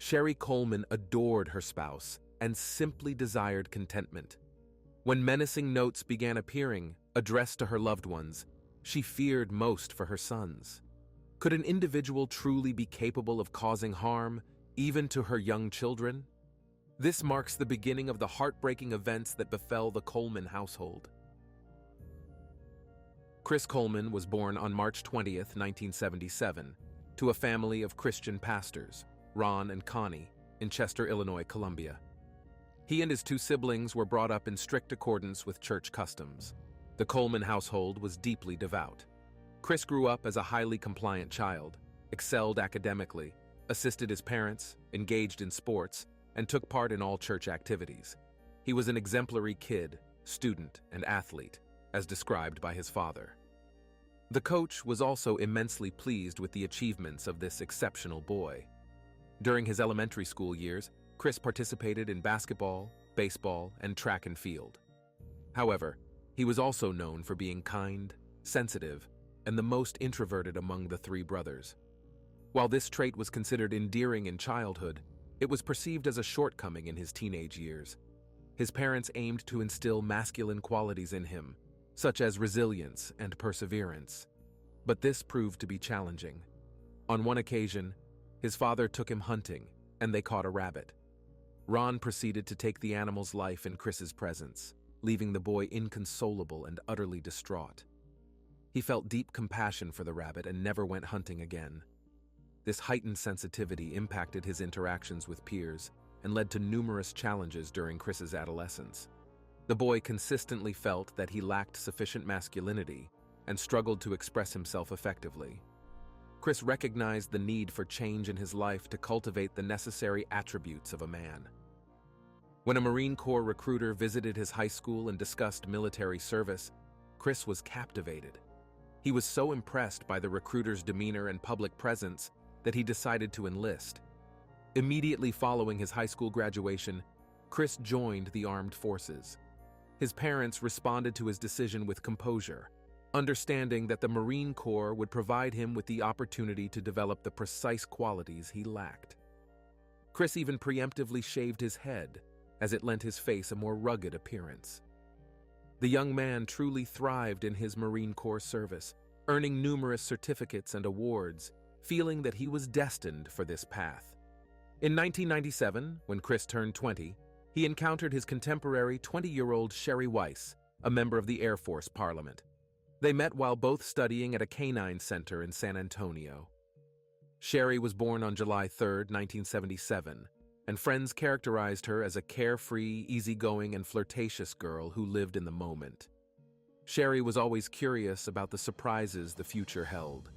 Sheri Coleman adored her spouse and simply desired contentment. When menacing notes began appearing, addressed to her loved ones, she feared most for her sons. Could an individual truly be capable of causing harm, even to her young children? This marks the beginning of the heartbreaking events that befell the Coleman household. Chris Coleman was born on March 20th, 1977, to a family of Christian pastors, Ron and Connie, in Chester, Illinois, Columbia. He and his two siblings were brought up in strict accordance with church customs. The Coleman household was deeply devout. Chris grew up as a highly compliant child, excelled academically, assisted his parents, engaged in sports, and took part in all church activities. He was an exemplary kid, student, and athlete, as described by his father. The coach was also immensely pleased with the achievements of this exceptional boy. During his elementary school years, Chris participated in basketball, baseball, and track and field. However, he was also known for being kind, sensitive, and the most introverted among the three brothers. While this trait was considered endearing in childhood, it was perceived as a shortcoming in his teenage years. His parents aimed to instill masculine qualities in him, such as resilience and perseverance. But this proved to be challenging. On one occasion, his father took him hunting, and they caught a rabbit. Ron proceeded to take the animal's life in Chris's presence, leaving the boy inconsolable and utterly distraught. He felt deep compassion for the rabbit and never went hunting again. This heightened sensitivity impacted his interactions with peers and led to numerous challenges during Chris's adolescence. The boy consistently felt that he lacked sufficient masculinity and struggled to express himself effectively. Chris recognized the need for change in his life to cultivate the necessary attributes of a man. When a Marine Corps recruiter visited his high school and discussed military service, Chris was captivated. He was so impressed by the recruiter's demeanor and public presence that he decided to enlist. Immediately following his high school graduation, Chris joined the armed forces. His parents responded to his decision with composure, understanding that the Marine Corps would provide him with the opportunity to develop the precise qualities he lacked. Chris even preemptively shaved his head, as it lent his face a more rugged appearance. The young man truly thrived in his Marine Corps service, earning numerous certificates and awards, feeling that he was destined for this path. In 1997, when Chris turned 20, he encountered his contemporary 20-year-old Sheri Weiss, a member of the Air Force Parliament. They met while both studying at a canine center in San Antonio. Sheri was born on July 3, 1977, and friends characterized her as a carefree, easygoing, and flirtatious girl who lived in the moment. Sheri was always curious about the surprises the future held.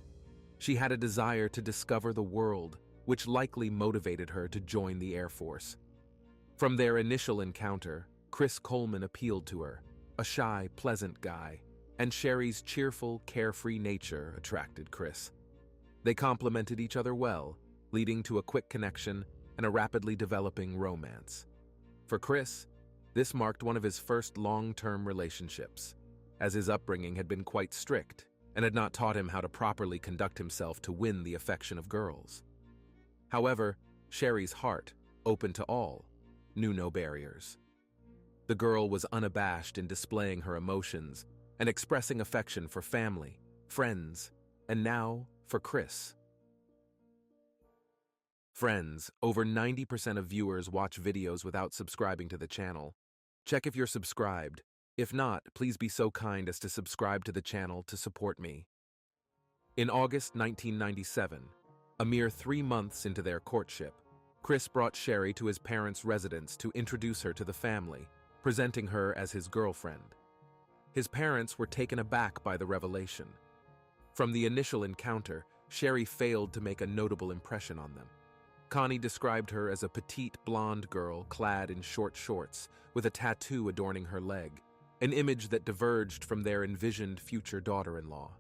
She had a desire to discover the world, which likely motivated her to join the Air Force. From their initial encounter, Chris Coleman appealed to her, a shy, pleasant guy, and Sheri's cheerful, carefree nature attracted Chris. They complemented each other well, leading to a quick connection and a rapidly developing romance. For Chris, this marked one of his first long-term relationships, as his upbringing had been quite strict and had not taught him how to properly conduct himself to win the affection of girls. However, Sheri's heart, open to all, knew no barriers. The girl was unabashed in displaying her emotions and expressing affection for family, friends, and now for Chris. Friends, over 90% of viewers watch videos without subscribing to the channel. Check if you're subscribed. If not, please be so kind as to subscribe to the channel to support me. In August 1997, a mere 3 months into their courtship, Chris brought Sheri to his parents' residence to introduce her to the family, presenting her as his girlfriend. His parents were taken aback by the revelation. From the initial encounter, Sheri failed to make a notable impression on them. Connie described her as a petite blonde girl clad in short shorts with a tattoo adorning her leg, an image that diverged from their envisioned future daughter-in-law.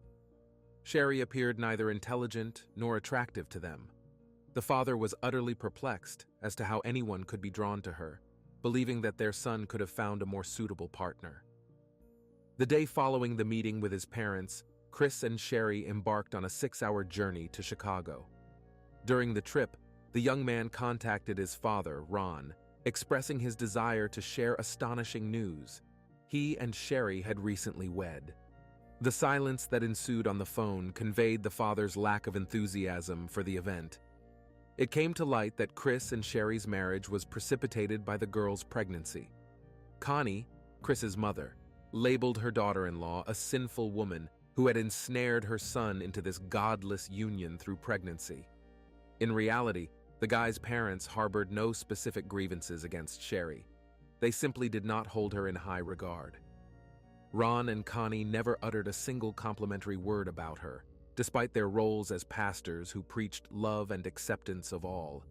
Sheri appeared neither intelligent nor attractive to them. The father was utterly perplexed as to how anyone could be drawn to her, believing that their son could have found a more suitable partner. The day following the meeting with his parents, Chris and Sheri embarked on a 6-hour journey to Chicago. During the trip, the young man contacted his father, Ron, expressing his desire to share astonishing news. He and Sheri had recently wed. The silence that ensued on the phone conveyed the father's lack of enthusiasm for the event. It came to light that Chris and Sheri's marriage was precipitated by the girl's pregnancy. Connie, Chris's mother, labeled her daughter-in-law a sinful woman who had ensnared her son into this godless union through pregnancy. In reality, the guy's parents harbored no specific grievances against Sheri. They simply did not hold her in high regard. Ron and Connie never uttered a single complimentary word about her, despite their roles as pastors who preached love and acceptance of all.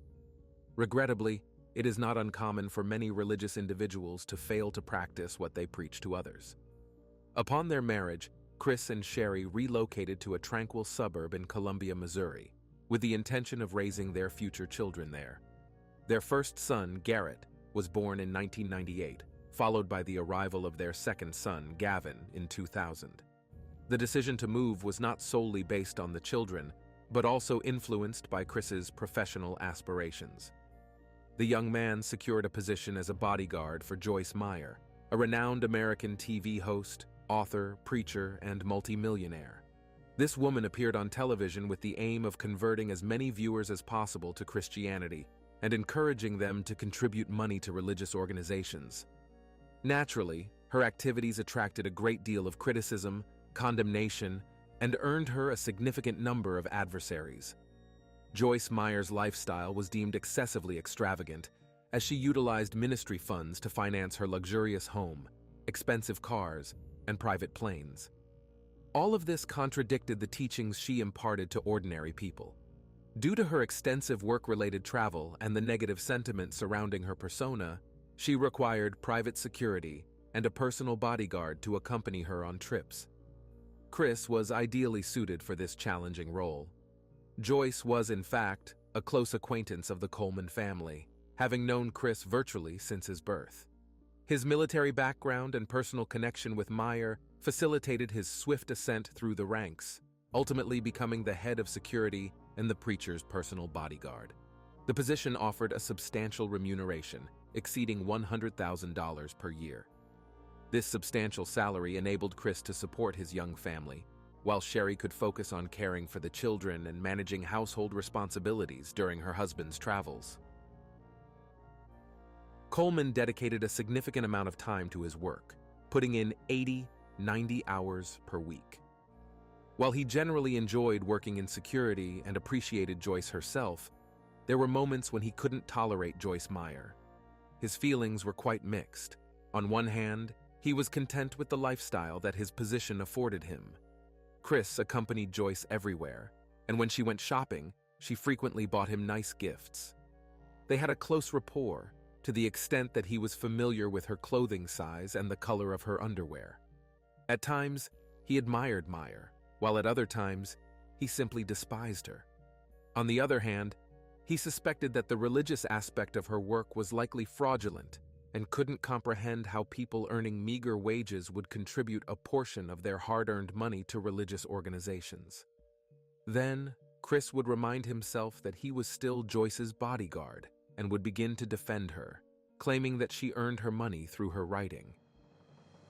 Regrettably, it is not uncommon for many religious individuals to fail to practice what they preach to others. Upon their marriage, Chris and Sheri relocated to a tranquil suburb in Columbia, Missouri, with the intention of raising their future children there. Their first son, Garrett, was born in 1998, followed by the arrival of their second son, Gavin, in 2000. The decision to move was not solely based on the children, but also influenced by Chris's professional aspirations. The young man secured a position as a bodyguard for Joyce Meyer, a renowned American TV host, author, preacher, and multimillionaire. This woman appeared on television with the aim of converting as many viewers as possible to Christianity and encouraging them to contribute money to religious organizations. Naturally, her activities attracted a great deal of criticism, condemnation, and earned her a significant number of adversaries. Joyce Meyer's lifestyle was deemed excessively extravagant, as she utilized ministry funds to finance her luxurious home, expensive cars, and private planes. All of this contradicted the teachings she imparted to ordinary people. Due to her extensive work-related travel and the negative sentiment surrounding her persona, she required private security and a personal bodyguard to accompany her on trips. Chris was ideally suited for this challenging role. Joyce was, in fact, a close acquaintance of the Coleman family, having known Chris virtually since his birth. His military background and personal connection with Meyer facilitated his swift ascent through the ranks, ultimately becoming the head of security and the preacher's personal bodyguard. The position offered a substantial remuneration, exceeding $100,000 per year. This substantial salary enabled Chris to support his young family, while Sheri could focus on caring for the children and managing household responsibilities during her husband's travels. Coleman dedicated a significant amount of time to his work, putting in 80-90 hours per week. While he generally enjoyed working in security and appreciated Joyce herself, there were moments when he couldn't tolerate Joyce Meyer. His feelings were quite mixed. On one hand, he was content with the lifestyle that his position afforded him. Chris accompanied Joyce everywhere, and when she went shopping, she frequently bought him nice gifts. They had a close rapport, to the extent that he was familiar with her clothing size and the color of her underwear. At times, he admired Meyer, while at other times, he simply despised her. On the other hand, he suspected that the religious aspect of her work was likely fraudulent and couldn't comprehend how people earning meager wages would contribute a portion of their hard-earned money to religious organizations. Then, Chris would remind himself that he was still Joyce's bodyguard and would begin to defend her, claiming that she earned her money through her writing.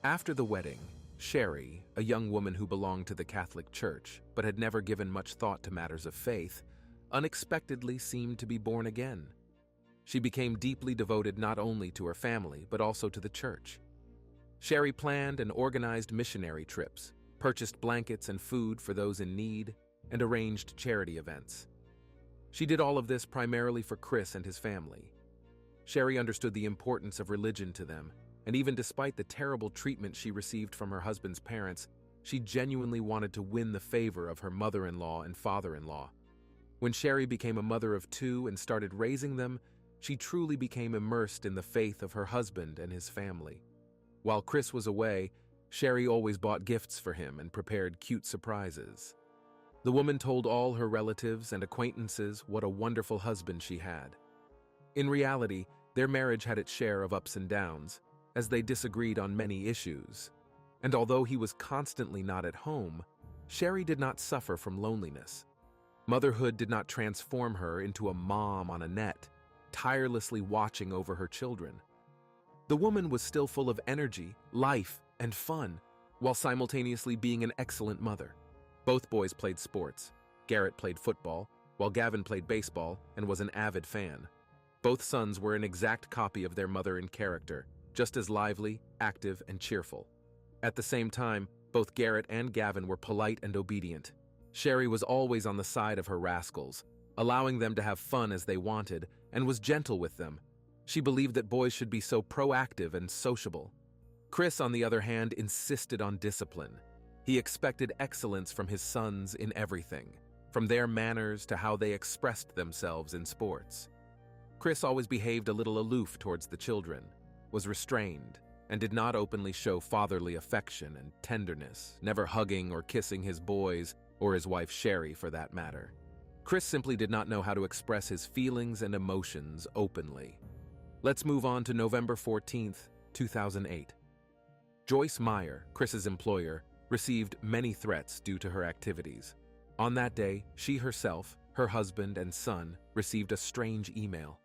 After the wedding, Sheri, a young woman who belonged to the Catholic Church but had never given much thought to matters of faith, unexpectedly seemed to be born again. She became deeply devoted not only to her family but also to the church. Sheri planned and organized missionary trips, purchased blankets and food for those in need, and arranged charity events. She did all of this primarily for Chris and his family. Sheri understood the importance of religion to them, and even despite the terrible treatment she received from her husband's parents, she genuinely wanted to win the favor of her mother-in-law and father-in-law. When Sheri became a mother of two and started raising them, she truly became immersed in the faith of her husband and his family. While Chris was away, Sheri always bought gifts for him and prepared cute surprises. The woman told all her relatives and acquaintances what a wonderful husband she had. In reality, their marriage had its share of ups and downs, as they disagreed on many issues. And although he was constantly not at home, Sheri did not suffer from loneliness. Motherhood did not transform her into a mom on a net, tirelessly watching over her children. The woman was still full of energy, life, and fun, while simultaneously being an excellent mother. Both boys played sports. Garrett played football, while Gavin played baseball and was an avid fan. Both sons were an exact copy of their mother in character, just as lively, active, and cheerful. At the same time, both Garrett and Gavin were polite and obedient. Sheri was always on the side of her rascals, allowing them to have fun as they wanted, and was gentle with them. She believed that boys should be so proactive and sociable. Chris, on the other hand, insisted on discipline. He expected excellence from his sons in everything, from their manners to how they expressed themselves in sports. Chris always behaved a little aloof towards the children, was restrained, and did not openly show fatherly affection and tenderness, never hugging or kissing his boys, or his wife Sheri for that matter. Chris simply did not know how to express his feelings and emotions openly. Let's move on to November 14th, 2008. Joyce Meyer, Chris's employer, received many threats due to her activities. On that day, she herself, her husband, and son received a strange email.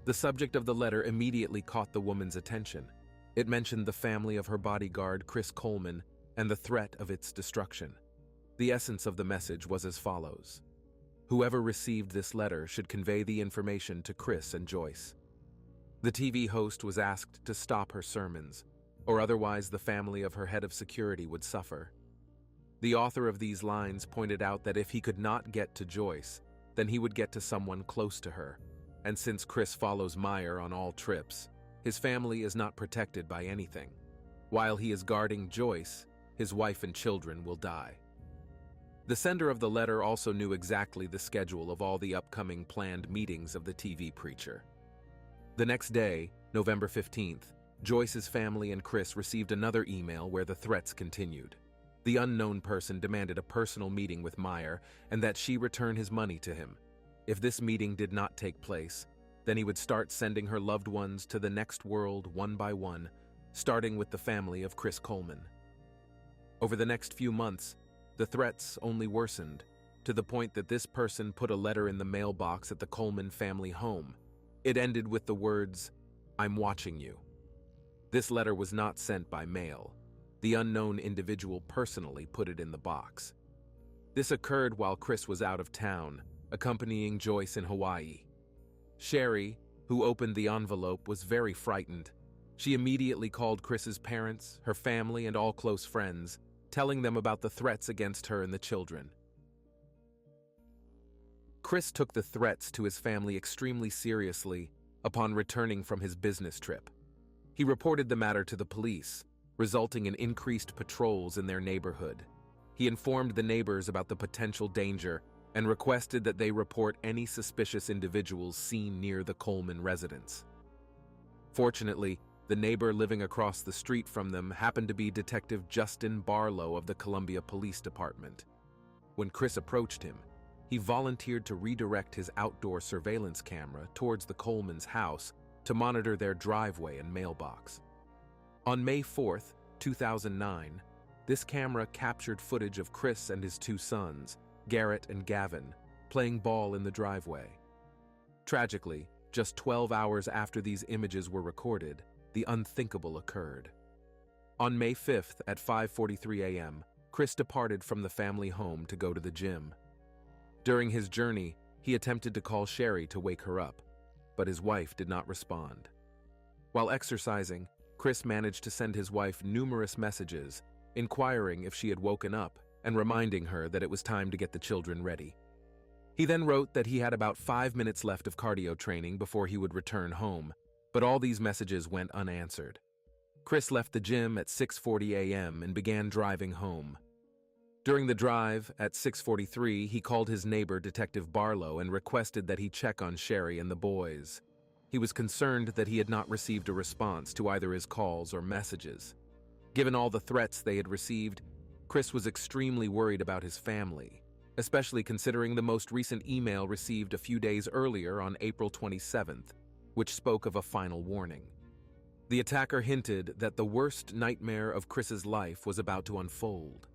The subject of the letter immediately caught the woman's attention. It mentioned the family of her bodyguard, Sheri Coleman, and the threat of its destruction. The essence of the message was as follows. Whoever received this letter should convey the information to Chris and Joyce. The TV host was asked to stop her sermons, or otherwise the family of her head of security would suffer. The author of these lines pointed out that if he could not get to Joyce, then he would get to someone close to her, and since Chris follows Meyer on all trips, his family is not protected by anything. While he is guarding Joyce, his wife and children will die. The sender of the letter also knew exactly the schedule of all the upcoming planned meetings of the TV preacher. The next day, November 15th, Joyce's family and Chris received another email where the threats continued. The unknown person demanded a personal meeting with Meyer and that she return his money to him. If this meeting did not take place, then he would start sending her loved ones to the next world one by one, starting with the family of Sheri Coleman. Over the next few months, the threats only worsened, to the point that this person put a letter in the mailbox at the Coleman family home. It ended with the words, "I'm watching you." This letter was not sent by mail. The unknown individual personally put it in the box. This occurred while Chris was out of town, accompanying Joyce in Hawaii. Sheri, who opened the envelope, was very frightened. She immediately called Chris's parents, her family, and all close friends, telling them about the threats against her and the children. Chris took the threats to his family extremely seriously upon returning from his business trip. He reported the matter to the police, resulting in increased patrols in their neighborhood. He informed the neighbors about the potential danger and requested that they report any suspicious individuals seen near the Coleman residence. Fortunately, the neighbor living across the street from them happened to be Detective Justin Barlow of the Columbia Police Department. When Chris approached him, he volunteered to redirect his outdoor surveillance camera towards the Coleman's house to monitor their driveway and mailbox. On May 4th, 2009, this camera captured footage of Chris and his two sons, Garrett and Gavin, playing ball in the driveway. Tragically, just 12 hours after these images were recorded, the unthinkable occurred. On May 5th at 5:43 a.m., Chris departed from the family home to go to the gym. During his journey, he attempted to call Sheri to wake her up, but his wife did not respond. While exercising, Chris managed to send his wife numerous messages, inquiring if she had woken up and reminding her that it was time to get the children ready. He then wrote that he had about 5 minutes left of cardio training before he would return home, but all these messages went unanswered. Chris left the gym at 6:40 a.m. and began driving home. During the drive, at 6:43, he called his neighbor, Detective Barlow, and requested that he check on Sheri and the boys. He was concerned that he had not received a response to either his calls or messages. Given all the threats they had received, Chris was extremely worried about his family, especially considering the most recent email received a few days earlier on April 27th, which spoke of a final warning. The attacker hinted that the worst nightmare of Chris's life was about to unfold.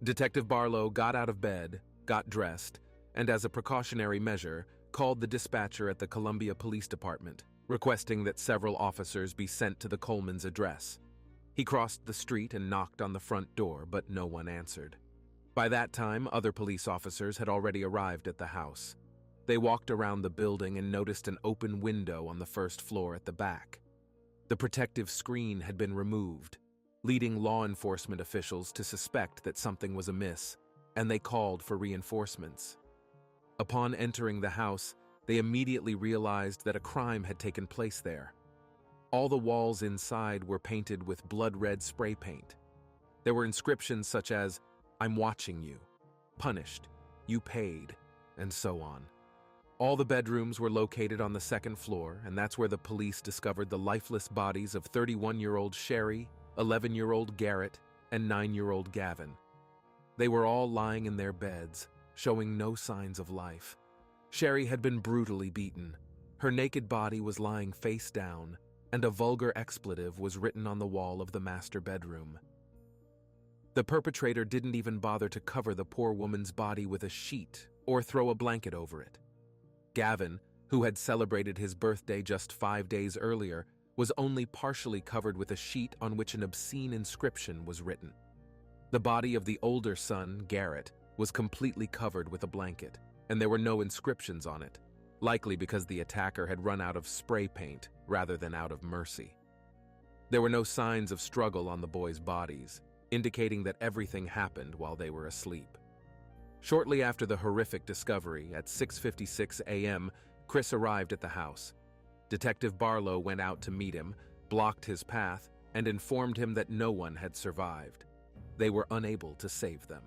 Detective Barlow got out of bed, got dressed, and as a precautionary measure, called the dispatcher at the Columbia Police Department, requesting that several officers be sent to the Coleman's address. He crossed the street and knocked on the front door, but no one answered. By that time, other police officers had already arrived at the house. They walked around the building and noticed an open window on the first floor at the back. The protective screen had been removed, leading law enforcement officials to suspect that something was amiss, and they called for reinforcements. Upon entering the house, they immediately realized that a crime had taken place there. All the walls inside were painted with blood-red spray paint. There were inscriptions such as, "I'm watching you," "Punished," "You paid," and so on. All the bedrooms were located on the second floor, and that's where the police discovered the lifeless bodies of 31-year-old Sheri, 11-year-old Garrett, and 9-year-old Gavin. They were all lying in their beds, showing no signs of life. Sheri had been brutally beaten. Her naked body was lying face down, and a vulgar expletive was written on the wall of the master bedroom. The perpetrator didn't even bother to cover the poor woman's body with a sheet or throw a blanket over it. Gavin, who had celebrated his birthday just 5 days earlier, was only partially covered with a sheet on which an obscene inscription was written. The body of the older son, Garrett, was completely covered with a blanket, and there were no inscriptions on it, likely because the attacker had run out of spray paint rather than out of mercy. There were no signs of struggle on the boys' bodies, indicating that everything happened while they were asleep. Shortly after the horrific discovery, at 6:56 a.m., Chris arrived at the house. Detective Barlow went out to meet him, blocked his path, and informed him that no one had survived. They were unable to save them.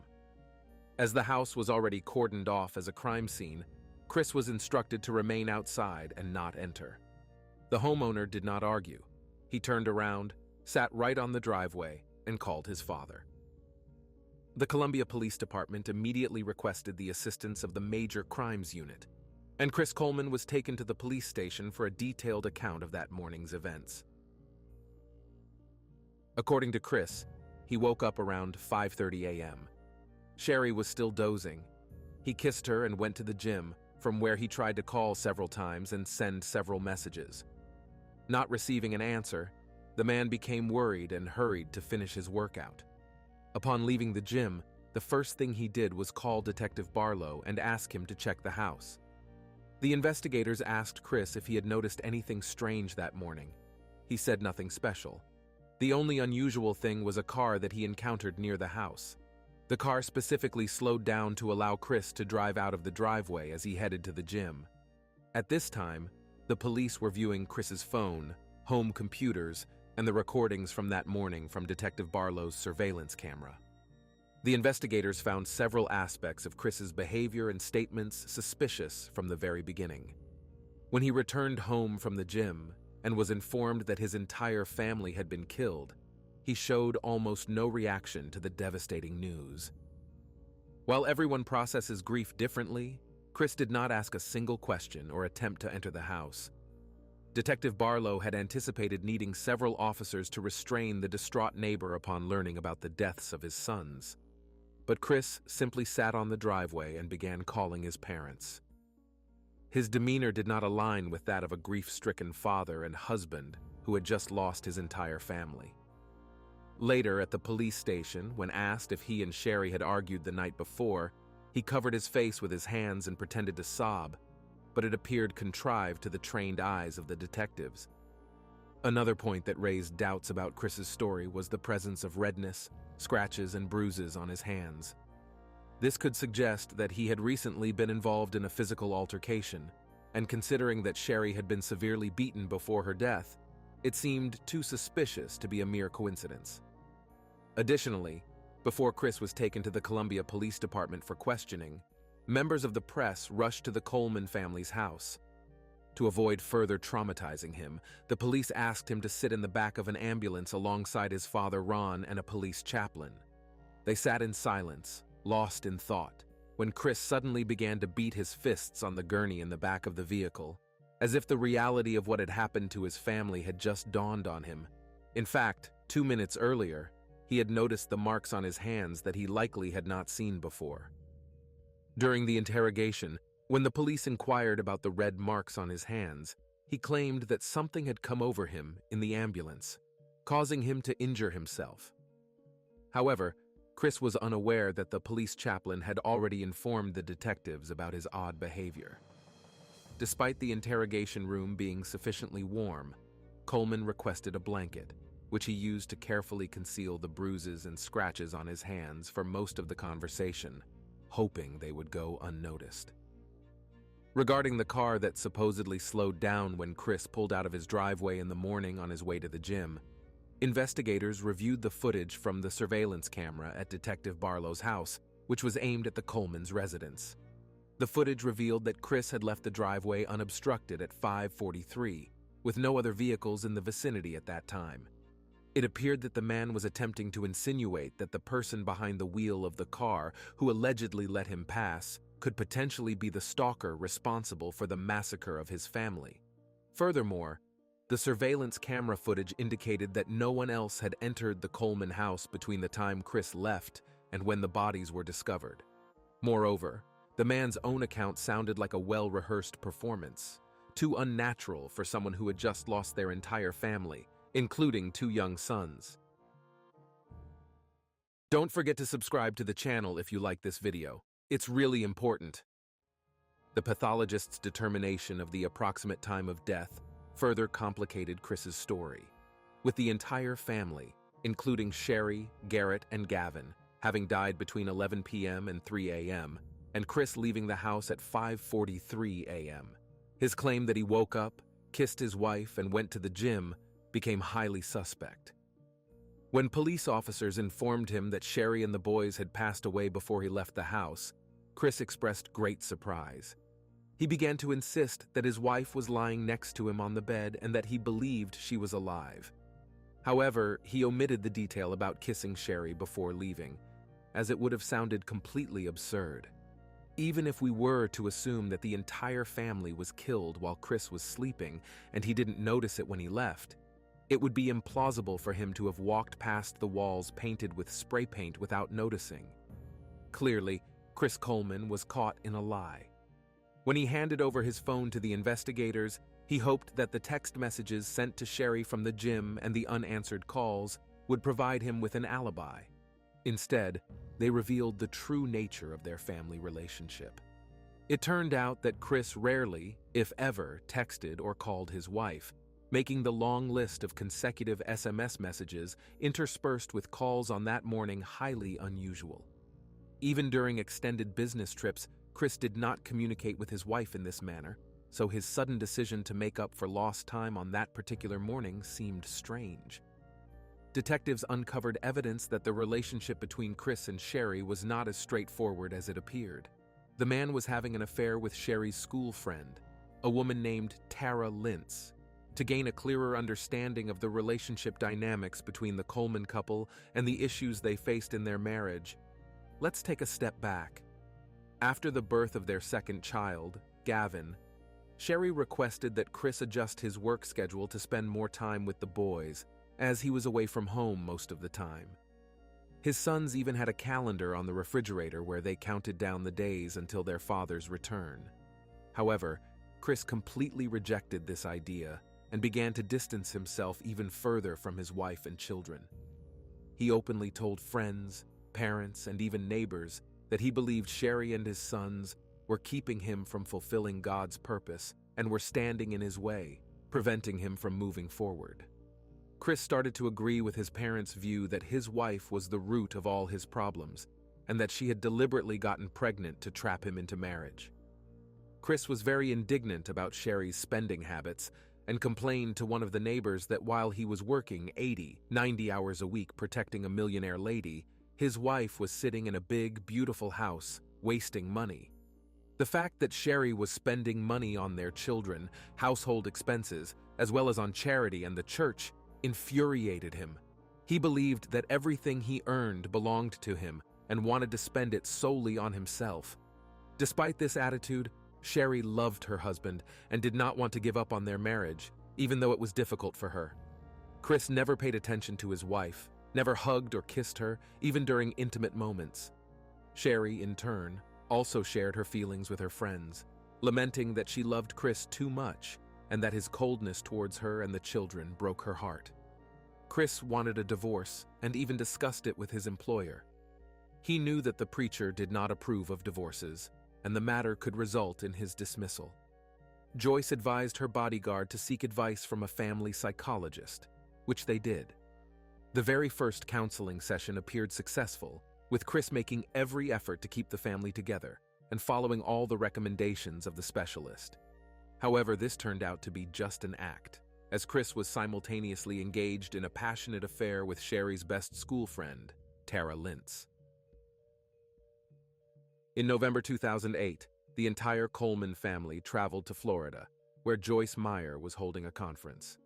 As the house was already cordoned off as a crime scene, Chris was instructed to remain outside and not enter. The homeowner did not argue. He turned around, sat right on the driveway, and called his father. The Columbia Police Department immediately requested the assistance of the Major Crimes Unit, and Chris Coleman was taken to the police station for a detailed account of that morning's events. According to Chris, he woke up around 5:30 a.m. Sheri was still dozing. He kissed her and went to the gym, from where he tried to call several times and send several messages. Not receiving an answer, the man became worried and hurried to finish his workout. Upon leaving the gym, the first thing he did was call Detective Barlow and ask him to check the house. The investigators asked Chris if he had noticed anything strange that morning. He said nothing special. The only unusual thing was a car that he encountered near the house. The car specifically slowed down to allow Chris to drive out of the driveway as he headed to the gym. At this time, the police were viewing Chris's phone, home computers, and the recordings from that morning from Detective Barlow's surveillance camera. The investigators found several aspects of Chris's behavior and statements suspicious from the very beginning. When he returned home from the gym and was informed that his entire family had been killed, he showed almost no reaction to the devastating news. While everyone processes grief differently, Chris did not ask a single question or attempt to enter the house. Detective Barlow had anticipated needing several officers to restrain the distraught neighbor upon learning about the deaths of his sons. But Chris simply sat on the driveway and began calling his parents. His demeanor did not align with that of a grief-stricken father and husband who had just lost his entire family. Later, at the police station, when asked if he and Sheri had argued the night before, he covered his face with his hands and pretended to sob, but it appeared contrived to the trained eyes of the detectives. Another point that raised doubts about Chris's story was the presence of redness, scratches, and bruises on his hands. This could suggest that he had recently been involved in a physical altercation, and considering that Sheri had been severely beaten before her death, it seemed too suspicious to be a mere coincidence. Additionally, before Chris was taken to the Columbia Police Department for questioning, members of the press rushed to the Coleman family's house. To avoid further traumatizing him, the police asked him to sit in the back of an ambulance alongside his father Ron and a police chaplain. They sat in silence, lost in thought, when Chris suddenly began to beat his fists on the gurney in the back of the vehicle, as if the reality of what had happened to his family had just dawned on him. In fact, 2 minutes earlier, he had noticed the marks on his hands that he likely had not seen before. During the interrogation, when the police inquired about the red marks on his hands, he claimed that something had come over him in the ambulance, causing him to injure himself. However, Chris was unaware that the police chaplain had already informed the detectives about his odd behavior. Despite the interrogation room being sufficiently warm, Coleman requested a blanket, which he used to carefully conceal the bruises and scratches on his hands for most of the conversation, hoping they would go unnoticed. Regarding the car that supposedly slowed down when Chris pulled out of his driveway in the morning on his way to the gym, investigators reviewed the footage from the surveillance camera at Detective Barlow's house, which was aimed at the Coleman's residence. The footage revealed that Chris had left the driveway unobstructed at 5:43, with no other vehicles in the vicinity at that time. It appeared that the man was attempting to insinuate that the person behind the wheel of the car, who allegedly let him pass, could potentially be the stalker responsible for the massacre of his family. Furthermore, the surveillance camera footage indicated that no one else had entered the Coleman house between the time Chris left and when the bodies were discovered. Moreover, the man's own account sounded like a well-rehearsed performance, too unnatural for someone who had just lost their entire family, including 2 young sons. Don't forget to subscribe to the channel if you like this video. It's really important. The pathologist's determination of the approximate time of death further complicated Chris's story, with the entire family, including Sheri, Garrett, and Gavin, having died between 11 p.m. and 3 a.m., and Chris leaving the house at 5:43 a.m. His claim that he woke up, kissed his wife, and went to the gym became highly suspect. When police officers informed him that Sheri and the boys had passed away before he left the house, Chris expressed great surprise. He began to insist that his wife was lying next to him on the bed and that he believed she was alive. However, he omitted the detail about kissing Sheri before leaving, as it would have sounded completely absurd. Even if we were to assume that the entire family was killed while Chris was sleeping and he didn't notice it when he left, it would be implausible for him to have walked past the walls painted with spray paint without noticing. Clearly, Chris Coleman was caught in a lie. When he handed over his phone to the investigators, he hoped that the text messages sent to Sheri from the gym and the unanswered calls would provide him with an alibi. Instead, they revealed the true nature of their family relationship. It turned out that Chris rarely, if ever, texted or called his wife, making the long list of consecutive SMS messages interspersed with calls on that morning highly unusual. Even during extended business trips, Chris did not communicate with his wife in this manner, so his sudden decision to make up for lost time on that particular morning seemed strange. Detectives uncovered evidence that the relationship between Chris and Sheri was not as straightforward as it appeared. The man was having an affair with Sheri's school friend, a woman named Tara Lintz. To gain a clearer understanding of the relationship dynamics between the Coleman couple and the issues they faced in their marriage, let's take a step back. After the birth of their second child, Gavin, Sheri requested that Chris adjust his work schedule to spend more time with the boys, as he was away from home most of the time. His sons even had a calendar on the refrigerator where they counted down the days until their father's return. However, Chris completely rejected this idea and began to distance himself even further from his wife and children. He openly told friends, parents, and even neighbors that he believed Sheri and his sons were keeping him from fulfilling God's purpose and were standing in his way, preventing him from moving forward. Chris started to agree with his parents' view that his wife was the root of all his problems and that she had deliberately gotten pregnant to trap him into marriage. Chris was very indignant about Sheri's spending habits and complained to one of the neighbors that while he was working 80, 90 hours a week protecting a millionaire lady, his wife was sitting in a big, beautiful house, wasting money. The fact that Sheri was spending money on their children, household expenses, as well as on charity and the church, infuriated him. He believed that everything he earned belonged to him and wanted to spend it solely on himself. Despite this attitude, Sheri loved her husband and did not want to give up on their marriage, even though it was difficult for her. Chris never paid attention to his wife, never hugged or kissed her, even during intimate moments. Sheri, in turn, also shared her feelings with her friends, lamenting that she loved Chris too much and that his coldness towards her and the children broke her heart. Chris wanted a divorce and even discussed it with his employer. He knew that the preacher did not approve of divorces, and the matter could result in his dismissal. Joyce advised her bodyguard to seek advice from a family psychologist, which they did. The very first counseling session appeared successful, with Chris making every effort to keep the family together and following all the recommendations of the specialist. However, this turned out to be just an act, as Chris was simultaneously engaged in a passionate affair with Sheri's best school friend, Tara Lintz. In November 2008, the entire Coleman family traveled to Florida, where Joyce Meyer was holding a conference.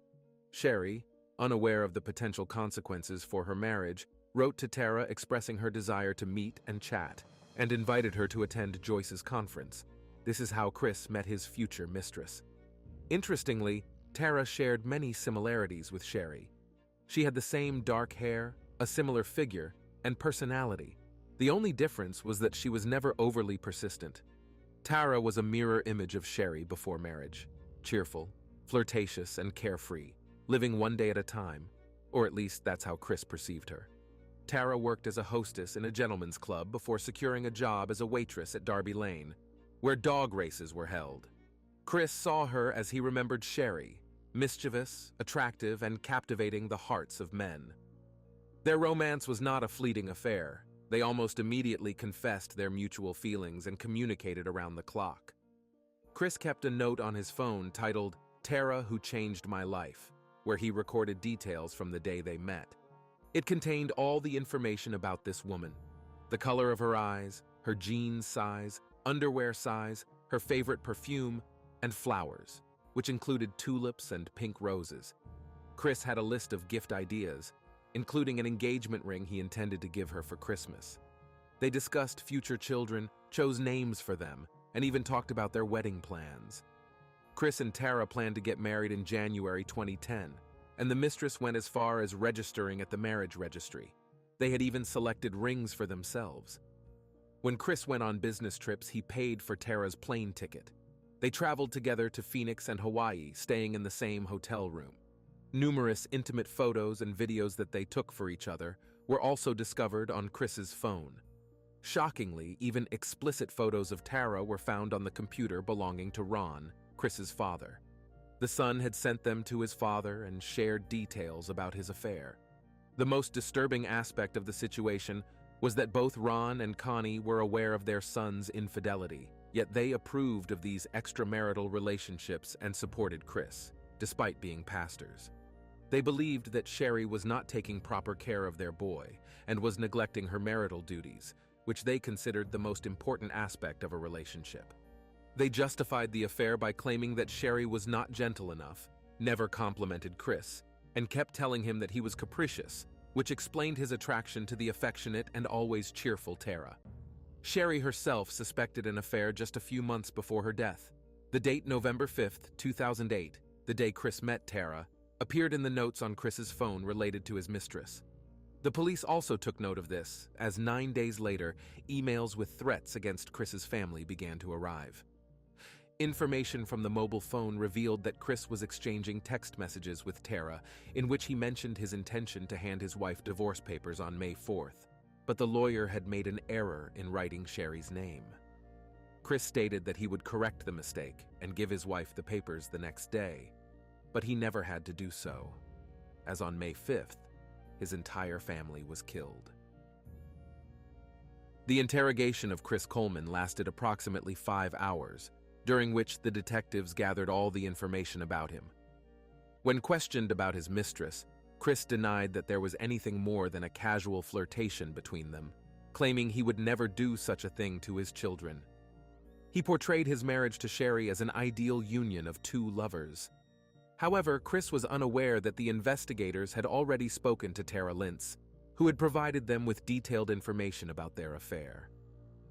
Sheri, unaware of the potential consequences for her marriage, wrote to Tara expressing her desire to meet and chat, and invited her to attend Joyce's conference. This is how Chris met his future mistress. Interestingly, Tara shared many similarities with Sheri. She had the same dark hair, a similar figure, and personality. The only difference was that she was never overly persistent. Tara was a mirror image of Sheri before marriage, cheerful, flirtatious, and carefree, living one day at a time, or at least that's how Chris perceived her. Tara worked as a hostess in a gentleman's club before securing a job as a waitress at Darby Lane, where dog races were held. Chris saw her as he remembered Sheri, mischievous, attractive, and captivating the hearts of men. Their romance was not a fleeting affair. They almost immediately confessed their mutual feelings and communicated around the clock. Chris kept a note on his phone titled, "Tara Who Changed My Life," where he recorded details from the day they met. It contained all the information about this woman: the color of her eyes, her jeans size, underwear size, her favorite perfume, and flowers, which included tulips and pink roses. Chris had a list of gift ideas, including an engagement ring he intended to give her for Christmas. They discussed future children, chose names for them, and even talked about their wedding plans. Chris and Tara planned to get married in January 2010, and the mistress went as far as registering at the marriage registry. They had even selected rings for themselves. When Chris went on business trips, he paid for Tara's plane ticket. They traveled together to Phoenix and Hawaii, staying in the same hotel room. Numerous intimate photos and videos that they took for each other were also discovered on Chris's phone. Shockingly, even explicit photos of Tara were found on the computer belonging to Ron, Chris's father. The son had sent them to his father and shared details about his affair. The most disturbing aspect of the situation was that both Ron and Connie were aware of their son's infidelity, yet they approved of these extramarital relationships and supported Chris, despite being pastors. They believed that Sheri was not taking proper care of their boy and was neglecting her marital duties, which they considered the most important aspect of a relationship. They justified the affair by claiming that Sheri was not gentle enough, never complimented Chris, and kept telling him that he was capricious, which explained his attraction to the affectionate and always cheerful Tara. Sheri herself suspected an affair just a few months before her death. The date November 5th, 2008, the day Chris met Tara, appeared in the notes on Chris's phone related to his mistress. The police also took note of this, as 9 days later, emails with threats against Chris's family began to arrive. Information from the mobile phone revealed that Chris was exchanging text messages with Tara, in which he mentioned his intention to hand his wife divorce papers on May 4th, but the lawyer had made an error in writing Sheri's name. Chris stated that he would correct the mistake and give his wife the papers the next day, but he never had to do so, as on May 5th, his entire family was killed. The interrogation of Chris Coleman lasted approximately 5 hours, during which the detectives gathered all the information about him. When questioned about his mistress, Chris denied that there was anything more than a casual flirtation between them, claiming he would never do such a thing to his children. He portrayed his marriage to Sheri as an ideal union of two lovers. However, Chris was unaware that the investigators had already spoken to Tara Lintz, who had provided them with detailed information about their affair.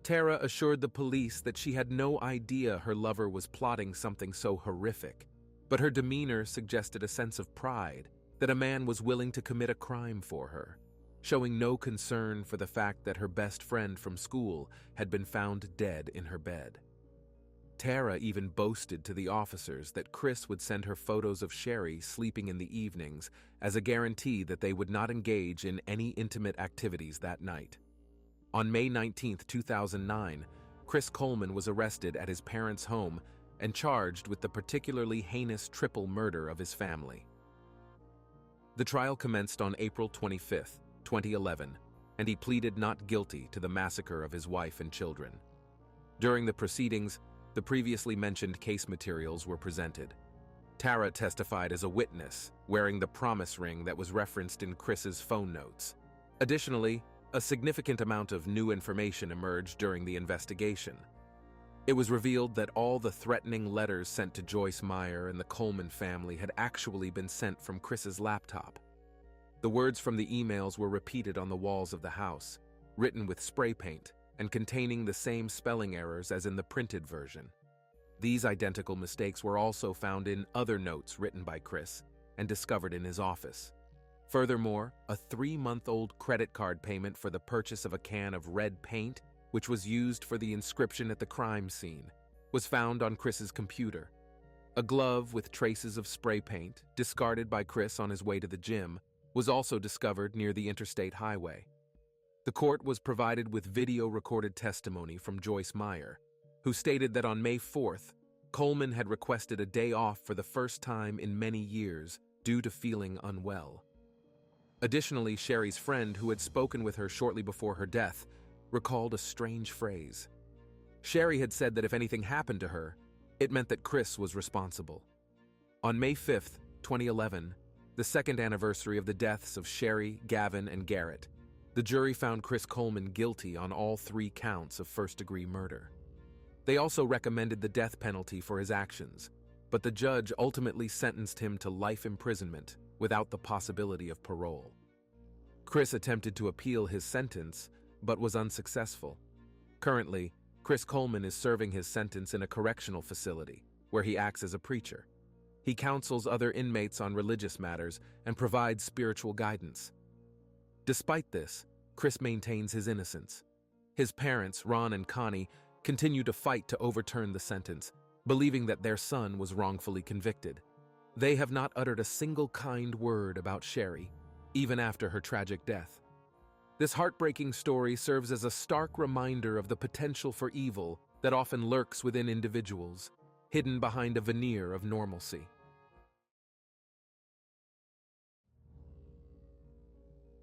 Tara assured the police that she had no idea her lover was plotting something so horrific, but her demeanor suggested a sense of pride that a man was willing to commit a crime for her. showing no concern for the fact that her best friend from school had been found dead in her bed. Tara even boasted to the officers that Chris would send her photos of Sheri sleeping in the evenings as a guarantee that they would not engage in any intimate activities that night. On May 19, 2009, Chris Coleman was arrested at his parents' home and charged with the particularly heinous triple murder of his family. The trial commenced on April 25, 2011, and he pleaded not guilty to the massacre of his wife and children. During the proceedings, the previously mentioned case materials were presented. Tara testified as a witness, wearing the promise ring that was referenced in Chris's phone notes. Additionally, a significant amount of new information emerged during the investigation. It was revealed that all the threatening letters sent to Joyce Meyer and the Coleman family had actually been sent from Chris's laptop. The words from the emails were repeated on the walls of the house, written with spray paint and containing the same spelling errors as in the printed version. These identical mistakes were also found in other notes written by Chris and discovered in his office. Furthermore, a 3-month-old credit card payment for the purchase of a can of red paint, which was used for the inscription at the crime scene, was found on Chris's computer. A glove with traces of spray paint, discarded by Chris on his way to the gym, was also discovered near the interstate highway. The court was provided with video-recorded testimony from Joyce Meyer, who stated that on May 4th, Coleman had requested a day off for the first time in many years due to feeling unwell. Additionally, Sheri's friend, who had spoken with her shortly before her death, recalled a strange phrase. Sheri had said that if anything happened to her, it meant that Chris was responsible. On May 5th, 2011, the second anniversary of the deaths of Sheri, Gavin, and Garrett, the jury found Chris Coleman guilty on all 3 counts of first-degree murder. They also recommended the death penalty for his actions, but the judge ultimately sentenced him to life imprisonment without the possibility of parole. Chris attempted to appeal his sentence, but was unsuccessful. Currently, Chris Coleman is serving his sentence in a correctional facility, where he acts as a preacher. He counsels other inmates on religious matters and provides spiritual guidance. Despite this, Chris maintains his innocence. His parents, Ron and Connie, continue to fight to overturn the sentence, believing that their son was wrongfully convicted. They have not uttered a single kind word about Sheri, even after her tragic death. This heartbreaking story serves as a stark reminder of the potential for evil that often lurks within individuals, hidden behind a veneer of normalcy.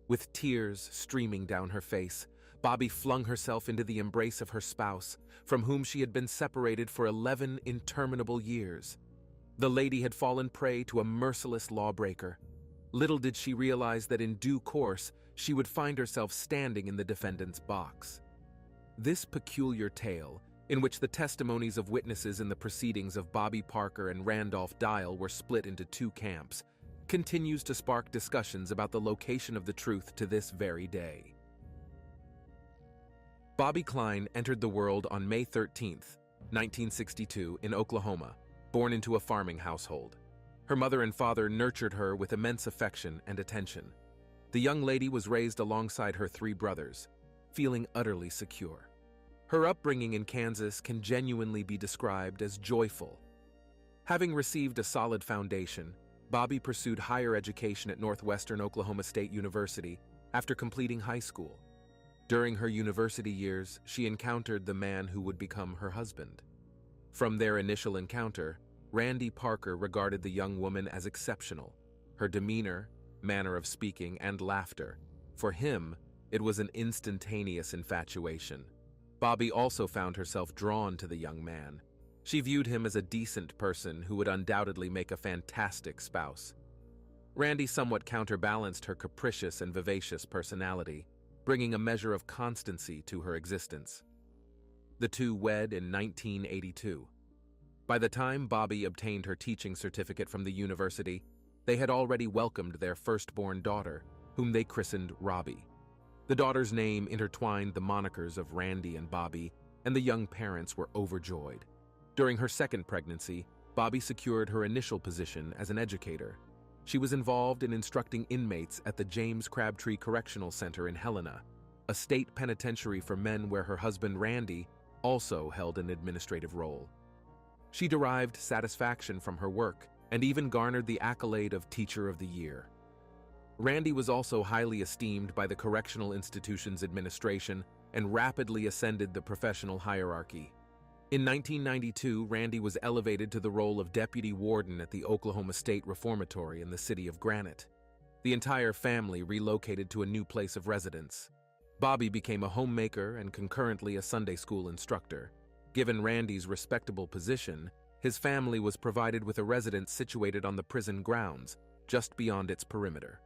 With tears streaming down her face, Bobbi flung herself into the embrace of her spouse, from whom she had been separated for 11 interminable years. The lady had fallen prey to a merciless lawbreaker. Little did she realize that in due course, she would find herself standing in the defendant's box. This peculiar tale, in which the testimonies of witnesses in the proceedings of Bobbi Parker and Randolph Dial were split into 2 camps, continues to spark discussions about the location of the truth to this very day. Bobbi Klein entered the world on May 13, 1962, in Oklahoma, born into a farming household. Her mother and father nurtured her with immense affection and attention. The young lady was raised alongside her 3 brothers, feeling utterly secure. Her upbringing in Kansas can genuinely be described as joyful. Having received a solid foundation, Bobbi pursued higher education at Northwestern Oklahoma State University after completing high school. During her university years, she encountered the man who would become her husband. From their initial encounter, Randy Parker regarded the young woman as exceptional. Her demeanor, manner of speaking, and laughter. For him, it was an instantaneous infatuation. Bobbi also found herself drawn to the young man. She viewed him as a decent person who would undoubtedly make a fantastic spouse. Randy somewhat counterbalanced her capricious and vivacious personality, bringing a measure of constancy to her existence. The two wed in 1982. By the time Bobbi obtained her teaching certificate from the university, they had already welcomed their firstborn daughter, whom they christened Robbie. The daughter's name intertwined the monikers of Randy and Bobbi, and the young parents were overjoyed. During her second pregnancy, Bobbi secured her initial position as an educator. She was involved in instructing inmates at the James Crabtree Correctional Center in Helena, a state penitentiary for men where her husband Randy also held an administrative role. She derived satisfaction from her work and even garnered the accolade of Teacher of the Year. Randy was also highly esteemed by the correctional institution's administration and rapidly ascended the professional hierarchy. In 1992, Randy was elevated to the role of deputy warden at the Oklahoma State Reformatory in the city of Granite. The entire family relocated to a new place of residence. Bobbi became a homemaker and concurrently a Sunday school instructor. Given Randy's respectable position, his family was provided with a residence situated on the prison grounds, just beyond its perimeter.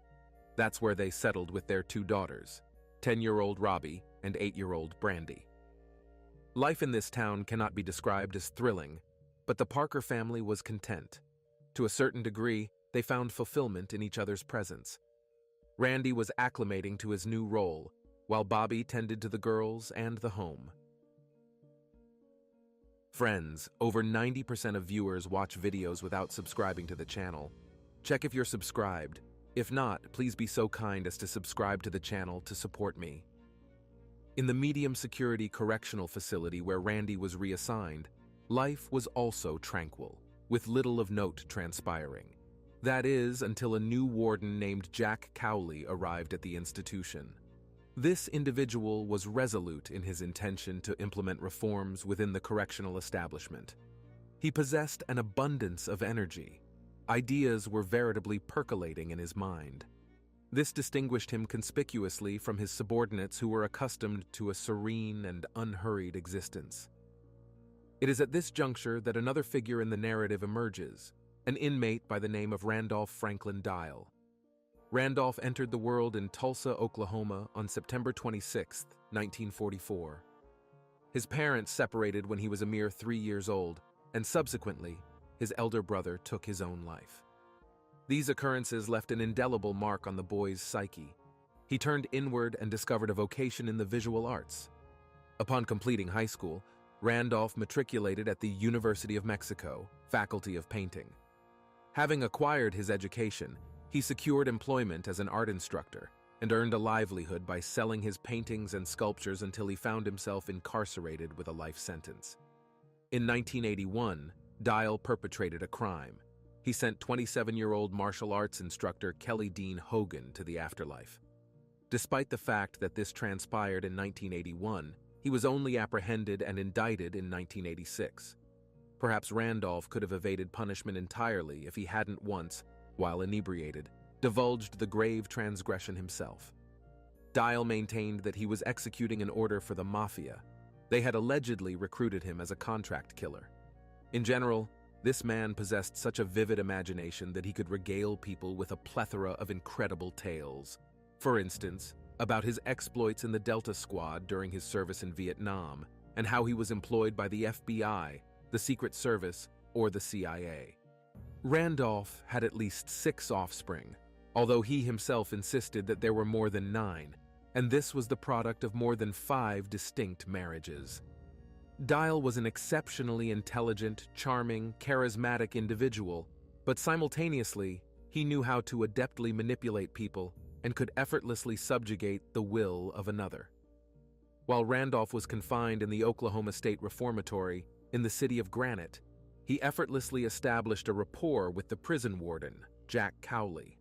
That's where they settled with their two daughters, 10-year-old Robbie and 8-year-old Brandy. Life in this town cannot be described as thrilling, but the Parker family was content. To a certain degree, they found fulfillment in each other's presence. Randy was acclimating to his new role, while Bobbi tended to the girls and the home. Friends, over 90% of viewers watch videos without subscribing to the channel. Check if you're subscribed. If not, please be so kind as to subscribe to the channel to support me. In the medium-security correctional facility where Randy was reassigned, life was also tranquil, with little of note transpiring. That is, until a new warden named Jack Cowley arrived at the institution. This individual was resolute in his intention to implement reforms within the correctional establishment. He possessed an abundance of energy. Ideas were veritably percolating in his mind. This distinguished him conspicuously from his subordinates who were accustomed to a serene and unhurried existence. It is at this juncture that another figure in the narrative emerges, an inmate by the name of Randolph Franklin Dial. Randolph entered the world in Tulsa, Oklahoma on September 26, 1944. His parents separated when he was a mere 3 years old, and subsequently, his elder brother took his own life. These occurrences left an indelible mark on the boy's psyche. He turned inward and discovered a vocation in the visual arts. Upon completing high school, Randolph matriculated at the University of Mexico, Faculty of Painting. Having acquired his education, he secured employment as an art instructor and earned a livelihood by selling his paintings and sculptures until he found himself incarcerated with a life sentence. In 1981, Dial perpetrated a crime. He sent 27-year-old martial arts instructor Kelly Dean Hogan to the afterlife. Despite the fact that this transpired in 1981, he was only apprehended and indicted in 1986. Perhaps Randolph could have evaded punishment entirely if he hadn't once, while inebriated, divulged the grave transgression himself. Dial maintained that he was executing an order for the mafia. They had allegedly recruited him as a contract killer. In general, this man possessed such a vivid imagination that he could regale people with a plethora of incredible tales. For instance, about his exploits in the Delta Squad during his service in Vietnam, and how he was employed by the FBI, the Secret Service, or the CIA. Randolph had at least 6 offspring, although he himself insisted that there were more than 9, and this was the product of more than 5 distinct marriages. Dial was an exceptionally intelligent, charming, charismatic individual, but simultaneously, he knew how to adeptly manipulate people and could effortlessly subjugate the will of another. While Randolph was confined in the Oklahoma State Reformatory in the city of Granite, he effortlessly established a rapport with the prison warden, Jack Cowley.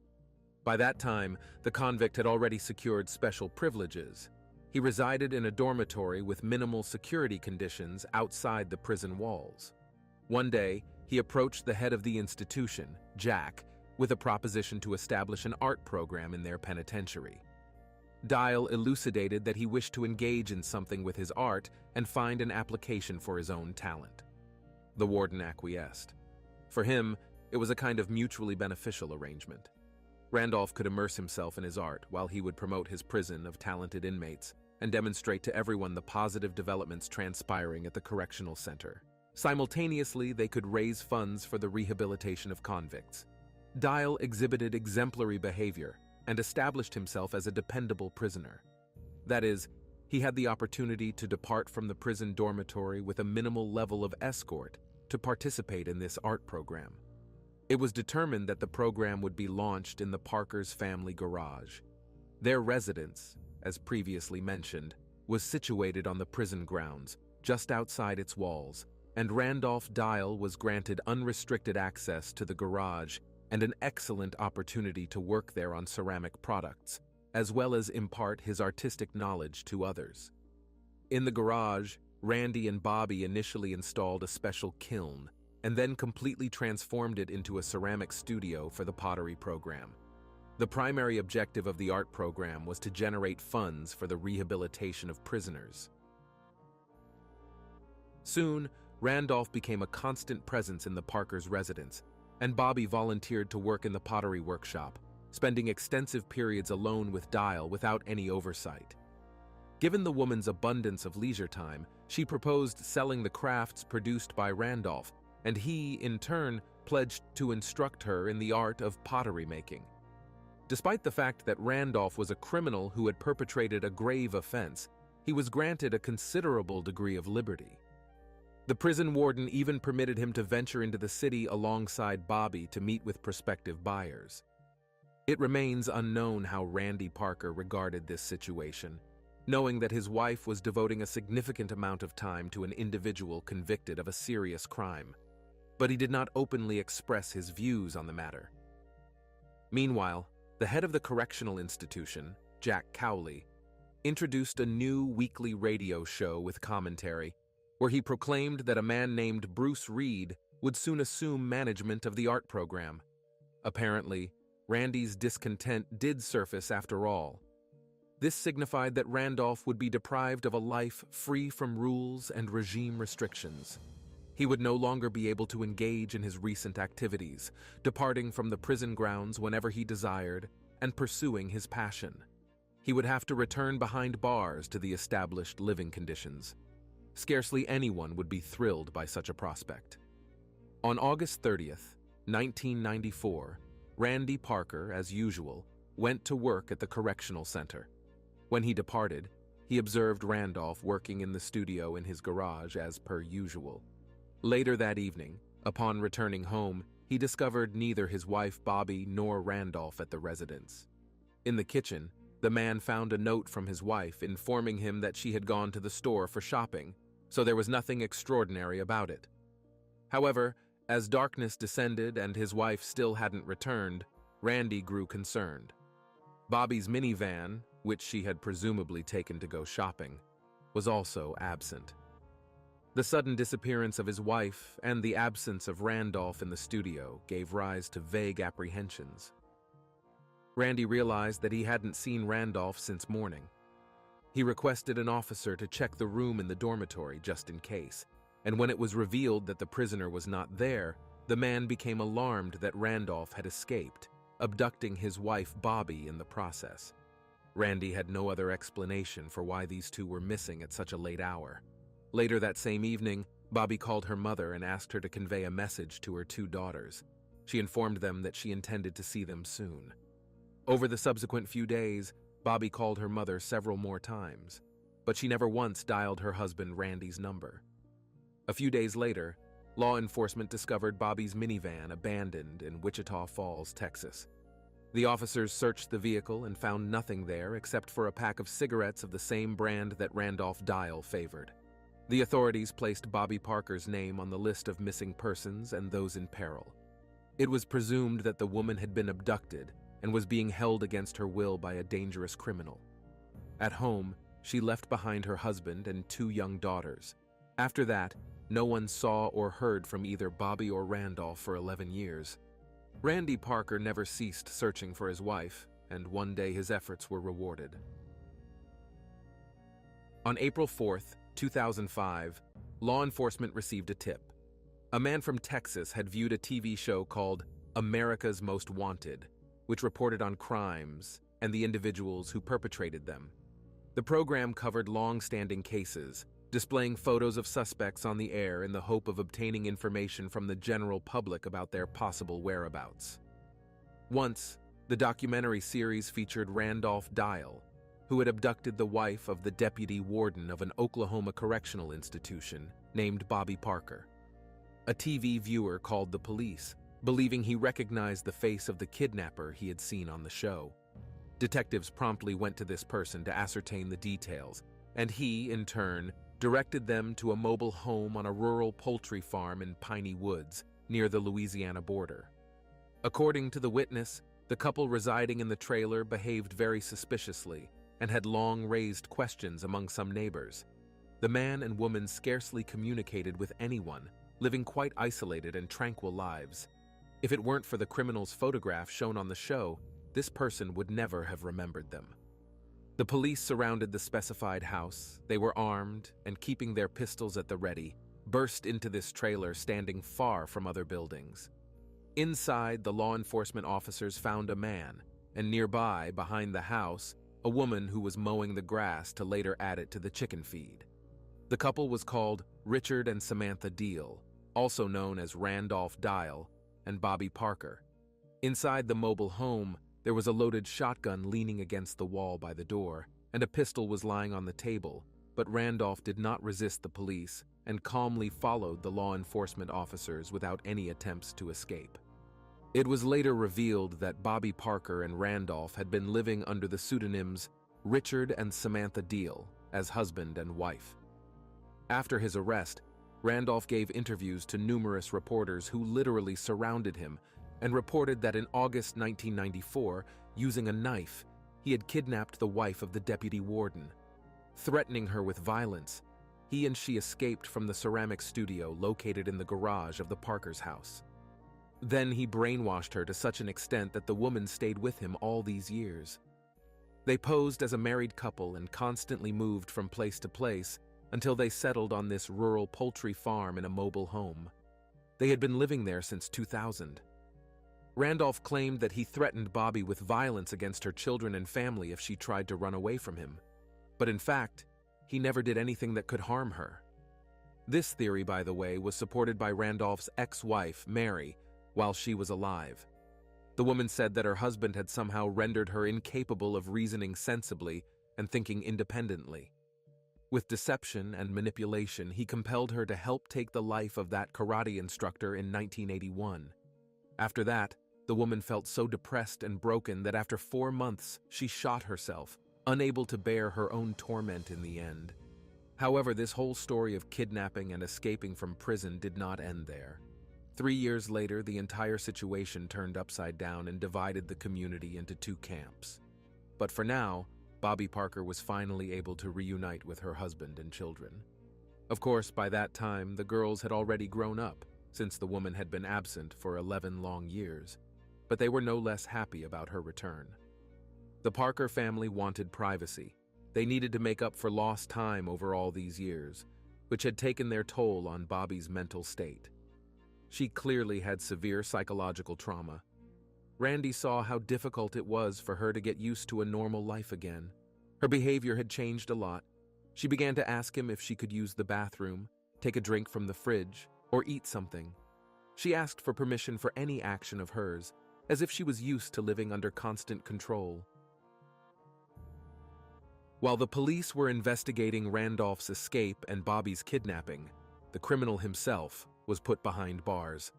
By that time, the convict had already secured special privileges. He resided in a dormitory with minimal security conditions outside the prison walls. One day, he approached the head of the institution, Jack, with a proposition to establish an art program in their penitentiary. Dial elucidated that he wished to engage in something with his art and find an application for his own talent. The warden acquiesced. For him, it was a kind of mutually beneficial arrangement. Randolph could immerse himself in his art while he would promote his prison of talented inmates and demonstrate to everyone the positive developments transpiring at the correctional center. Simultaneously, they could raise funds for the rehabilitation of convicts. Dial exhibited exemplary behavior and established himself as a dependable prisoner. That is, he had the opportunity to depart from the prison dormitory with a minimal level of escort to participate in this art program. It was determined that the program would be launched in the Parkers' family garage. Their residence, as previously mentioned, was situated on the prison grounds, just outside its walls, and Randolph Dial was granted unrestricted access to the garage and an excellent opportunity to work there on ceramic products, as well as impart his artistic knowledge to others. In the garage, Randy and Bobbi initially installed a special kiln and then completely transformed it into a ceramic studio for the pottery program. The primary objective of the art program was to generate funds for the rehabilitation of prisoners. Soon, Randolph became a constant presence in the Parkers' residence, and Bobbi volunteered to work in the pottery workshop, spending extensive periods alone with Dial without any oversight. Given the woman's abundance of leisure time, she proposed selling the crafts produced by Randolph, and he, in turn, pledged to instruct her in the art of pottery making. Despite the fact that Randolph was a criminal who had perpetrated a grave offense, he was granted a considerable degree of liberty. The prison warden even permitted him to venture into the city alongside Bobbi to meet with prospective buyers. It remains unknown how Randy Parker regarded this situation, knowing that his wife was devoting a significant amount of time to an individual convicted of a serious crime, but he did not openly express his views on the matter. Meanwhile, the head of the correctional institution, Jack Cowley, introduced a new weekly radio show with commentary, where he proclaimed that a man named Bruce Reed would soon assume management of the art program. Apparently, Randy's discontent did surface after all. This signified that Randolph would be deprived of a life free from rules and regime restrictions. He would no longer be able to engage in his recent activities, departing from the prison grounds whenever he desired and pursuing his passion. He would have to return behind bars to the established living conditions. Scarcely anyone would be thrilled by such a prospect. On August 30th, 1994, Randy Parker, as usual, went to work at the correctional center. When he departed, he observed Randolph working in the studio in his garage as per usual. Later that evening, upon returning home, he discovered neither his wife Bobbi nor Randolph at the residence. In the kitchen, the man found a note from his wife informing him that she had gone to the store for shopping, so there was nothing extraordinary about it. However, as darkness descended and his wife still hadn't returned, Randy grew concerned. Bobbi's minivan, which she had presumably taken to go shopping, was also absent. The sudden disappearance of his wife and the absence of Randolph in the studio gave rise to vague apprehensions. Randy realized that he hadn't seen Randolph since morning. He requested an officer to check the room in the dormitory just in case, and when it was revealed that the prisoner was not there, the man became alarmed that Randolph had escaped, abducting his wife Bobbi in the process. Randy had no other explanation for why these two were missing at such a late hour. Later that same evening, Bobbi called her mother and asked her to convey a message to her two daughters. She informed them that she intended to see them soon. Over the subsequent few days, Bobbi called her mother several more times, but she never once dialed her husband Randy's number. A few days later, law enforcement discovered Bobbi's minivan abandoned in Wichita Falls, Texas. The officers searched the vehicle and found nothing there except for a pack of cigarettes of the same brand that Randolph Dial favored. The authorities placed Bobbi Parker's name on the list of missing persons and those in peril. It was presumed that the woman had been abducted and was being held against her will by a dangerous criminal. At home, she left behind her husband and two young daughters. After that, no one saw or heard from either Bobbi or Randolph for 11 years. Randy Parker never ceased searching for his wife, and one day his efforts were rewarded. On April 4th, 2005, law enforcement received a tip. A man from Texas had viewed a TV show called America's Most Wanted, which reported on crimes and the individuals who perpetrated them. The program covered long-standing cases, displaying photos of suspects on the air in the hope of obtaining information from the general public about their possible whereabouts. Once, the documentary series featured Randolph Dial, who had abducted the wife of the deputy warden of an Oklahoma correctional institution named Bobbi Parker. A TV viewer called the police, believing he recognized the face of the kidnapper he had seen on the show. Detectives promptly went to this person to ascertain the details, and he, in turn, directed them to a mobile home on a rural poultry farm in Piney Woods, near the Louisiana border. According to the witness, the couple residing in the trailer behaved very suspiciously and had long raised questions among some neighbors. The man and woman scarcely communicated with anyone, living quite isolated and tranquil lives. If it weren't for the criminal's photograph shown on the show, this person would never have remembered them. The police surrounded the specified house. They were armed and, keeping their pistols at the ready, burst into this trailer standing far from other buildings. Inside, the law enforcement officers found a man, and nearby, behind the house, a woman who was mowing the grass to later add it to the chicken feed. The couple was called Richard and Samantha Deal, also known as Randolph Dial and Bobbi Parker. Inside the mobile home, there was a loaded shotgun leaning against the wall by the door, and a pistol was lying on the table, but Randolph did not resist the police and calmly followed the law enforcement officers without any attempts to escape. It was later revealed that Bobbi Parker and Randolph had been living under the pseudonyms Richard and Samantha Deal as husband and wife. After his arrest, Randolph gave interviews to numerous reporters who literally surrounded him and reported that in August 1994, using a knife, he had kidnapped the wife of the deputy warden. Threatening her with violence, he and she escaped from the ceramic studio located in the garage of the Parker's house. Then he brainwashed her to such an extent that the woman stayed with him all these years. They posed as a married couple and constantly moved from place to place until they settled on this rural poultry farm in a mobile home. They had been living there since 2000. Randolph claimed that he threatened Bobbi with violence against her children and family if she tried to run away from him. But in fact, he never did anything that could harm her. This theory, by the way, was supported by Randolph's ex-wife, Mary, while she was alive. The woman said that her husband had somehow rendered her incapable of reasoning sensibly and thinking independently. With deception and manipulation, he compelled her to help take the life of that karate instructor in 1981. After that, the woman felt so depressed and broken that after 4 months, she shot herself, unable to bear her own torment in the end. However, this whole story of kidnapping and escaping from prison did not end there. 3 years later, the entire situation turned upside down and divided the community into 2 camps. But for now, Bobbi Parker was finally able to reunite with her husband and children. Of course, by that time, the girls had already grown up, since the woman had been absent for 11 long years, but they were no less happy about her return. The Parker family wanted privacy. They needed to make up for lost time over all these years, which had taken their toll on Bobbi's mental state. She clearly had severe psychological trauma. Randy saw how difficult it was for her to get used to a normal life again. Her behavior had changed a lot. She began to ask him if she could use the bathroom, take a drink from the fridge, or eat something. She asked for permission for any action of hers, as if she was used to living under constant control. While the police were investigating Randolph's escape and Bobbi's kidnapping, the criminal himself was put behind bars.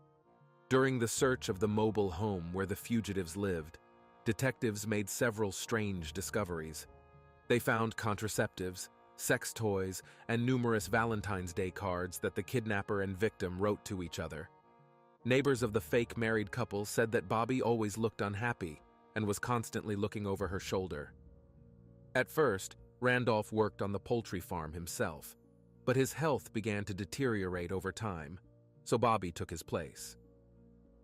During the search of the mobile home where the fugitives lived, detectives made several strange discoveries. They found contraceptives, sex toys, and numerous Valentine's Day cards that the kidnapper and victim wrote to each other. Neighbors of the fake married couple said that Bobbi always looked unhappy and was constantly looking over her shoulder. At first, Randolph worked on the poultry farm himself, but his health began to deteriorate over time, so Bobbi took his place.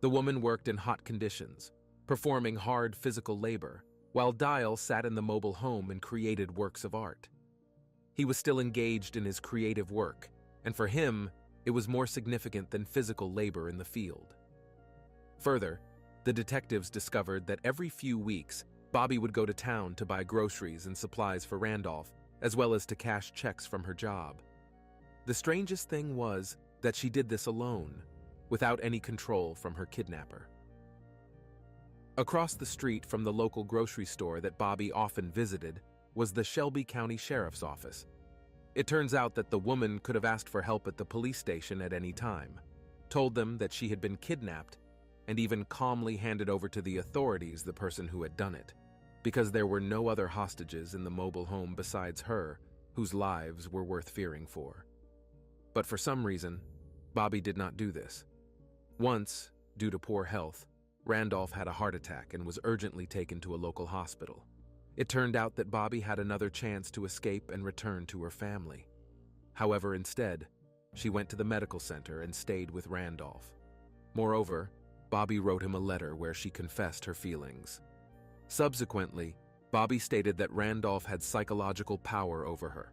The woman worked in hot conditions, performing hard physical labor, while Dial sat in the mobile home and created works of art. He was still engaged in his creative work, and for him, it was more significant than physical labor in the field. Further, the detectives discovered that every few weeks, Bobbi would go to town to buy groceries and supplies for Randolph, as well as to cash checks from her job. The strangest thing was that she did this alone, without any control from her kidnapper. Across the street from the local grocery store that Bobbi often visited was the Shelby County Sheriff's Office. It turns out that the woman could have asked for help at the police station at any time, told them that she had been kidnapped, and even calmly handed over to the authorities the person who had done it, because there were no other hostages in the mobile home besides her whose lives were worth fearing for. But for some reason, Bobbi did not do this. Once, due to poor health, Randolph had a heart attack and was urgently taken to a local hospital. It turned out that Bobbi had another chance to escape and return to her family. However, instead, she went to the medical center and stayed with Randolph. Moreover, Bobbi wrote him a letter where she confessed her feelings. Subsequently, Bobbi stated that Randolph had psychological power over her.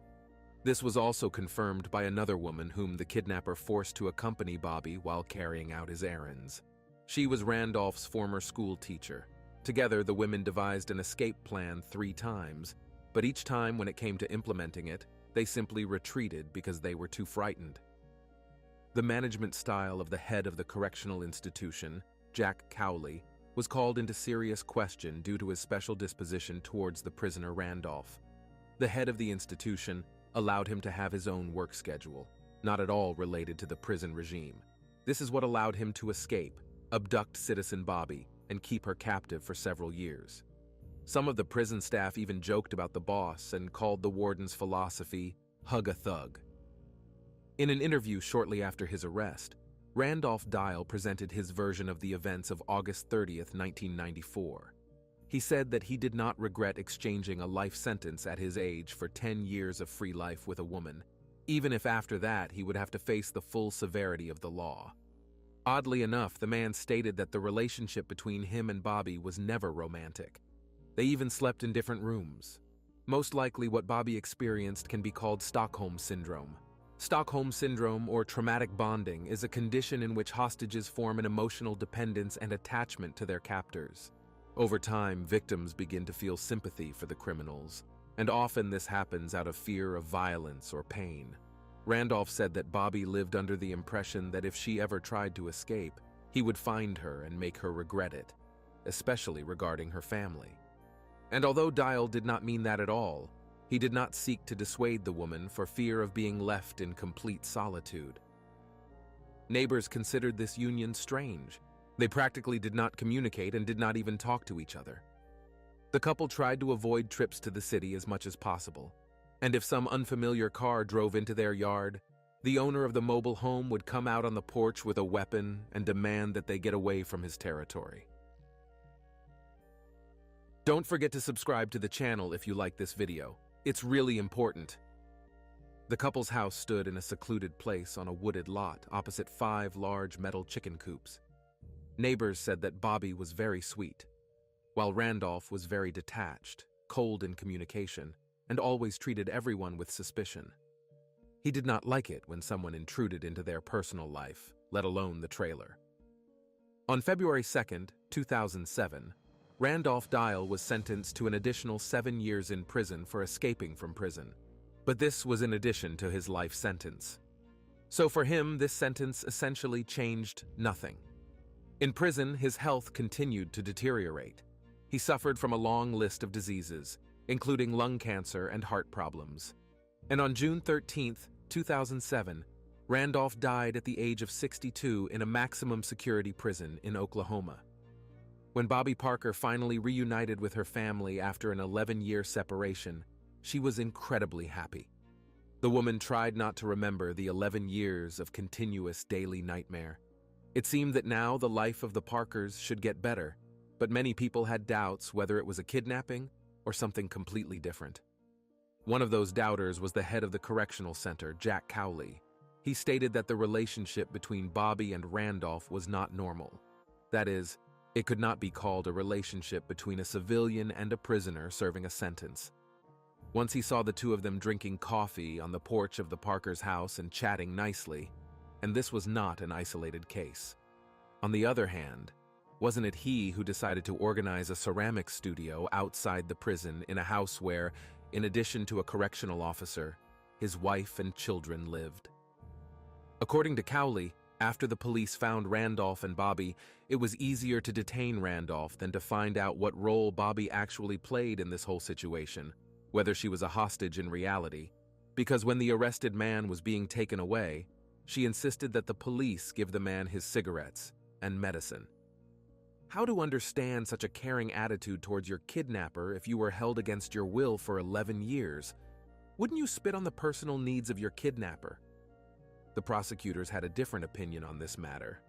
This was also confirmed by another woman whom the kidnapper forced to accompany Bobbi while carrying out his errands. She was Randolph's former school teacher. Together, the women devised an escape plan 3 times, but each time when it came to implementing it, they simply retreated because they were too frightened. The management style of the head of the correctional institution, Jack Cowley, was called into serious question due to his special disposition towards the prisoner Randolph. The head of the institution allowed him to have his own work schedule, not at all related to the prison regime. This is what allowed him to escape, abduct citizen Bobbi, and keep her captive for several years. Some of the prison staff even joked about the boss and called the warden's philosophy, "hug a thug." In an interview shortly after his arrest, Randolph Dial presented his version of the events of August 30th, 1994. He said that he did not regret exchanging a life sentence at his age for 10 years of free life with a woman, even if after that he would have to face the full severity of the law. Oddly enough, the man stated that the relationship between him and Bobbi was never romantic. They even slept in different rooms. Most likely what Bobbi experienced can be called Stockholm Syndrome. Stockholm Syndrome, or traumatic bonding, is a condition in which hostages form an emotional dependence and attachment to their captors. Over time, victims begin to feel sympathy for the criminals, and often this happens out of fear of violence or pain. Randolph said that Bobbi lived under the impression that if she ever tried to escape, he would find her and make her regret it, especially regarding her family. And although Dial did not mean that at all, he did not seek to dissuade the woman for fear of being left in complete solitude. Neighbors considered this union strange. They practically did not communicate and did not even talk to each other. The couple tried to avoid trips to the city as much as possible, and if some unfamiliar car drove into their yard, the owner of the mobile home would come out on the porch with a weapon and demand that they get away from his territory. Don't forget to subscribe to the channel if you like this video. It's really important. The couple's house stood in a secluded place on a wooded lot opposite 5 large metal chicken coops. Neighbors said that Bobbi was very sweet, while Randolph was very detached, cold in communication, and always treated everyone with suspicion. He did not like it when someone intruded into their personal life, let alone the trailer. On February 2nd, 2007, Randolph Dial was sentenced to an additional 7 years in prison for escaping from prison, but this was in addition to his life sentence. So for him, this sentence essentially changed nothing. In prison, his health continued to deteriorate. He suffered from a long list of diseases, including lung cancer and heart problems. And on June 13th, 2007, Randolph died at the age of 62 in a maximum security prison in Oklahoma. When Bobbi Parker finally reunited with her family after an 11-year separation, she was incredibly happy. The woman tried not to remember the 11 years of continuous daily nightmare. It seemed that now the life of the Parkers should get better, but many people had doubts whether it was a kidnapping or something completely different. One of those doubters was the head of the correctional center, Jack Cowley. He stated that the relationship between Bobbi and Randolph was not normal. That is, it could not be called a relationship between a civilian and a prisoner serving a sentence. Once he saw the two of them drinking coffee on the porch of the Parkers' house and chatting nicely, and this was not an isolated case. On the other hand, wasn't it he who decided to organize a ceramics studio outside the prison in a house where, in addition to a correctional officer, his wife and children lived? According to Cowley, after the police found Randolph and Bobbi, it was easier to detain Randolph than to find out what role Bobbi actually played in this whole situation, whether she was a hostage in reality, because when the arrested man was being taken away, she insisted that the police give the man his cigarettes and medicine. How to understand such a caring attitude towards your kidnapper if you were held against your will for 11 years? Wouldn't you spit on the personal needs of your kidnapper? The prosecutors had a different opinion on this matter.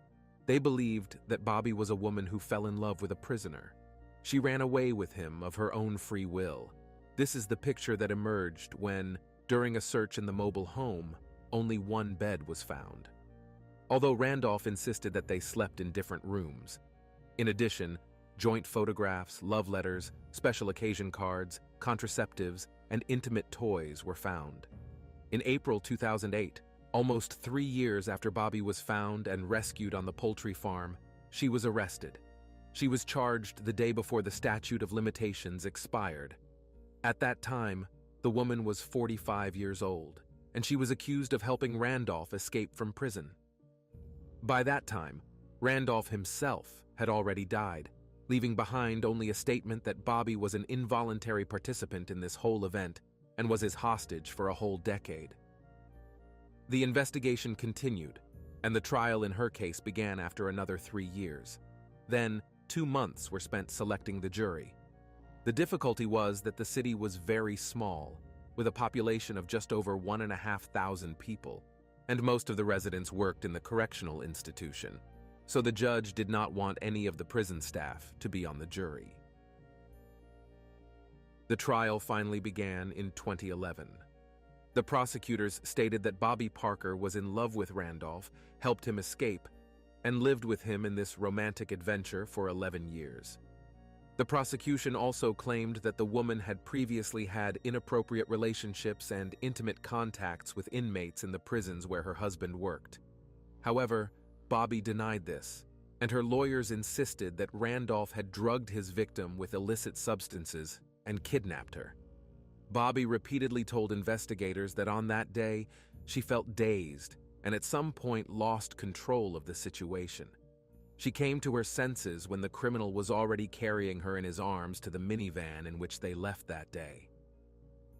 They believed that Bobbi was a woman who fell in love with a prisoner. She ran away with him of her own free will. This is the picture that emerged when, during a search in the mobile home, only one bed was found. Although Randolph insisted that they slept in different rooms. In addition, joint photographs, love letters, special occasion cards, contraceptives, and intimate toys were found. In April 2008, almost 3 years after Bobbi was found and rescued on the poultry farm, she was arrested. She was charged the day before the statute of limitations expired. At that time, the woman was 45 years old, and she was accused of helping Randolph escape from prison. By that time, Randolph himself had already died, leaving behind only a statement that Bobbi was an involuntary participant in this whole event and was his hostage for a whole decade. The investigation continued, and the trial in her case began after another 3 years. Then, 2 months were spent selecting the jury. The difficulty was that the city was very small, with a population of just over 1,500 people, and most of the residents worked in the correctional institution, so the judge did not want any of the prison staff to be on the jury. The trial finally began in 2011. The prosecutors stated that Bobbi Parker was in love with Randolph, helped him escape, and lived with him in this romantic adventure for 11 years. The prosecution also claimed that the woman had previously had inappropriate relationships and intimate contacts with inmates in the prisons where her husband worked. However, Bobbi denied this, and her lawyers insisted that Randolph had drugged his victim with illicit substances and kidnapped her. Bobbi repeatedly told investigators that on that day, she felt dazed and at some point lost control of the situation. She came to her senses when the criminal was already carrying her in his arms to the minivan in which they left that day.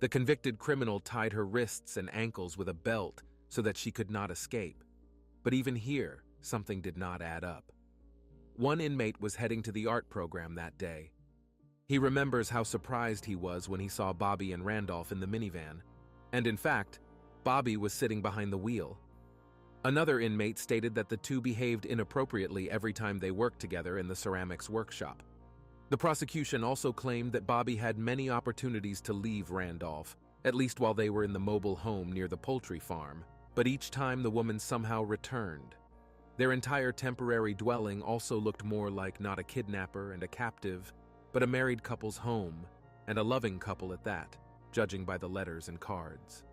The convicted criminal tied her wrists and ankles with a belt so that she could not escape. But even here, something did not add up. One inmate was heading to the art program that day. He remembers how surprised he was when he saw Bobbi and Randolph in the minivan, and in fact, Bobbi was sitting behind the wheel. Another inmate stated that the two behaved inappropriately every time they worked together in the ceramics workshop. The prosecution also claimed that Bobbi had many opportunities to leave Randolph, at least while they were in the mobile home near the poultry farm, but each time the woman somehow returned. Their entire temporary dwelling also looked more like not a kidnapper and a captive, but a married couple's home, and a loving couple at that, judging by the letters and cards.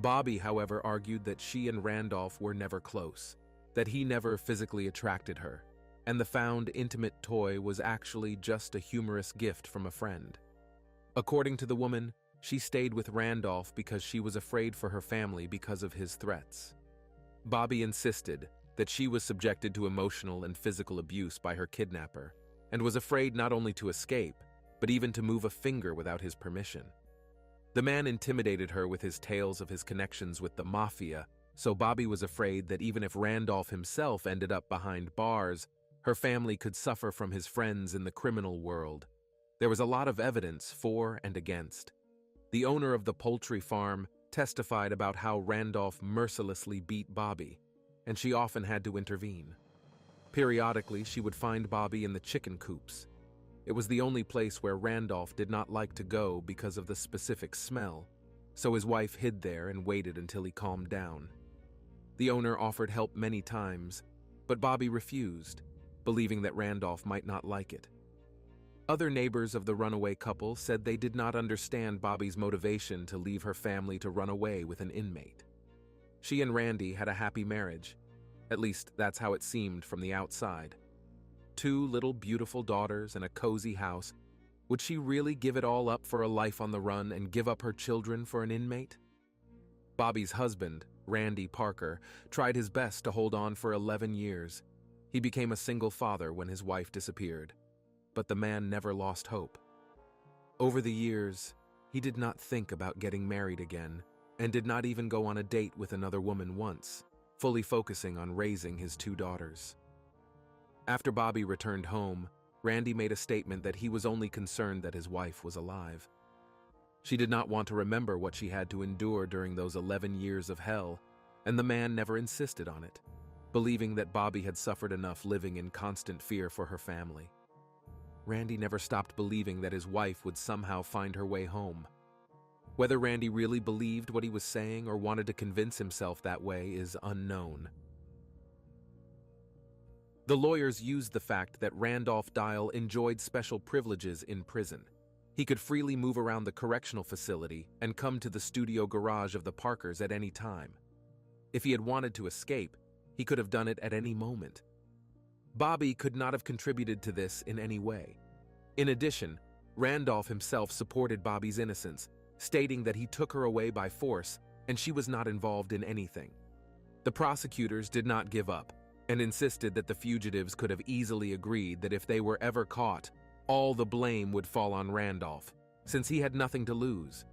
Bobbi, however, argued that she and Randolph were never close, that he never physically attracted her, and the found intimate toy was actually just a humorous gift from a friend. According to the woman, she stayed with Randolph because she was afraid for her family because of his threats. Bobbi insisted that she was subjected to emotional and physical abuse by her kidnapper, and was afraid not only to escape, but even to move a finger without his permission. The man intimidated her with his tales of his connections with the mafia, so Bobbi was afraid that even if Randolph himself ended up behind bars, her family could suffer from his friends in the criminal world. There was a lot of evidence for and against. The owner of the poultry farm testified about how Randolph mercilessly beat Bobbi, and she often had to intervene. Periodically, she would find Bobbi in the chicken coops. It was the only place where Randolph did not like to go because of the specific smell, so his wife hid there and waited until he calmed down. The owner offered help many times, but Bobbi refused, believing that Randolph might not like it. Other neighbors of the runaway couple said they did not understand Bobbi's motivation to leave her family to run away with an inmate. She and Randy had a happy marriage. At least that's how it seemed from the outside. 2 little beautiful daughters and a cozy house. Would she really give it all up for a life on the run and give up her children for an inmate? Bobbi's husband, Randy Parker, tried his best to hold on for 11 years. He became a single father when his wife disappeared, but the man never lost hope. Over the years, he did not think about getting married again, and did not even go on a date with another woman once, fully focusing on raising his 2 daughters. After Bobbi returned home, Randy made a statement that he was only concerned that his wife was alive. She did not want to remember what she had to endure during those 11 years of hell, and the man never insisted on it, believing that Bobbi had suffered enough living in constant fear for her family. Randy never stopped believing that his wife would somehow find her way home. Whether Randy really believed what he was saying or wanted to convince himself that way is unknown. The lawyers used the fact that Randolph Dial enjoyed special privileges in prison. He could freely move around the correctional facility and come to the studio garage of the Parkers at any time. If he had wanted to escape, he could have done it at any moment. Bobbi could not have contributed to this in any way. In addition, Randolph himself supported Bobbi's innocence, stating that he took her away by force and she was not involved in anything. The prosecutors did not give up and insisted that the fugitives could have easily agreed that if they were ever caught, all the blame would fall on Randolph, since he had nothing to lose.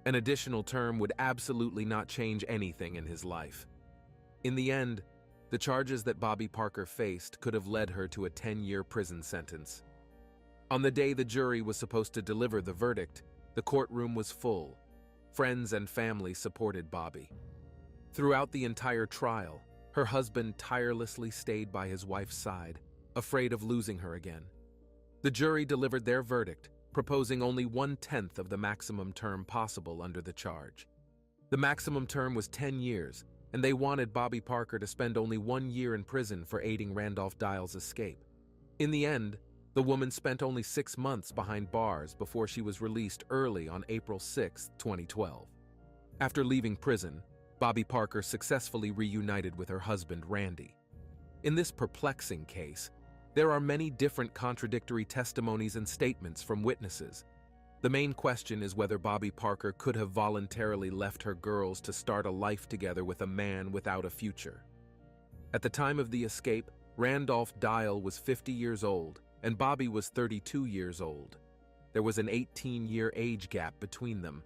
An additional term would absolutely not change anything in his life. In the end, the charges that Bobbi Parker faced could have led her to a 10-year prison sentence. On the day the jury was supposed to deliver the verdict, the courtroom was full. Friends and family supported Bobbi. Throughout the entire trial, her husband tirelessly stayed by his wife's side, afraid of losing her again. The jury delivered their verdict, proposing only 1/10 of the maximum term possible under the charge. The maximum term was 10 years, and they wanted Bobbi Parker to spend only 1 year in prison for aiding Randolph Dial's escape. In the end, the woman spent only 6 months behind bars before she was released early on April 6, 2012. After leaving prison, Bobbi Parker successfully reunited with her husband, Randy. In this perplexing case, there are many different contradictory testimonies and statements from witnesses. The main question is whether Bobbi Parker could have voluntarily left her girls to start a life together with a man without a future. At the time of the escape, Randolph Dial was 50 years old, and Bobbi was 32 years old. There was an 18-year age gap between them.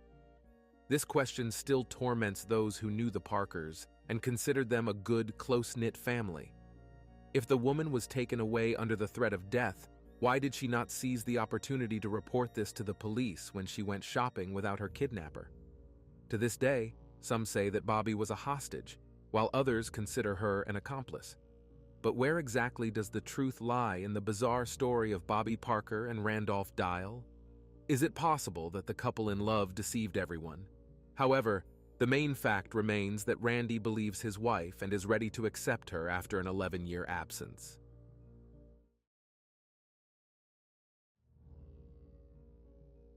This question still torments those who knew the Parkers and considered them a good, close-knit family. If the woman was taken away under the threat of death, why did she not seize the opportunity to report this to the police when she went shopping without her kidnapper? To this day, some say that Bobbi was a hostage, while others consider her an accomplice. But where exactly does the truth lie in the bizarre story of Bobbi Parker and Randolph Dial? Is it possible that the couple in love deceived everyone? However, the main fact remains that Randy believes his wife and is ready to accept her after an 11-year absence.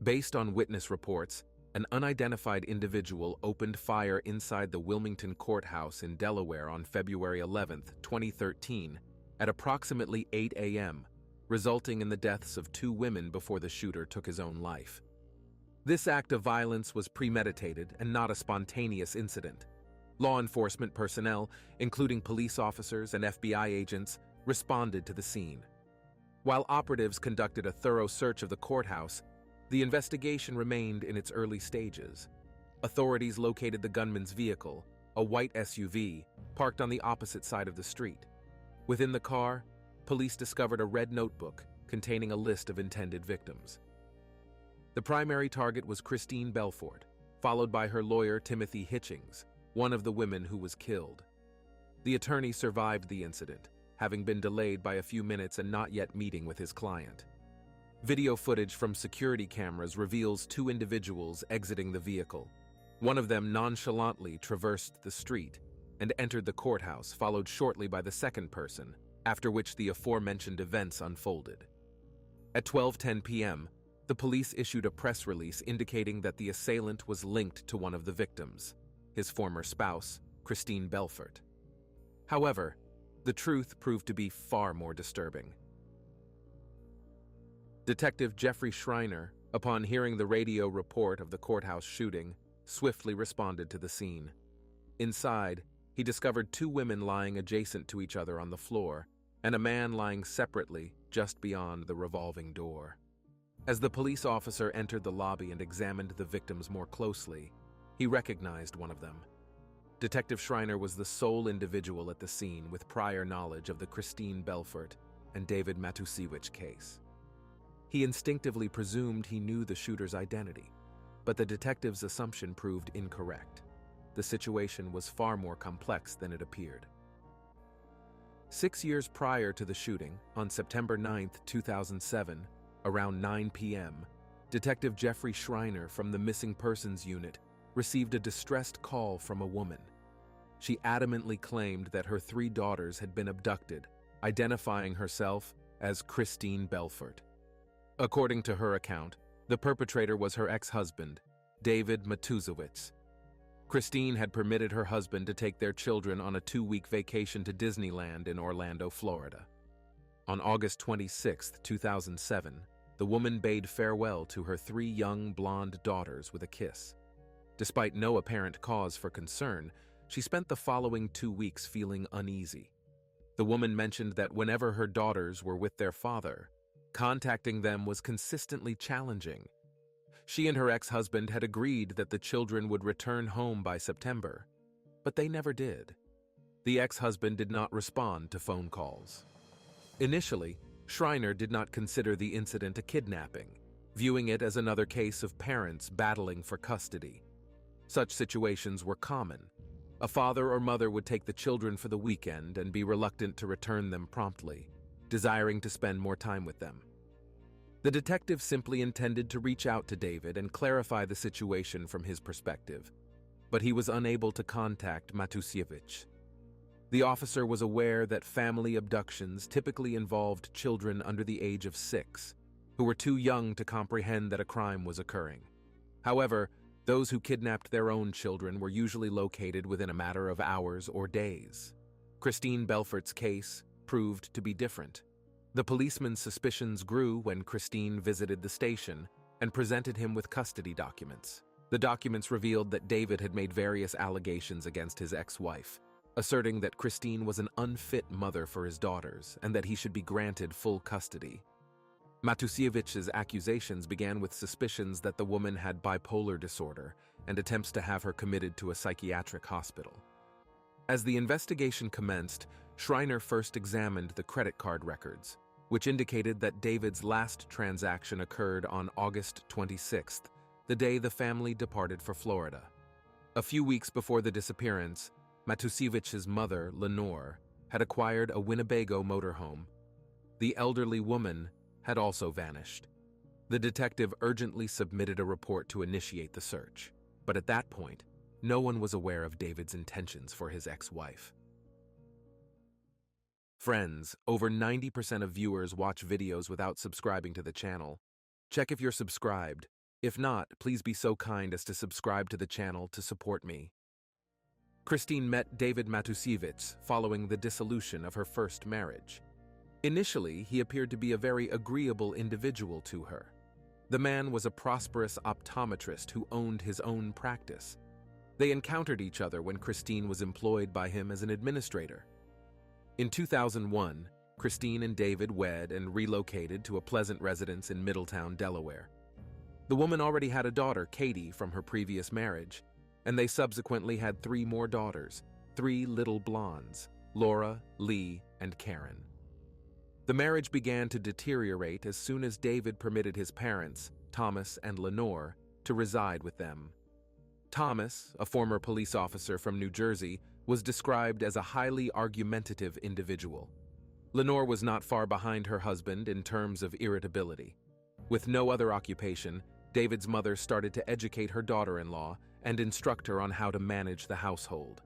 Based on witness reports, an unidentified individual opened fire inside the Wilmington Courthouse in Delaware on February 11, 2013, at approximately 8 a.m., resulting in the deaths of 2 women before the shooter took his own life. This act of violence was premeditated and not a spontaneous incident. Law enforcement personnel, including police officers and FBI agents, responded to the scene. While operatives conducted a thorough search of the courthouse, the investigation remained in its early stages. Authorities located the gunman's vehicle, a white SUV, parked on the opposite side of the street. Within the car, police discovered a red notebook containing a list of intended victims. The primary target was Christine Belford, followed by her lawyer Timothy Hitchings, one of the women who was killed. The attorney survived the incident, having been delayed by a few minutes and not yet meeting with his client. Video footage from security cameras reveals 2 individuals exiting the vehicle. One of them nonchalantly traversed the street and entered the courthouse, followed shortly by the second person, after which the aforementioned events unfolded. At 12:10 p.m., the police issued a press release indicating that the assailant was linked to one of the victims, his former spouse, Christine Belford. However, the truth proved to be far more disturbing. Detective Jeffrey Schreiner, upon hearing the radio report of the courthouse shooting, swiftly responded to the scene. Inside, he discovered 2 women lying adjacent to each other on the floor, and a man lying separately just beyond the revolving door. As the police officer entered the lobby and examined the victims more closely, he recognized one of them. Detective Schreiner was the sole individual at the scene with prior knowledge of the Christine Belford and David Matusiewicz case. He instinctively presumed he knew the shooter's identity, but the detective's assumption proved incorrect. The situation was far more complex than it appeared. 6 years prior to the shooting, on September 9, 2007, around 9 p.m., Detective Jeffrey Schreiner from the Missing Persons Unit received a distressed call from a woman. She adamantly claimed that her 3 daughters had been abducted, identifying herself as Christine Belford. According to her account, the perpetrator was her ex-husband, David Matusiewicz. Christine had permitted her husband to take their children on a 2-week vacation to Disneyland in Orlando, Florida. On August 26, 2007, the woman bade farewell to her 3 young blonde daughters with a kiss. Despite no apparent cause for concern, she spent the following 2 weeks feeling uneasy. The woman mentioned that whenever her daughters were with their father, contacting them was consistently challenging. She and her ex-husband had agreed that the children would return home by September, but they never did. The ex-husband did not respond to phone calls. Initially, Schreiner did not consider the incident a kidnapping, viewing it as another case of parents battling for custody. Such situations were common. A father or mother would take the children for the weekend and be reluctant to return them promptly, desiring to spend more time with them. The detective simply intended to reach out to David and clarify the situation from his perspective, but he was unable to contact Matusiewicz. The officer was aware that family abductions typically involved children under the age of 6, who were too young to comprehend that a crime was occurring. However, those who kidnapped their own children were usually located within a matter of hours or days. Christine Belfort's case proved to be different. The policeman's suspicions grew when Christine visited the station and presented him with custody documents. The documents revealed that David had made various allegations against his ex-wife, asserting that Christine was an unfit mother for his daughters and that he should be granted full custody. Matusiewicz's accusations began with suspicions that the woman had bipolar disorder and attempts to have her committed to a psychiatric hospital. As the investigation commenced, Schreiner first examined the credit card records, which indicated that David's last transaction occurred on August 26th, the day the family departed for Florida. A few weeks before the disappearance, Matusiewicz's mother, Lenore, had acquired a Winnebago motorhome. The elderly woman had also vanished. The detective urgently submitted a report to initiate the search, but at that point, no one was aware of David's intentions for his ex-wife. Friends, over 90% of viewers watch videos without subscribing to the channel. Check if you're subscribed. If not, please be so kind as to subscribe to the channel to support me. Christine met David Matusiewicz following the dissolution of her first marriage. Initially, he appeared to be a very agreeable individual to her. The man was a prosperous optometrist who owned his own practice. They encountered each other when Christine was employed by him as an administrator. In 2001, Christine and David wed and relocated to a pleasant residence in Middletown, Delaware. The woman already had a daughter, Katie, from her previous marriage, and they subsequently had 3 more daughters, 3 little blondes, Laura, Lee, and Karen. The marriage began to deteriorate as soon as David permitted his parents, Thomas and Lenore, to reside with them. Thomas, a former police officer from New Jersey, was described as a highly argumentative individual. Lenore was not far behind her husband in terms of irritability. With no other occupation, David's mother started to educate her daughter-in-law and instruct her on how to manage the household.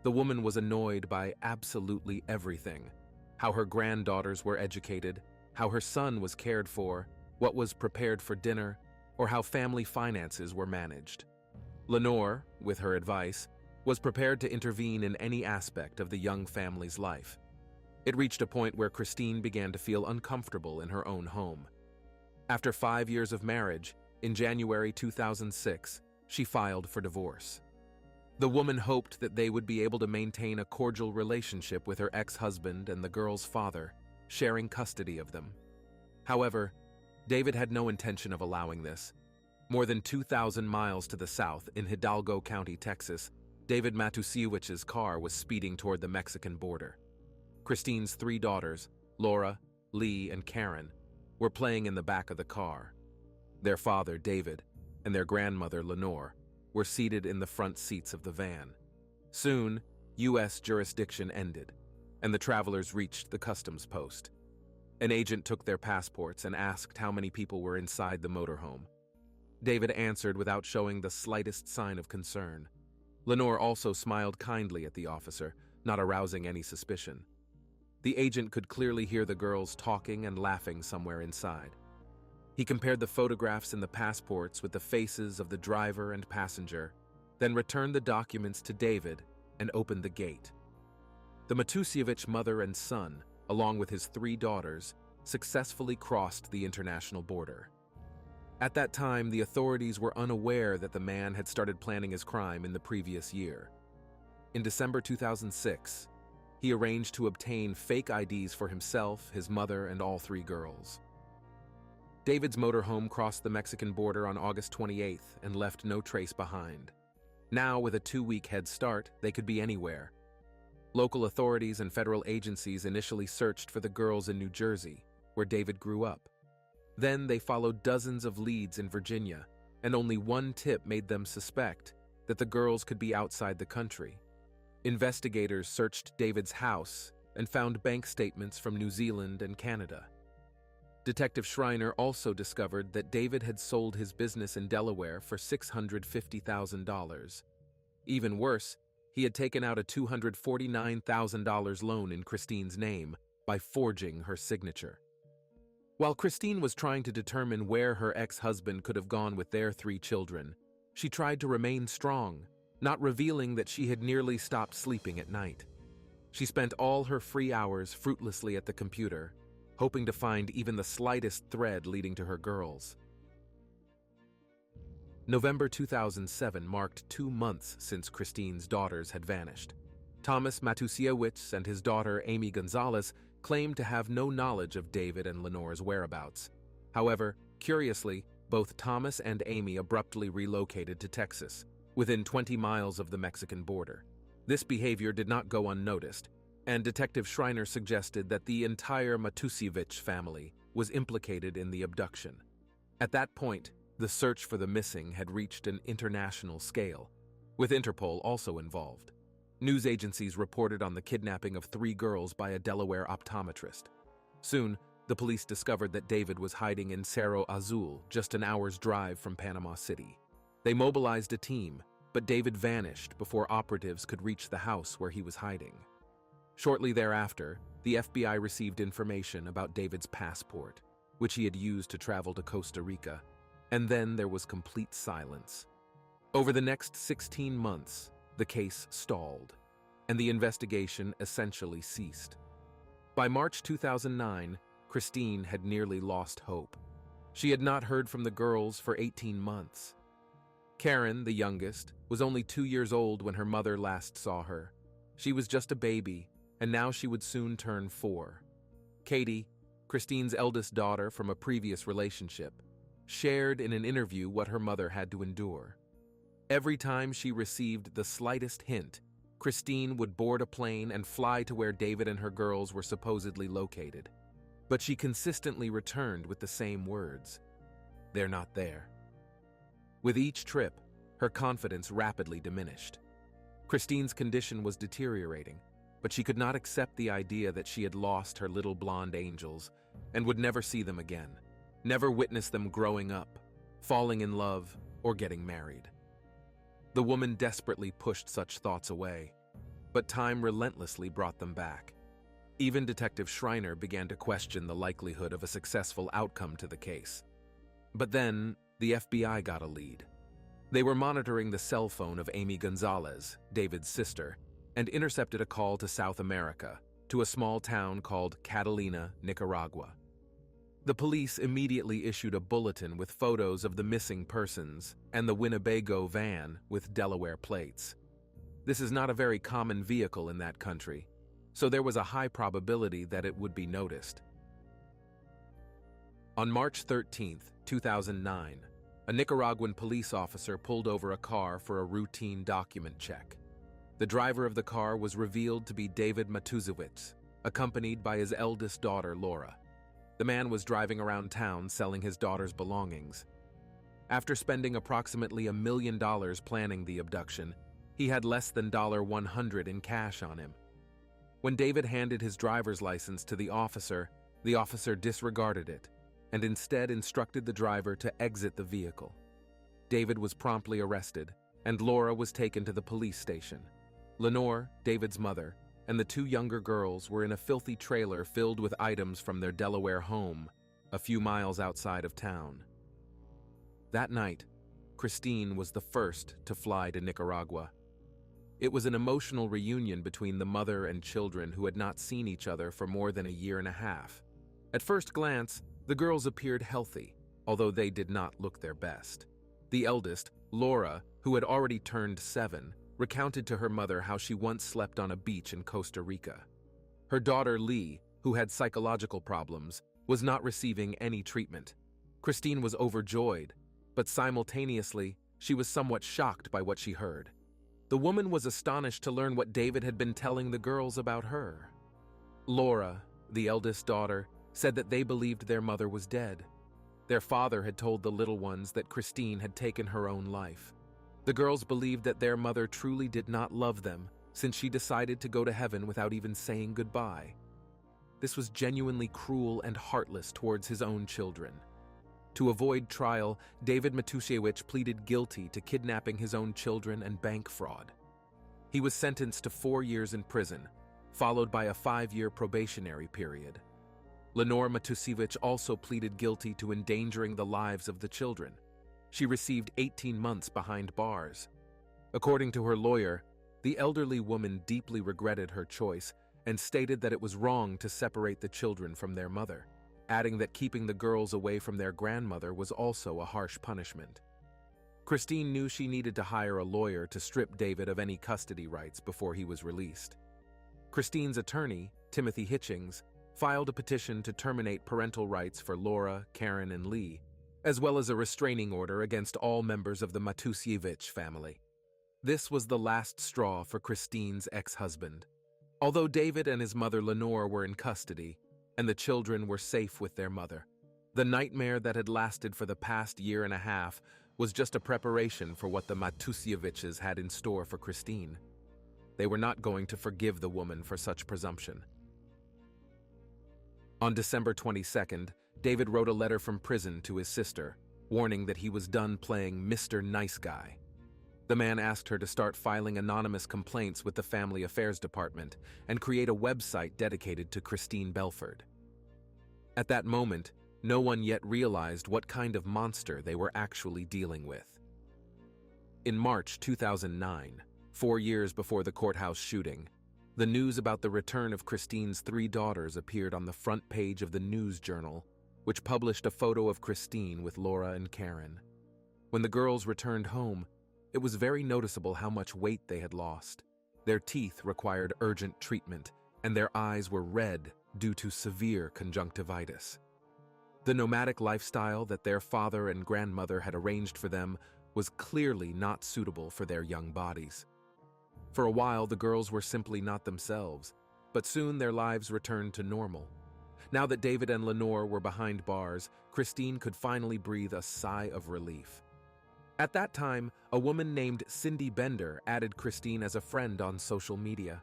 The woman was annoyed by absolutely everything: how her granddaughters were educated, how her son was cared for, what was prepared for dinner, or how family finances were managed. Lenore, with her advice, was prepared to intervene in any aspect of the young family's life. It reached a point where Christine began to feel uncomfortable in her own home. After 5 years of marriage, in January 2006, she filed for divorce. The woman hoped that they would be able to maintain a cordial relationship with her ex-husband and the girl's father, sharing custody of them. However, David had no intention of allowing this. More than 2,000 miles to the south, in Hidalgo County, Texas, David Matusiewicz's car was speeding toward the Mexican border. Christine's 3 daughters, Laura, Lee, and Karen were playing in the back of the car. Their father, David, and their grandmother, Lenore, were seated in the front seats of the van. Soon, U.S. jurisdiction ended, and the travelers reached the customs post. An agent took their passports and asked how many people were inside the motorhome. David answered without showing the slightest sign of concern. Lenore also smiled kindly at the officer, not arousing any suspicion. The agent could clearly hear the girls talking and laughing somewhere inside. He compared the photographs in the passports with the faces of the driver and passenger, then returned the documents to David and opened the gate. The Matusiewicz mother and son, along with his 3 daughters, successfully crossed the international border. At that time, the authorities were unaware that the man had started planning his crime in the previous year. In December 2006, he arranged to obtain fake IDs for himself, his mother, and all 3 girls. David's motorhome crossed the Mexican border on August 28th and left no trace behind. Now, with a 2-week head start, they could be anywhere. Local authorities and federal agencies initially searched for the girls in New Jersey, where David grew up. Then they followed dozens of leads in Virginia, and only one tip made them suspect that the girls could be outside the country. Investigators searched David's house and found bank statements from New Zealand and Canada. Detective Schreiner also discovered that David had sold his business in Delaware for $650,000. Even worse, he had taken out a $249,000 loan in Christine's name by forging her signature. While Christine was trying to determine where her ex-husband could have gone with their 3 children, she tried to remain strong, not revealing that she had nearly stopped sleeping at night. She spent all her free hours fruitlessly at the computer, hoping to find even the slightest thread leading to her girls. November 2007 marked 2 months since Christine's daughters had vanished. Thomas Matusiewicz and his daughter Amy Gonzalez claimed to have no knowledge of David and Lenore's whereabouts. However, curiously, both Thomas and Amy abruptly relocated to Texas, within 20 miles of the Mexican border. This behavior did not go unnoticed, and Detective Schreiner suggested that the entire Matusiewicz family was implicated in the abduction. At that point, the search for the missing had reached an international scale, with Interpol also involved. News agencies reported on the kidnapping of 3 girls by a Delaware optometrist. Soon, the police discovered that David was hiding in Cerro Azul, just an hour's drive from Panama City. They mobilized a team, but David vanished before operatives could reach the house where he was hiding. Shortly thereafter, the FBI received information about David's passport, which he had used to travel to Costa Rica, and then there was complete silence. Over the next 16 months, the case stalled, and the investigation essentially ceased. By March 2009, Christine had nearly lost hope. She had not heard from the girls for 18 months. Karen, the youngest, was only 2 years old when her mother last saw her. She was just a baby, and now she would soon turn 4. Katie, Christine's eldest daughter from a previous relationship, shared in an interview what her mother had to endure. Every time she received the slightest hint, Christine would board a plane and fly to where David and her girls were supposedly located. But she consistently returned with the same words: "They're not there." With each trip, her confidence rapidly diminished. Christine's condition was deteriorating, but she could not accept the idea that she had lost her little blonde angels and would never see them again, never witness them growing up, falling in love, or getting married. The woman desperately pushed such thoughts away, but time relentlessly brought them back. Even Detective Schreiner began to question the likelihood of a successful outcome to the case. But then, the FBI got a lead. They were monitoring the cell phone of Amy Gonzalez, David's sister, and intercepted a call to South America, to a small town called Catalina, Nicaragua. The police immediately issued a bulletin with photos of the missing persons and the Winnebago van with Delaware plates. This is not a very common vehicle in that country, so there was a high probability that it would be noticed. On March 13, 2009, a Nicaraguan police officer pulled over a car for a routine document check. The driver of the car was revealed to be David Matusiewicz, accompanied by his eldest daughter, Laura. The man was driving around town selling his daughter's belongings. After spending approximately $1 million planning the abduction, he had less than $100 in cash on him. When David handed his driver's license to the officer disregarded it and instead instructed the driver to exit the vehicle. David was promptly arrested, and Laura was taken to the police station. Lenore, David's mother, and the two younger girls were in a filthy trailer filled with items from their Delaware home, a few miles outside of town. That night, Christine was the first to fly to Nicaragua. It was an emotional reunion between the mother and children who had not seen each other for more than a year and a half. At first glance, the girls appeared healthy, although they did not look their best. The eldest, Laura, who had already turned 7, recounted to her mother how she once slept on a beach in Costa Rica. Her daughter, Lee, who had psychological problems, was not receiving any treatment. Christine was overjoyed, but simultaneously, she was somewhat shocked by what she heard. The woman was astonished to learn what David had been telling the girls about her. Laura, the eldest daughter, said that they believed their mother was dead. Their father had told the little ones that Christine had taken her own life. The girls believed that their mother truly did not love them, since she decided to go to heaven without even saying goodbye. This was genuinely cruel and heartless towards his own children. To avoid trial, David Matusiewicz pleaded guilty to kidnapping his own children and bank fraud. He was sentenced to 4 years in prison, followed by a 5-year probationary period. Lenore Matusiewicz also pleaded guilty to endangering the lives of the children. She received 18 months behind bars. According to her lawyer, the elderly woman deeply regretted her choice and stated that it was wrong to separate the children from their mother, adding that keeping the girls away from their grandmother was also a harsh punishment. Christine knew she needed to hire a lawyer to strip David of any custody rights before he was released. Christine's attorney, Timothy Hitchings, filed a petition to terminate parental rights for Laura, Karen, and Lee, as well as a restraining order against all members of the Matusiewicz family. This was the last straw for Christine's ex-husband. Although David and his mother Lenore were in custody, and the children were safe with their mother, the nightmare that had lasted for the past year and a half was just a preparation for what the Matusiewicz had in store for Christine. They were not going to forgive the woman for such presumption. On December 22nd, David wrote a letter from prison to his sister, warning that he was done playing Mr. Nice Guy. The man asked her to start filing anonymous complaints with the Family Affairs Department and create a website dedicated to Christine Belford. At that moment, no one yet realized what kind of monster they were actually dealing with. In March 2009, 4 years before the courthouse shooting, the news about the return of Christine's 3 daughters appeared on the front page of the News Journal, which published a photo of Christine with Laura and Karen. When the girls returned home, it was very noticeable how much weight they had lost. Their teeth required urgent treatment, and their eyes were red due to severe conjunctivitis. The nomadic lifestyle that their father and grandmother had arranged for them was clearly not suitable for their young bodies. For a while, the girls were simply not themselves, but soon their lives returned to normal. Now that David and Lenore were behind bars, Christine could finally breathe a sigh of relief. At that time, a woman named Cindy Bender added Christine as a friend on social media.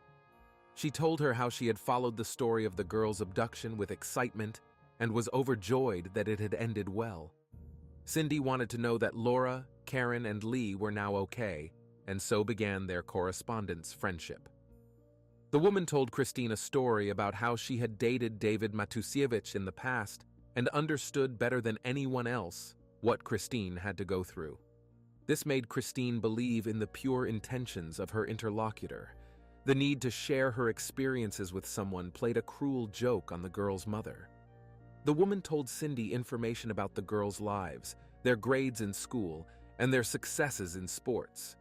She told her how she had followed the story of the girls' abduction with excitement and was overjoyed that it had ended well. Cindy wanted to know that Laura, Karen, and Lee were now okay, and so began their correspondence friendship. The woman told Christine a story about how she had dated David Matusiewicz in the past and understood better than anyone else what Christine had to go through. This made Christine believe in the pure intentions of her interlocutor. The need to share her experiences with someone played a cruel joke on the girl's mother. The woman told Cindy information about the girls' lives, their grades in school, and their successes in sports.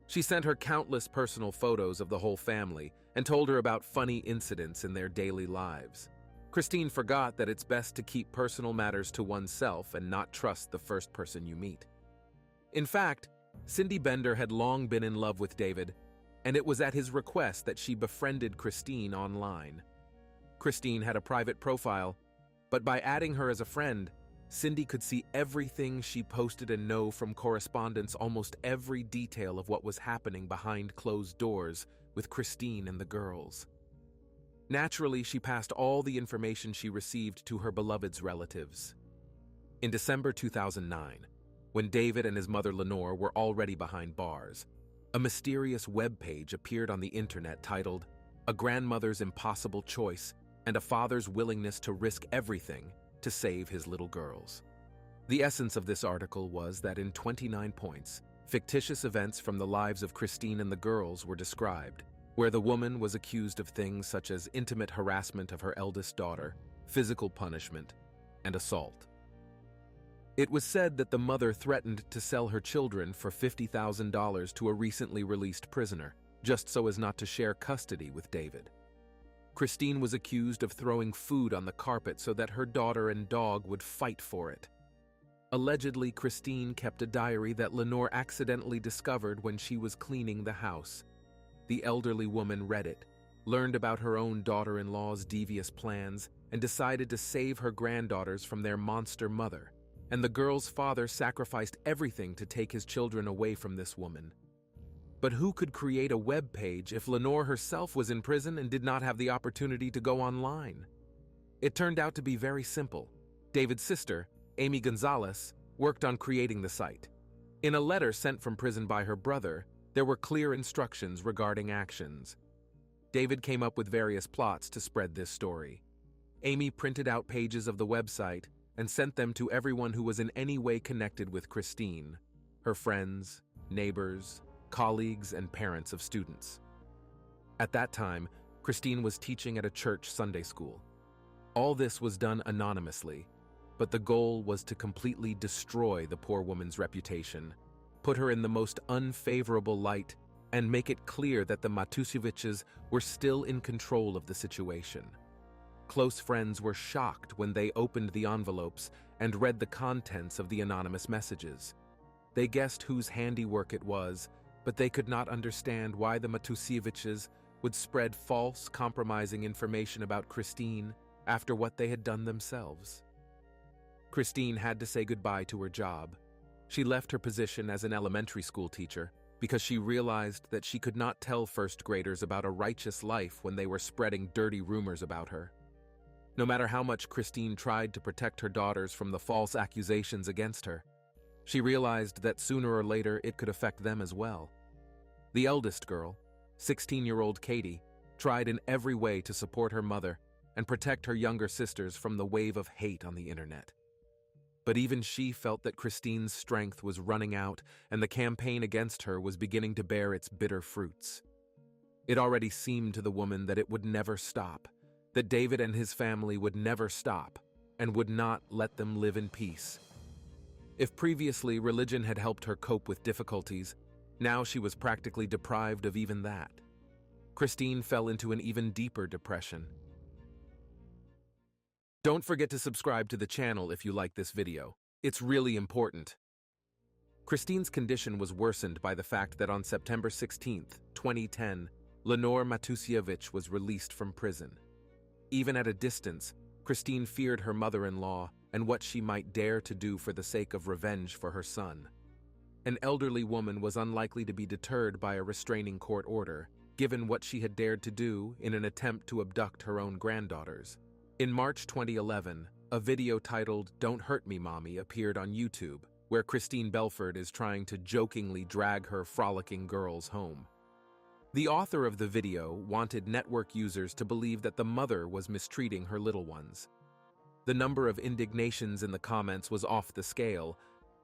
She sent her countless personal photos of the whole family and told her about funny incidents in their daily lives. Christine forgot that it's best to keep personal matters to oneself and not trust the first person you meet. In fact, Cindy Bender had long been in love with David, and it was at his request that she befriended Christine online. Christine had a private profile, but by adding her as a friend, Cindy could see everything she posted and know from correspondence almost every detail of what was happening behind closed doors with Christine and the girls. Naturally, she passed all the information she received to her beloved's relatives. In December 2009, when David and his mother Lenore were already behind bars, a mysterious web page appeared on the internet titled "A Grandmother's Impossible Choice and a Father's Willingness to Risk Everything to Save His Little Girls." The essence of this article was that in 29 points, fictitious events from the lives of Christine and the girls were described, where the woman was accused of things such as intimate harassment of her eldest daughter, physical punishment, and assault. It was said that the mother threatened to sell her children for $50,000 to a recently released prisoner, just so as not to share custody with David. Christine was accused of throwing food on the carpet so that her daughter and dog would fight for it. Allegedly, Christine kept a diary that Lenore accidentally discovered when she was cleaning the house. The elderly woman read it, learned about her own daughter-in-law's devious plans, and decided to save her granddaughters from their monster mother. And the girl's father sacrificed everything to take his children away from this woman. But who could create a web page if Lenore herself was in prison and did not have the opportunity to go online? It turned out to be very simple. David's sister, Amy Gonzalez, worked on creating the site. In a letter sent from prison by her brother, there were clear instructions regarding actions. David came up with various plots to spread this story. Amy printed out pages of the website and sent them to everyone who was in any way connected with Christine, her friends, neighbors, colleagues, and parents of students. At that time, Christine was teaching at a church Sunday school. All this was done anonymously, but the goal was to completely destroy the poor woman's reputation, put her in the most unfavorable light, and make it clear that the Matusiewiczes were still in control of the situation. Close friends were shocked when they opened the envelopes and read the contents of the anonymous messages. They guessed whose handiwork it was, but they could not understand why the Matusiewiczes would spread false, compromising information about Christine after what they had done themselves. Christine had to say goodbye to her job. She left her position as an elementary school teacher because she realized that she could not tell first graders about a righteous life when they were spreading dirty rumors about her. No matter how much Christine tried to protect her daughters from the false accusations against her, she realized that sooner or later it could affect them as well. The eldest girl, 16-year-old Katie, tried in every way to support her mother and protect her younger sisters from the wave of hate on the internet. But even she felt that Christine's strength was running out and the campaign against her was beginning to bear its bitter fruits. It already seemed to the woman that it would never stop, that David and his family would never stop and would not let them live in peace. If previously religion had helped her cope with difficulties, now she was practically deprived of even that. Christine fell into an even deeper depression. Don't forget to subscribe to the channel if you like this video. It's really important. Christine's condition was worsened by the fact that on September 16, 2010, Lenore Matusiewicz was released from prison. Even at a distance, Christine feared her mother-in-law and what she might dare to do for the sake of revenge for her son. An elderly woman was unlikely to be deterred by a restraining court order, given what she had dared to do in an attempt to abduct her own granddaughters. In March 2011, a video titled "Don't Hurt Me, Mommy" appeared on YouTube, where Christine Belford is trying to jokingly drag her frolicking girls home. The author of the video wanted network users to believe that the mother was mistreating her little ones. The number of indignations in the comments was off the scale,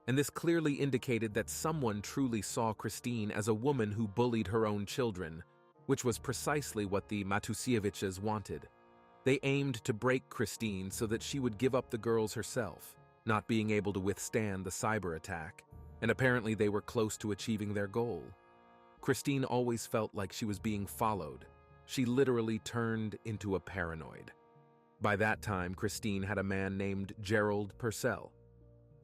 and this clearly indicated that someone truly saw Christine as a woman who bullied her own children, which was precisely what the Matusiewiczes wanted. They aimed to break Christine so that she would give up the girls herself, not being able to withstand the cyber attack, and apparently they were close to achieving their goal. Christine always felt like she was being followed. She literally turned into a paranoid. By that time, Christine had a man named Gerald Purcell.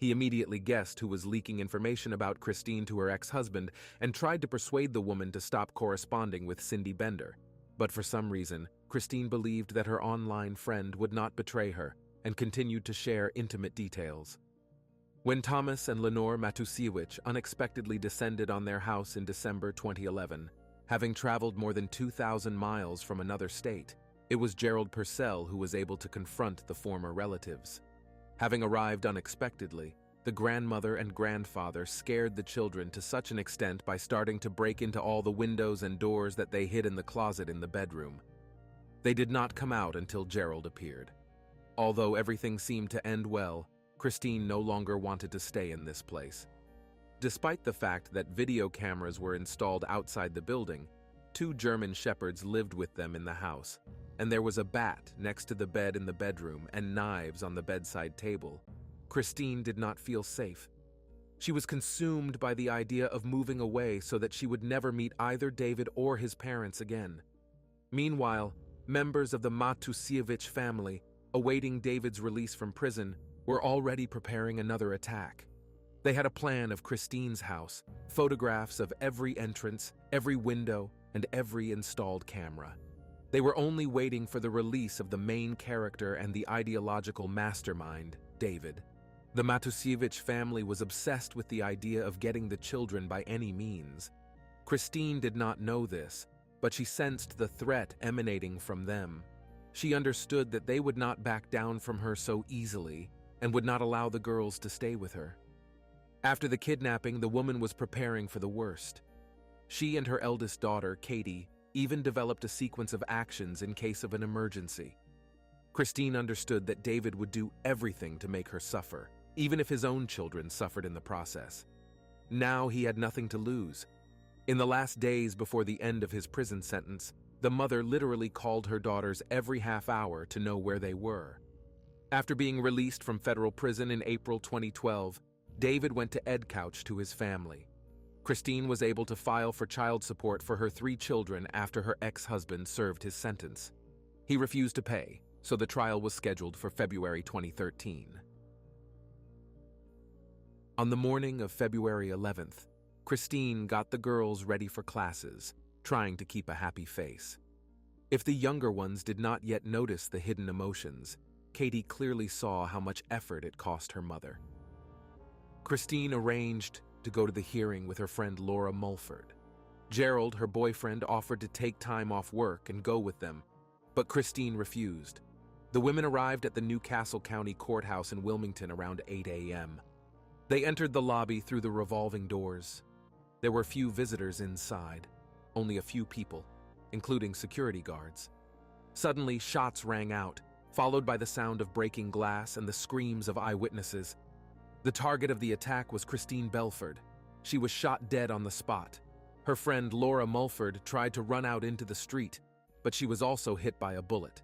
He immediately guessed who was leaking information about Christine to her ex-husband and tried to persuade the woman to stop corresponding with Cindy Bender. But for some reason, Christine believed that her online friend would not betray her and continued to share intimate details. When Thomas and Lenore Matusiewicz unexpectedly descended on their house in December 2011, having traveled more than 2,000 miles from another state, it was Gerald Purcell who was able to confront the former relatives. Having arrived unexpectedly, the grandmother and grandfather scared the children to such an extent by starting to break into all the windows and doors that they hid in the closet in the bedroom. They did not come out until Gerald appeared. Although everything seemed to end well, Christine no longer wanted to stay in this place. Despite the fact that video cameras were installed outside the building, 2 German shepherds lived with them in the house, and there was a bat next to the bed in the bedroom and knives on the bedside table. Christine did not feel safe. She was consumed by the idea of moving away so that she would never meet either David or his parents again. Meanwhile, members of the Matusiewicz family, awaiting David's release from prison, were already preparing another attack. They had a plan of Christine's house, photographs of every entrance, every window, and every installed camera. They were only waiting for the release of the main character and the ideological mastermind, David. The Matusiewicz family was obsessed with the idea of getting the children by any means. Christine did not know this, but she sensed the threat emanating from them. She understood that they would not back down from her so easily and would not allow the girls to stay with her. After the kidnapping, the woman was preparing for the worst. She and her eldest daughter, Katie, even developed a sequence of actions in case of an emergency. Christine understood that David would do everything to make her suffer, even if his own children suffered in the process. Now he had nothing to lose. In the last days before the end of his prison sentence, the mother literally called her daughters every half hour to know where they were. After being released from federal prison in April 2012, David went to Edcouch to his family. Christine was able to file for child support for her 3 children after her ex-husband served his sentence. He refused to pay, so the trial was scheduled for February 2013. On the morning of February 11th, Christine got the girls ready for classes, trying to keep a happy face. If the younger ones did not yet notice the hidden emotions, Katie clearly saw how much effort it cost her mother. Christine arranged to go to the hearing with her friend Laura Mulford. Gerald, her boyfriend, offered to take time off work and go with them, but Christine refused. The women arrived at the Newcastle County Courthouse in Wilmington around 8 a.m. They entered the lobby through the revolving doors. There were few visitors inside, only a few people, including security guards. Suddenly, shots rang out, followed by the sound of breaking glass and the screams of eyewitnesses. The target of the attack was Christine Belford. She was shot dead on the spot. Her friend Laura Mulford tried to run out into the street, but she was also hit by a bullet.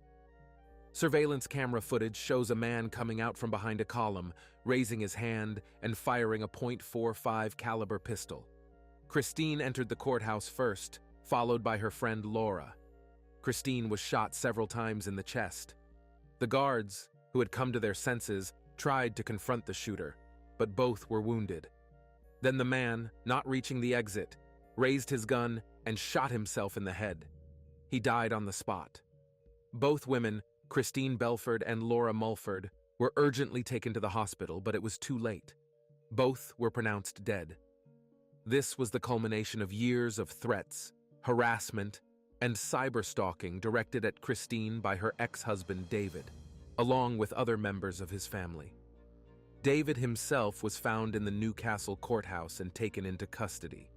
Surveillance camera footage shows a man coming out from behind a column, raising his hand and firing a .45 caliber pistol. Christine entered the courthouse first, followed by her friend Laura. Christine was shot several times in the chest. The guards, who had come to their senses, tried to confront the shooter, but both were wounded. Then the man, not reaching the exit, raised his gun and shot himself in the head. He died on the spot. Both women, Christine Belford and Laura Mulford, were urgently taken to the hospital, but it was too late. Both were pronounced dead. This was the culmination of years of threats, harassment, and cyberstalking directed at Christine by her ex-husband David, along with other members of his family. David himself was found in the Newcastle courthouse and taken into custody.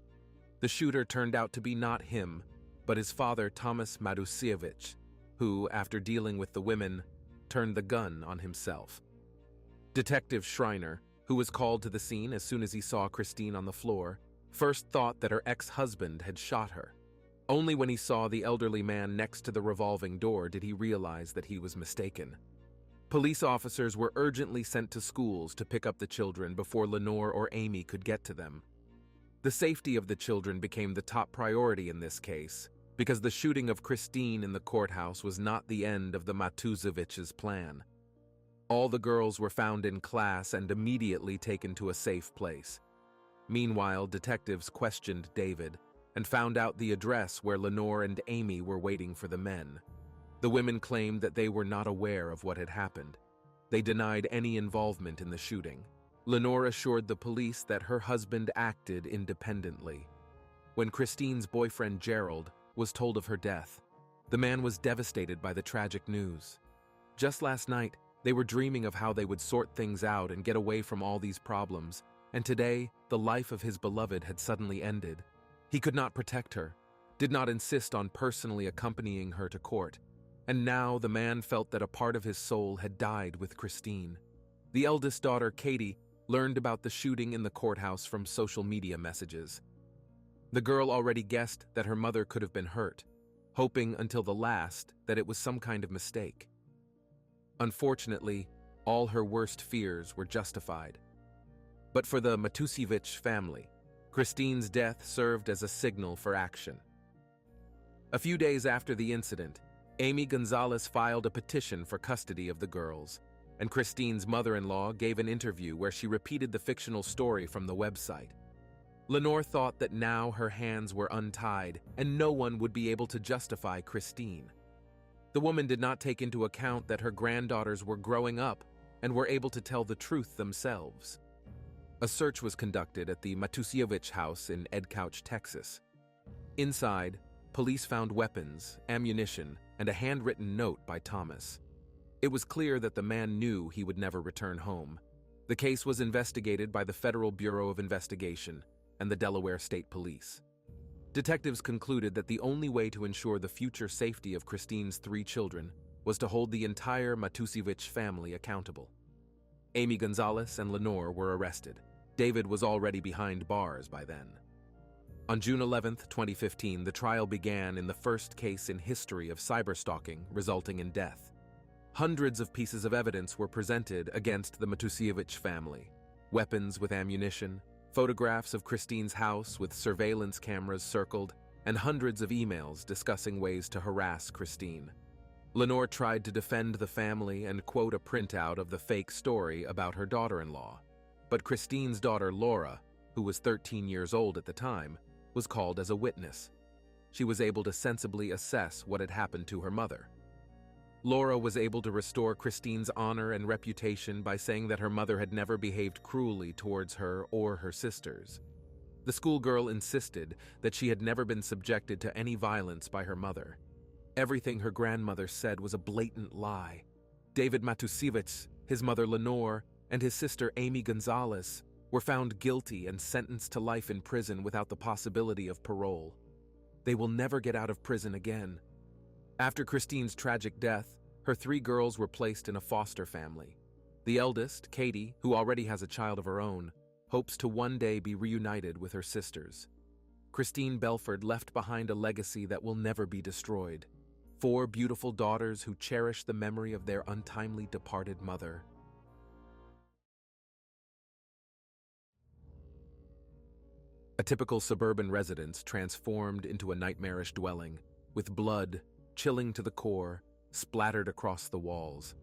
The shooter turned out to be not him, but his father Thomas Matusiewicz, who, after dealing with the women, turned the gun on himself. Detective Schreiner, who was called to the scene as soon as he saw Christine on the floor, first thought that her ex-husband had shot her. Only when he saw the elderly man next to the revolving door did he realize that he was mistaken. Police officers were urgently sent to schools to pick up the children before Lenore or Amy could get to them. The safety of the children became the top priority in this case, because the shooting of Christine in the courthouse was not the end of the Matusiewicz' plan. All the girls were found in class and immediately taken to a safe place. Meanwhile, detectives questioned David and found out the address where Lenore and Amy were waiting for the men. The women claimed that they were not aware of what had happened. They denied any involvement in the shooting. Lenore assured the police that her husband acted independently. When Christine's boyfriend Gerald was told of her death, the man was devastated by the tragic news. Just last night, they were dreaming of how they would sort things out and get away from all these problems, and today, the life of his beloved had suddenly ended. He could not protect her, did not insist on personally accompanying her to court, and now the man felt that a part of his soul had died with Christine. The eldest daughter, Katie, learned about the shooting in the courthouse from social media messages. The girl already guessed that her mother could have been hurt, hoping until the last that it was some kind of mistake. Unfortunately, all her worst fears were justified. But for the Matusiewicz family, Christine's death served as a signal for action. A few days after the incident, Amy Gonzalez filed a petition for custody of the girls, and Christine's mother-in-law gave an interview where she repeated the fictional story from the website. Lenore thought that now her hands were untied and no one would be able to justify Christine. The woman did not take into account that her granddaughters were growing up and were able to tell the truth themselves. A search was conducted at the Matusiewicz house in Edcouch, Texas. Inside, police found weapons, ammunition, and a handwritten note by Thomas. It was clear that the man knew he would never return home. The case was investigated by the Federal Bureau of Investigation and the Delaware State Police. Detectives concluded that the only way to ensure the future safety of Christine's 3 children was to hold the entire Matusiewicz family accountable. Amy Gonzalez and Lenore were arrested. David was already behind bars by then. On June 11, 2015, the trial began in the first case in history of cyberstalking resulting in death. Hundreds of pieces of evidence were presented against the Matusiewicz family: weapons with ammunition, photographs of Christine's house with surveillance cameras circled, and hundreds of emails discussing ways to harass Christine. Lenore tried to defend the family and quote a printout of the fake story about her daughter-in-law, but Christine's daughter Laura, who was 13 years old at the time, was called as a witness. She was able to sensibly assess what had happened to her mother. Laura was able to restore Christine's honor and reputation by saying that her mother had never behaved cruelly towards her or her sisters. The schoolgirl insisted that she had never been subjected to any violence by her mother. Everything her grandmother said was a blatant lie. David Matusiewicz, his mother Lenore, and his sister Amy Gonzalez were found guilty and sentenced to life in prison without the possibility of parole. They will never get out of prison again. After Christine's tragic death, her 3 girls were placed in a foster family. The eldest, Katie, who already has a child of her own, hopes to one day be reunited with her sisters. Christine Belford left behind a legacy that will never be destroyed. 4 beautiful daughters who cherish the memory of their untimely departed mother. A typical suburban residence transformed into a nightmarish dwelling, with blood, chilling to the core, splattered across the walls.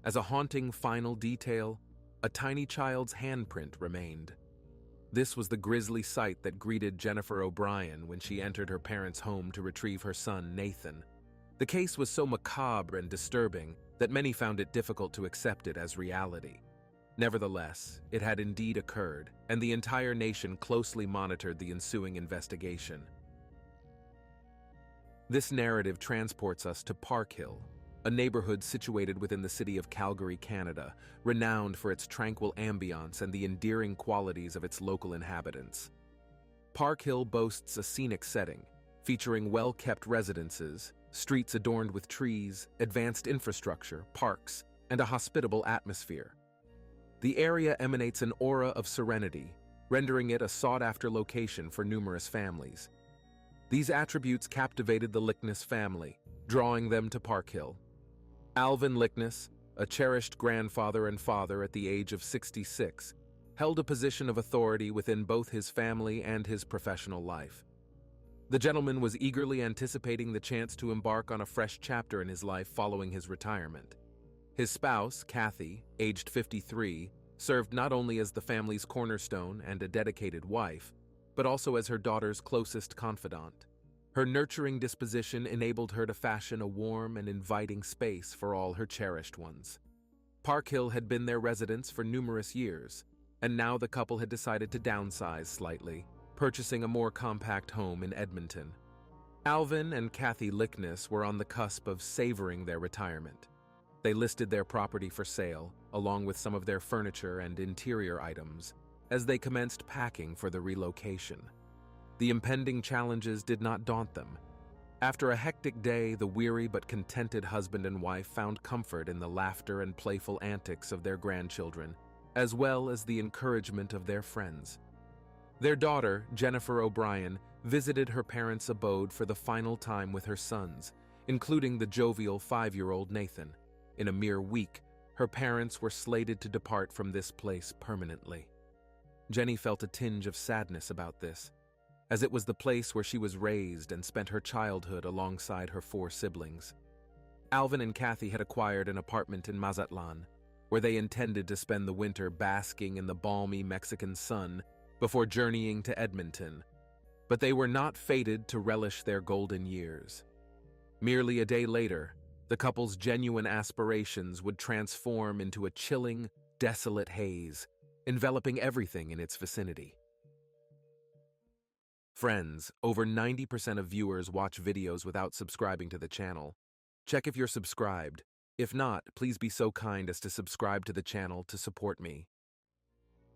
As a haunting final detail, a tiny child's handprint remained. This was the grisly sight that greeted Jennifer O'Brien when she entered her parents' home to retrieve her son, Nathan. The case was so macabre and disturbing that many found it difficult to accept it as reality. Nevertheless, it had indeed occurred, and the entire nation closely monitored the ensuing investigation. This narrative transports us to Park Hill, a neighborhood situated within the city of Calgary, Canada, renowned for its tranquil ambiance and the endearing qualities of its local inhabitants. Park Hill boasts a scenic setting, featuring well-kept residences, streets adorned with trees, advanced infrastructure, parks, and a hospitable atmosphere. The area emanates an aura of serenity, rendering it a sought-after location for numerous families. These attributes captivated the Lickness family, drawing them to Park Hill. Alvin Lickness, a cherished grandfather and father at the age of 66, held a position of authority within both his family and his professional life. The gentleman was eagerly anticipating the chance to embark on a fresh chapter in his life following his retirement. His spouse, Kathy, aged 53, served not only as the family's cornerstone and a dedicated wife, but also as her daughter's closest confidant. Her nurturing disposition enabled her to fashion a warm and inviting space for all her cherished ones. Park Hill had been their residence for numerous years, and now the couple had decided to downsize slightly, purchasing a more compact home in Edmonton. Alvin and Kathy Lickness were on the cusp of savoring their retirement. They listed their property for sale, along with some of their furniture and interior items, as they commenced packing for the relocation. The impending challenges did not daunt them. After a hectic day, the weary but contented husband and wife found comfort in the laughter and playful antics of their grandchildren, as well as the encouragement of their friends. Their daughter, Jennifer O'Brien, visited her parents' abode for the final time with her sons, including the jovial 5-year-old Nathan. In a mere week, her parents were slated to depart from this place permanently. Jenny felt a tinge of sadness about this, as it was the place where she was raised and spent her childhood alongside her 4 siblings. Alvin and Kathy had acquired an apartment in Mazatlan, where they intended to spend the winter basking in the balmy Mexican sun before journeying to Edmonton, but they were not fated to relish their golden years. Merely a day later, the couple's genuine aspirations would transform into a chilling, desolate haze, enveloping everything in its vicinity. Friends, over 90% of viewers watch videos without subscribing to the channel. Check if you're subscribed. If not, please be so kind as to subscribe to the channel to support me.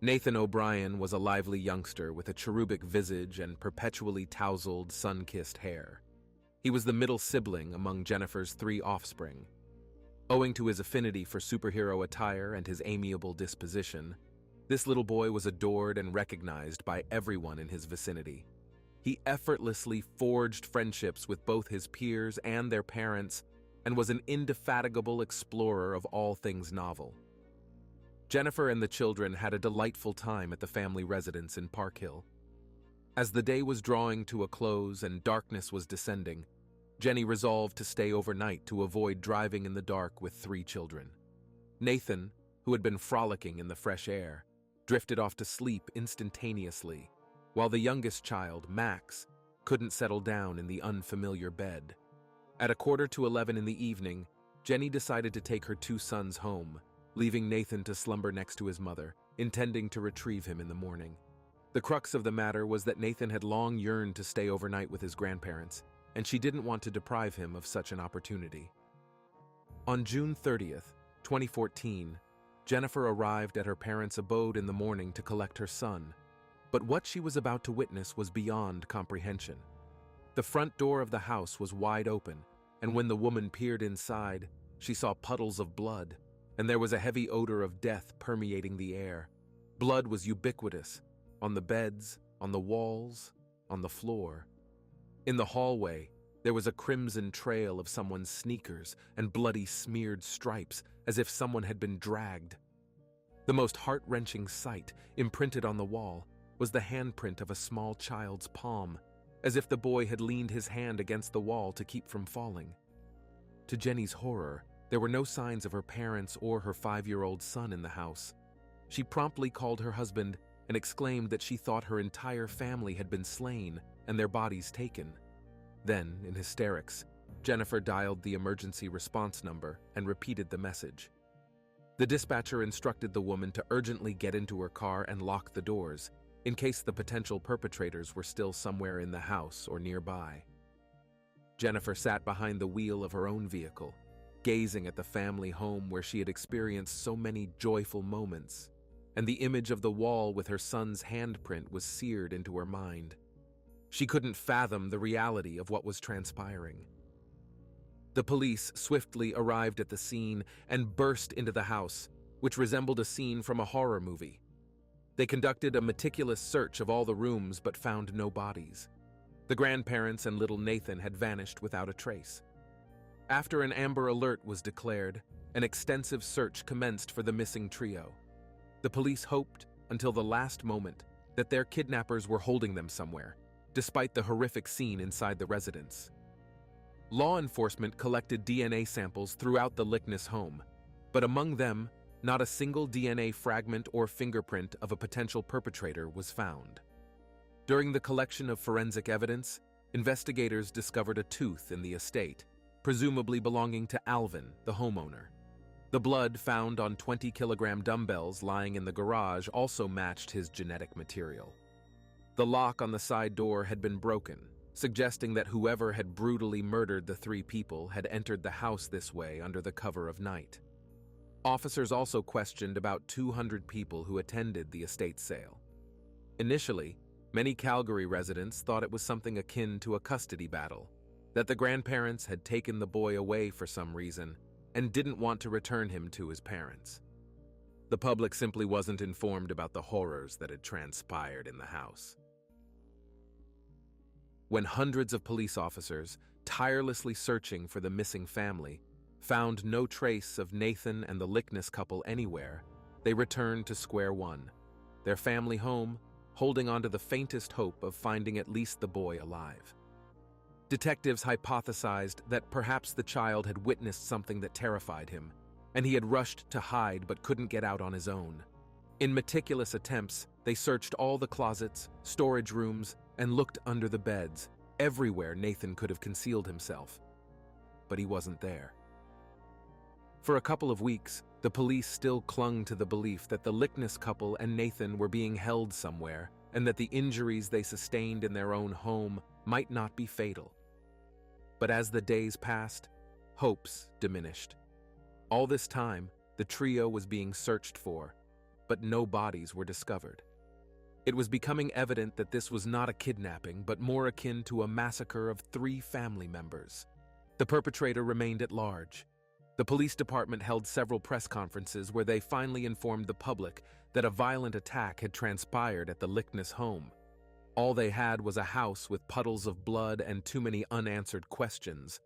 Nathan O'Brien was a lively youngster with a cherubic visage and perpetually tousled, sun-kissed hair. He was the middle sibling among Jennifer's 3 offspring. Owing to his affinity for superhero attire and his amiable disposition, this little boy was adored and recognized by everyone in his vicinity. He effortlessly forged friendships with both his peers and their parents, and was an indefatigable explorer of all things novel. Jennifer and the children had a delightful time at the family residence in Park Hill. As the day was drawing to a close and darkness was descending, Jenny resolved to stay overnight to avoid driving in the dark with 3 children. Nathan, who had been frolicking in the fresh air, drifted off to sleep instantaneously, while the youngest child, Max, couldn't settle down in the unfamiliar bed. At 11:45 in the evening, Jenny decided to take her 2 sons home, leaving Nathan to slumber next to his mother, intending to retrieve him in the morning. The crux of the matter was that Nathan had long yearned to stay overnight with his grandparents, and she didn't want to deprive him of such an opportunity. On June 30th, 2014, Jennifer arrived at her parents' abode in the morning to collect her son, but what she was about to witness was beyond comprehension. The front door of the house was wide open, and when the woman peered inside, she saw puddles of blood, and there was a heavy odor of death permeating the air. Blood was ubiquitous, on the beds, on the walls, on the floor. In the hallway, there was a crimson trail of someone's sneakers and bloody smeared stripes, as if someone had been dragged. The most heart-wrenching sight, imprinted on the wall, was the handprint of a small child's palm, as if the boy had leaned his hand against the wall to keep from falling. To Jenny's horror, there were no signs of her parents or her 5-year-old son in the house. She promptly called her husband and exclaimed that she thought her entire family had been slain and their bodies taken. Then, in hysterics, Jennifer dialed the emergency response number and repeated the message. The dispatcher instructed the woman to urgently get into her car and lock the doors, in case the potential perpetrators were still somewhere in the house or nearby. Jennifer sat behind the wheel of her own vehicle, gazing at the family home where she had experienced so many joyful moments, and the image of the wall with her son's handprint was seared into her mind. She couldn't fathom the reality of what was transpiring. The police swiftly arrived at the scene and burst into the house, which resembled a scene from a horror movie. They conducted a meticulous search of all the rooms but found no bodies. The grandparents and little Nathan had vanished without a trace. After an Amber Alert was declared, an extensive search commenced for the missing trio. The police hoped, until the last moment, that their kidnappers were holding them somewhere, despite the horrific scene inside the residence. Law enforcement collected DNA samples throughout the Lickness home, but among them, not a single DNA fragment or fingerprint of a potential perpetrator was found. During the collection of forensic evidence, investigators discovered a tooth in the estate, presumably belonging to Alvin, the homeowner. The blood found on 20-kilogram dumbbells lying in the garage also matched his genetic material. The lock on the side door had been broken, suggesting that whoever had brutally murdered the three people had entered the house this way under the cover of night. Officers also questioned about 200 people who attended the estate sale. Initially, many Calgary residents thought it was something akin to a custody battle, that the grandparents had taken the boy away for some reason and didn't want to return him to his parents. The public simply wasn't informed about the horrors that had transpired in the house. When hundreds of police officers, tirelessly searching for the missing family, found no trace of Nathan and the Lickness couple anywhere, they returned to square one, their family home, holding on to the faintest hope of finding at least the boy alive. Detectives hypothesized that perhaps the child had witnessed something that terrified him, and he had rushed to hide but couldn't get out on his own. In meticulous attempts, they searched all the closets, storage rooms, and looked under the beds, everywhere Nathan could have concealed himself. But he wasn't there. For a couple of weeks, the police still clung to the belief that the Lickness couple and Nathan were being held somewhere, and that the injuries they sustained in their own home might not be fatal. But as the days passed, hopes diminished. All this time, the trio was being searched for, but no bodies were discovered. It was becoming evident that this was not a kidnapping, but more akin to a massacre of 3 family members. The perpetrator remained at large. The police department held several press conferences where they finally informed the public that a violent attack had transpired at the Lickness home. All they had was a house with puddles of blood and too many unanswered questions.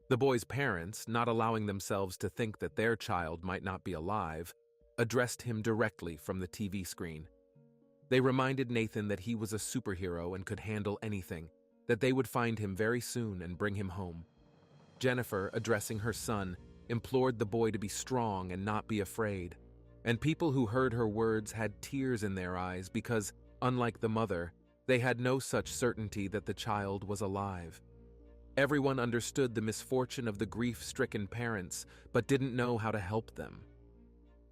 The boy's parents, not allowing themselves to think that their child might not be alive, addressed him directly from the TV screen. They reminded Nathan that he was a superhero and could handle anything, that they would find him very soon and bring him home. Jennifer, addressing her son, implored the boy to be strong and not be afraid, and people who heard her words had tears in their eyes because, unlike the mother, they had no such certainty that the child was alive. Everyone understood the misfortune of the grief-stricken parents, but didn't know how to help them.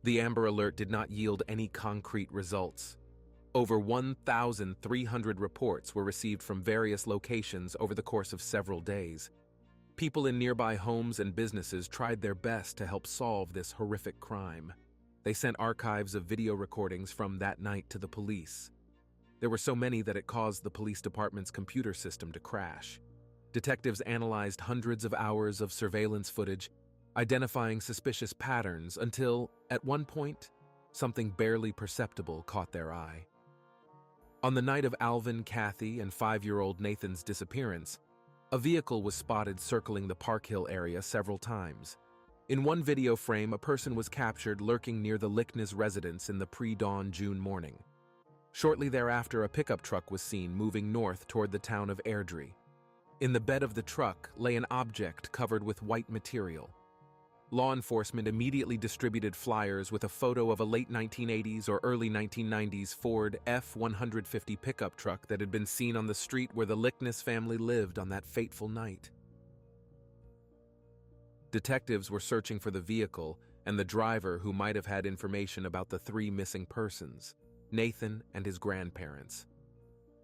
The Amber Alert did not yield any concrete results. Over 1,300 reports were received from various locations over the course of several days. People in nearby homes and businesses tried their best to help solve this horrific crime. They sent archives of video recordings from that night to the police. There were so many that it caused the police department's computer system to crash. Detectives analyzed hundreds of hours of surveillance footage, identifying suspicious patterns until, at one point, something barely perceptible caught their eye. On the night of Alvin, Kathy, and 5-year-old Nathan's disappearance, a vehicle was spotted circling the Park Hill area several times. In one video frame, a person was captured lurking near the Lickness residence in the pre-dawn June morning. Shortly thereafter, a pickup truck was seen moving north toward the town of Airdrie. In the bed of the truck lay an object covered with white material. Law enforcement immediately distributed flyers with a photo of a late 1980s or early 1990s Ford F-150 pickup truck that had been seen on the street where the Lickness family lived on that fateful night. Detectives were searching for the vehicle and the driver who might have had information about the 3 missing persons, Nathan and his grandparents.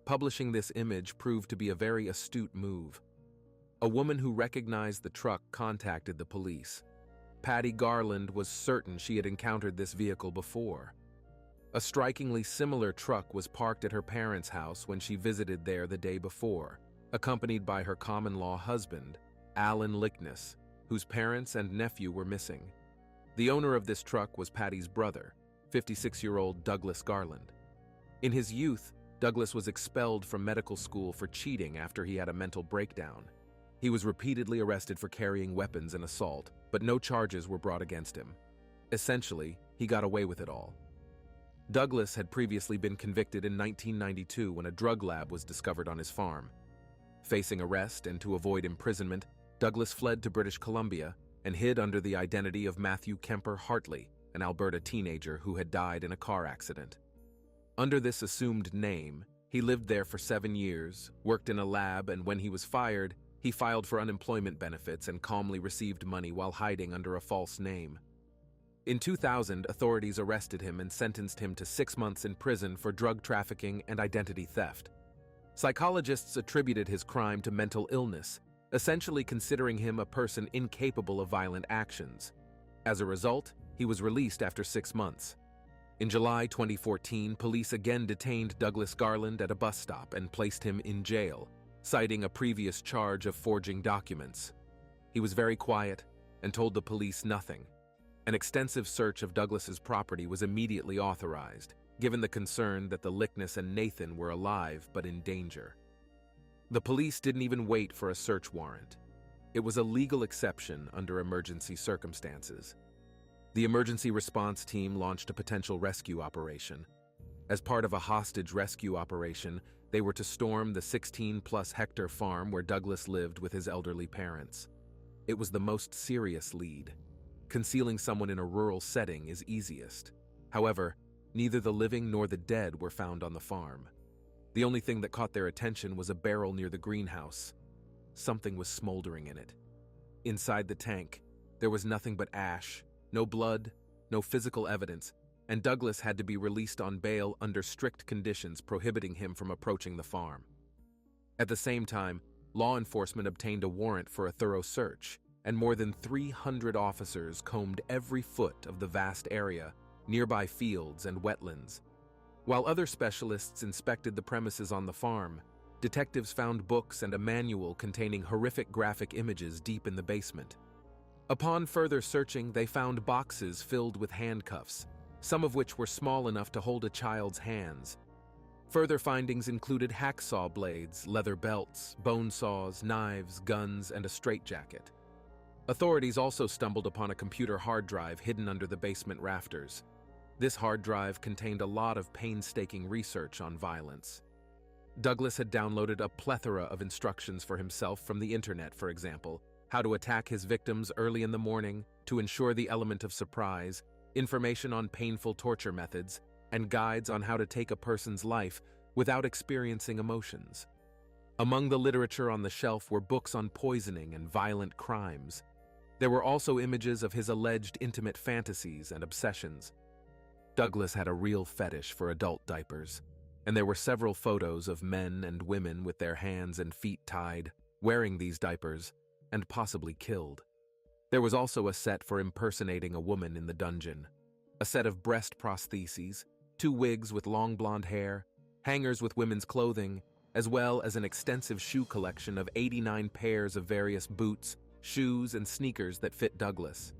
Publishing this image proved to be a very astute move. A woman who recognized the truck contacted the police. Patty Garland was certain she had encountered this vehicle before. A strikingly similar truck was parked at her parents' house when she visited there the day before, accompanied by her common-law husband, Alan Lickness, whose parents and nephew were missing. The owner of this truck was Patty's brother, 56-year-old Douglas Garland. In his youth, Douglas was expelled from medical school for cheating after he had a mental breakdown. He was repeatedly arrested for carrying weapons and assault, but no charges were brought against him. Essentially, he got away with it all. Douglas had previously been convicted in 1992 when a drug lab was discovered on his farm. Facing arrest and to avoid imprisonment, Douglas fled to British Columbia and hid under the identity of Matthew Kemper Hartley, an Alberta teenager who had died in a car accident. Under this assumed name, He lived there for 7 years, worked in a lab, and when he was fired, he filed for unemployment benefits and calmly received money while hiding under a false name. In 2000, authorities arrested him and sentenced him to 6 months in prison for drug trafficking and identity theft. Psychologists attributed his crime to mental illness, essentially considering him a person incapable of violent actions. As a result, he was released after 6 months. In July 2014, police again detained Douglas Garland at a bus stop and placed him in jail, citing a previous charge of forging documents. He was very quiet and told the police nothing. An extensive search of Douglas's property was immediately authorized, given the concern that the Lickness and Nathan were alive but in danger. The police didn't even wait for a search warrant. It was a legal exception under emergency circumstances. The emergency response team launched a potential rescue operation. As part of a hostage rescue operation, they were to storm the 16-plus-hectare farm where Douglas lived with his elderly parents. It was the most serious lead. Concealing someone in a rural setting is easiest. However, neither the living nor the dead were found on the farm. The only thing that caught their attention was a barrel near the greenhouse. Something was smoldering in it. Inside the tank, there was nothing but ash, no blood, no physical evidence, and Douglas had to be released on bail under strict conditions prohibiting him from approaching the farm. At the same time, law enforcement obtained a warrant for a thorough search, and more than 300 officers combed every foot of the vast area, nearby fields and wetlands. While other specialists inspected the premises on the farm, detectives found books and a manual containing horrific graphic images deep in the basement. Upon further searching, they found boxes filled with handcuffs, some of which were small enough to hold a child's hands. Further findings included hacksaw blades, leather belts, bone saws, knives, guns, and a straitjacket. Authorities also stumbled upon a computer hard drive hidden under the basement rafters. This hard drive contained a lot of painstaking research on violence. Douglas had downloaded a plethora of instructions for himself from the internet, for example, how to attack his victims early in the morning to ensure the element of surprise, information on painful torture methods, and guides on how to take a person's life without experiencing emotions. Among the literature on the shelf were books on poisoning and violent crimes. There were also images of his alleged intimate fantasies and obsessions. Douglas had a real fetish for adult diapers, and there were several photos of men and women with their hands and feet tied, wearing these diapers, and possibly killed. There was also a set for impersonating a woman in the dungeon, a set of breast prostheses, 2 wigs with long blonde hair, hangers with women's clothing, as well as an extensive shoe collection of 89 pairs of various boots, shoes, and sneakers that fit Douglas.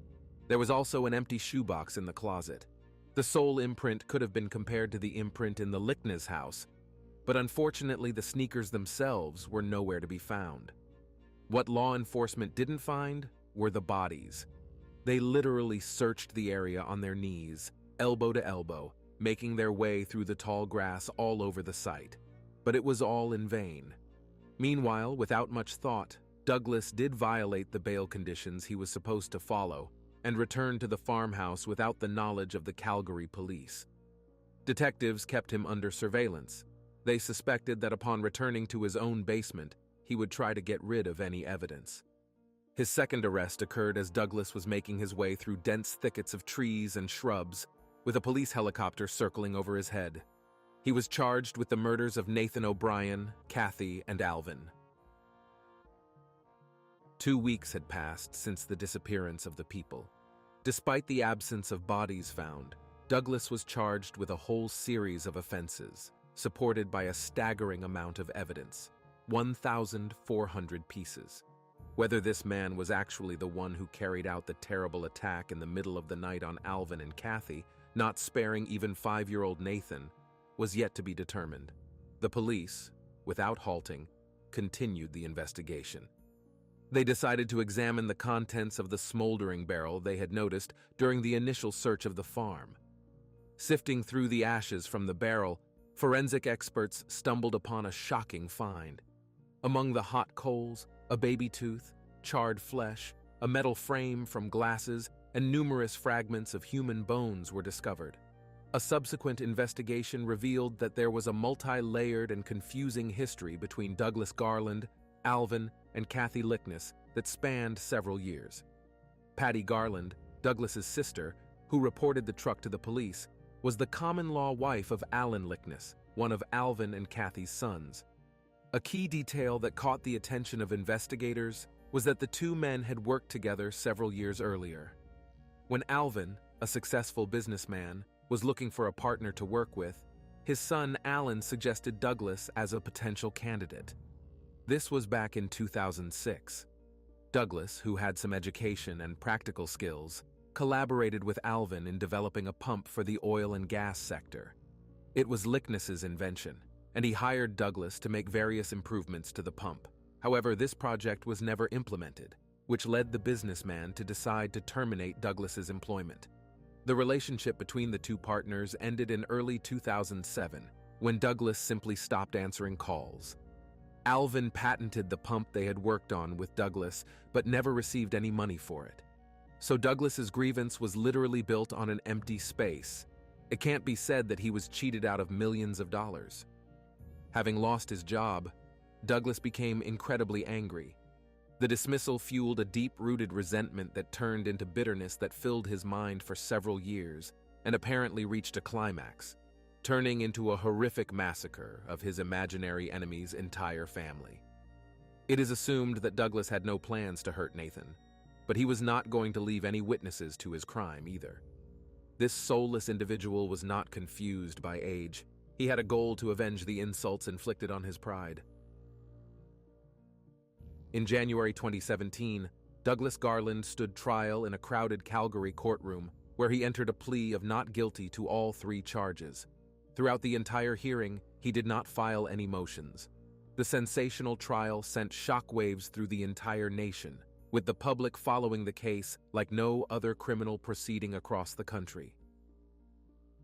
There was also an empty shoebox in the closet. The sole imprint could have been compared to the imprint in the Lickness house, but unfortunately the sneakers themselves were nowhere to be found. What law enforcement didn't find were the bodies. They literally searched the area on their knees, elbow to elbow, making their way through the tall grass all over the site. But it was all in vain. Meanwhile, without much thought, Douglas did violate the bail conditions he was supposed to follow and returned to the farmhouse without the knowledge of the Calgary police. Detectives kept him under surveillance. They suspected that upon returning to his own basement, he would try to get rid of any evidence. His second arrest occurred as Douglas was making his way through dense thickets of trees and shrubs, with a police helicopter circling over his head. He was charged with the murders of Nathan O'Brien, Kathy, and Alvin. 2 weeks had passed since the disappearance of the people. Despite the absence of bodies found, Douglas was charged with a whole series of offenses, supported by a staggering amount of evidence, 1,400 pieces. Whether this man was actually the one who carried out the terrible attack in the middle of the night on Alvin and Kathy, not sparing even 5-year-old Nathan, was yet to be determined. The police, without halting, continued the investigation. They decided to examine the contents of the smoldering barrel they had noticed during the initial search of the farm. Sifting through the ashes from the barrel, forensic experts stumbled upon a shocking find. Among the hot coals, a baby tooth, charred flesh, a metal frame from glasses, and numerous fragments of human bones were discovered. A subsequent investigation revealed that there was a multi-layered and confusing history between Douglas Garland, Alvin, and Kathy Lickness that spanned several years. Patty Garland, Douglas's sister, who reported the truck to the police, was the common-law wife of Alan Lickness, one of Alvin and Kathy's sons. A key detail that caught the attention of investigators was that the two men had worked together several years earlier. When Alvin, a successful businessman, was looking for a partner to work with, his son Alan suggested Douglas as a potential candidate. This was back in 2006. Douglas, who had some education and practical skills, collaborated with Alvin in developing a pump for the oil and gas sector. It was Lickness's invention, and he hired Douglas to make various improvements to the pump. However, this project was never implemented, which led the businessman to decide to terminate Douglas's employment. The relationship between the two partners ended in early 2007, when Douglas simply stopped answering calls. Alvin patented the pump they had worked on with Douglas, but never received any money for it. So Douglas's grievance was literally built on an empty space. It can't be said that he was cheated out of millions of dollars. Having lost his job, Douglas became incredibly angry. The dismissal fueled a deep-rooted resentment that turned into bitterness that filled his mind for several years and apparently reached a climax, turning into a horrific massacre of his imaginary enemy's entire family. It is assumed that Douglas had no plans to hurt Nathan, but he was not going to leave any witnesses to his crime either. This soulless individual was not confused by age. He had a goal to avenge the insults inflicted on his pride. In January 2017, Douglas Garland stood trial in a crowded Calgary courtroom where he entered a plea of not guilty to all 3 charges. Throughout the entire hearing, he did not file any motions. The sensational trial sent shockwaves through the entire nation, with the public following the case like no other criminal proceeding across the country.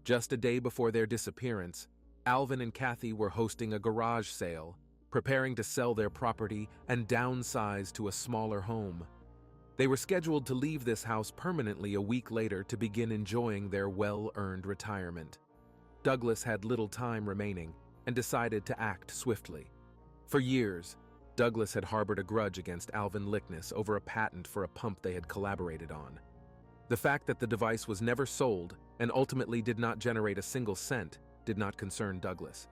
Just a day before their disappearance, Alvin and Kathy were hosting a garage sale, preparing to sell their property and downsize to a smaller home. They were scheduled to leave this house permanently a week later to begin enjoying their well-earned retirement. Douglas had little time remaining and decided to act swiftly. For years, Douglas had harbored a grudge against Alvin Lickness over a patent for a pump they had collaborated on. The fact that the device was never sold and ultimately did not generate a single cent did not concern Douglas.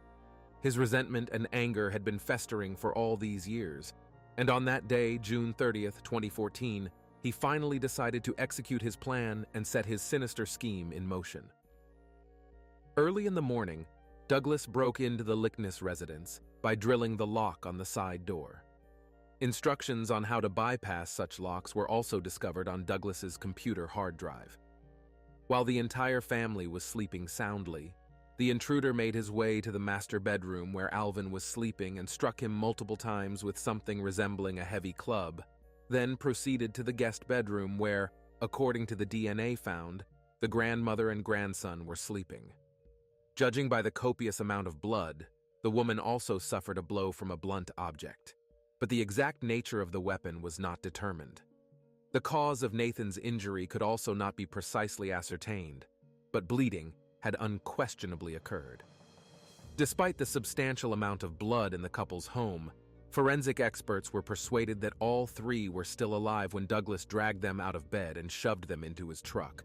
His resentment and anger had been festering for all these years, and on that day, June 30th, 2014, he finally decided to execute his plan and set his sinister scheme in motion. Early in the morning, Douglas broke into the Lickness residence by drilling the lock on the side door. Instructions on how to bypass such locks were also discovered on Douglas's computer hard drive. While the entire family was sleeping soundly, the intruder made his way to the master bedroom where Alvin was sleeping and struck him multiple times with something resembling a heavy club, then proceeded to the guest bedroom where, according to the DNA found, the grandmother and grandson were sleeping. Judging by the copious amount of blood, the woman also suffered a blow from a blunt object, but the exact nature of the weapon was not determined. The cause of Nathan's injury could also not be precisely ascertained, but bleeding had unquestionably occurred. Despite the substantial amount of blood in the couple's home, forensic experts were persuaded that all 3 were still alive when Douglas dragged them out of bed and shoved them into his truck.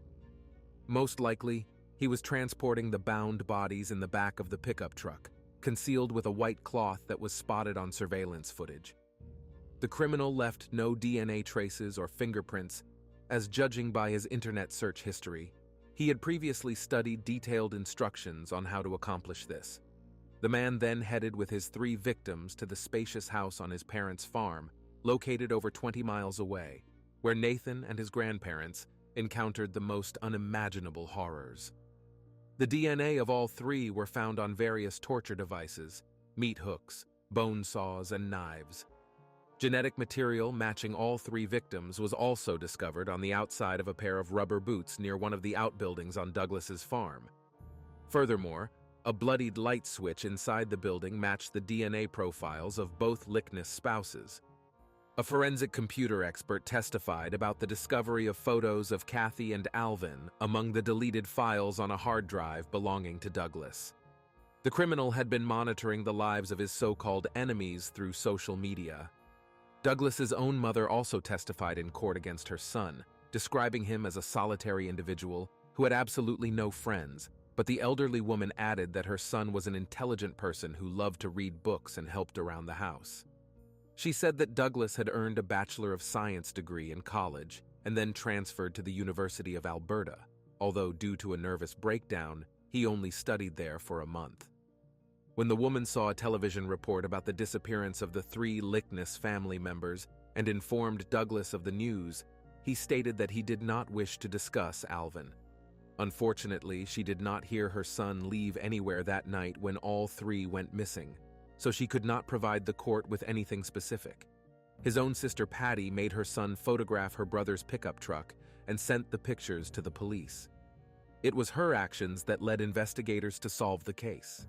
Most likely, he was transporting the bound bodies in the back of the pickup truck, concealed with a white cloth that was spotted on surveillance footage. The criminal left no DNA traces or fingerprints, as judging by his internet search history, he had previously studied detailed instructions on how to accomplish this. The man then headed with his 3 victims to the spacious house on his parents' farm, located over 20 miles away, where Nathan and his grandparents encountered the most unimaginable horrors. The DNA of all 3 were found on various torture devices, meat hooks, bone saws, and knives. Genetic material matching all 3 victims was also discovered on the outside of a pair of rubber boots near one of the outbuildings on Douglas's farm. Furthermore, a bloodied light switch inside the building matched the DNA profiles of both Lickness spouses. A forensic computer expert testified about the discovery of photos of Kathy and Alvin among the deleted files on a hard drive belonging to Douglas. The criminal had been monitoring the lives of his so-called enemies through social media. Douglas's own mother also testified in court against her son, describing him as a solitary individual who had absolutely no friends, but the elderly woman added that her son was an intelligent person who loved to read books and helped around the house. She said that Douglas had earned a Bachelor of Science degree in college and then transferred to the University of Alberta, although due to a nervous breakdown, he only studied there for a month. When the woman saw a television report about the disappearance of the 3 Lickness family members and informed Douglas of the news, he stated that he did not wish to discuss Alvin. Unfortunately, she did not hear her son leave anywhere that night when all 3 went missing, so she could not provide the court with anything specific. His own sister Patty made her son photograph her brother's pickup truck and sent the pictures to the police. It was her actions that led investigators to solve the case.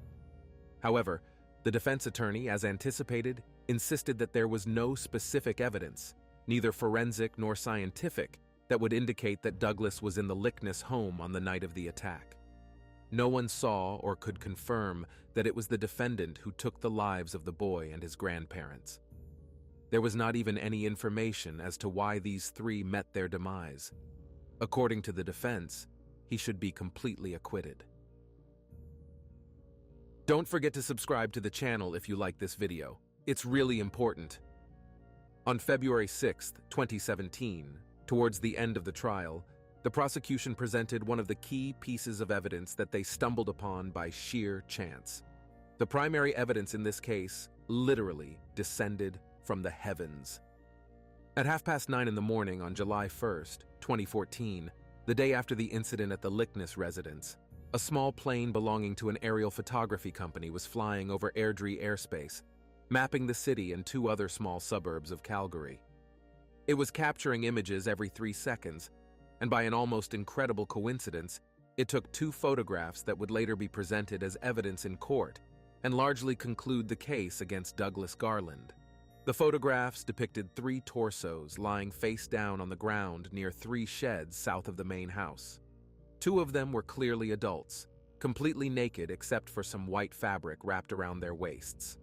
However, the defense attorney, as anticipated, insisted that there was no specific evidence, neither forensic nor scientific, that would indicate that Douglas was in the Lickness home on the night of the attack. No one saw or could confirm that it was the defendant who took the lives of the boy and his grandparents. There was not even any information as to why these 3 met their demise. According to the defense, he should be completely acquitted. Don't forget to subscribe to the channel if you like this video. It's really important. On February 6, 2017, towards the end of the trial, the prosecution presented one of the key pieces of evidence that they stumbled upon by sheer chance. The primary evidence in this case literally descended from the heavens. At 9:30 in the morning on July 1st, 2014, the day after the incident at the Lickness residence, a small plane belonging to an aerial photography company was flying over Airdrie airspace, mapping the city and 2 other small suburbs of Calgary. It was capturing images every 3 seconds, and by an almost incredible coincidence, it took 2 photographs that would later be presented as evidence in court and largely conclude the case against Douglas Garland. The photographs depicted 3 torsos lying face down on the ground near 3 sheds south of the main house. 2 of them were clearly adults, completely naked except for some white fabric wrapped around their waists.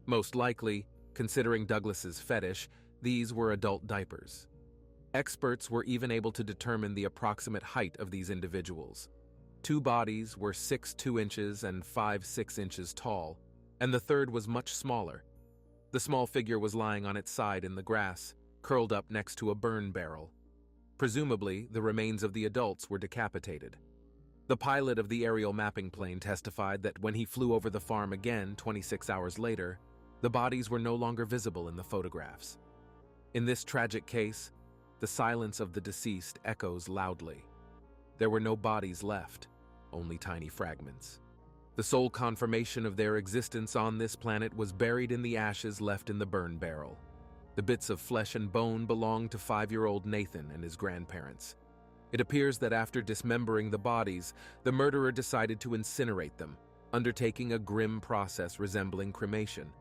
Most likely, considering Douglas's fetish, these were adult diapers. Experts were even able to determine the approximate height of these individuals. 2 bodies were 6'2" and 5'6" tall, and the third was much smaller. The small figure was lying on its side in the grass, curled up next to a burn barrel. Presumably, the remains of the adults were decapitated. The pilot of the aerial mapping plane testified that when he flew over the farm again 26 hours later, the bodies were no longer visible in the photographs. In this tragic case, the silence of the deceased echoes loudly. There were no bodies left, only tiny fragments. The sole confirmation of their existence on this planet was buried in the ashes left in the burn barrel. The bits of flesh and bone belonged to 5-year-old Nathan and his grandparents. It appears that after dismembering the bodies, the murderer decided to incinerate them, undertaking a grim process resembling cremation.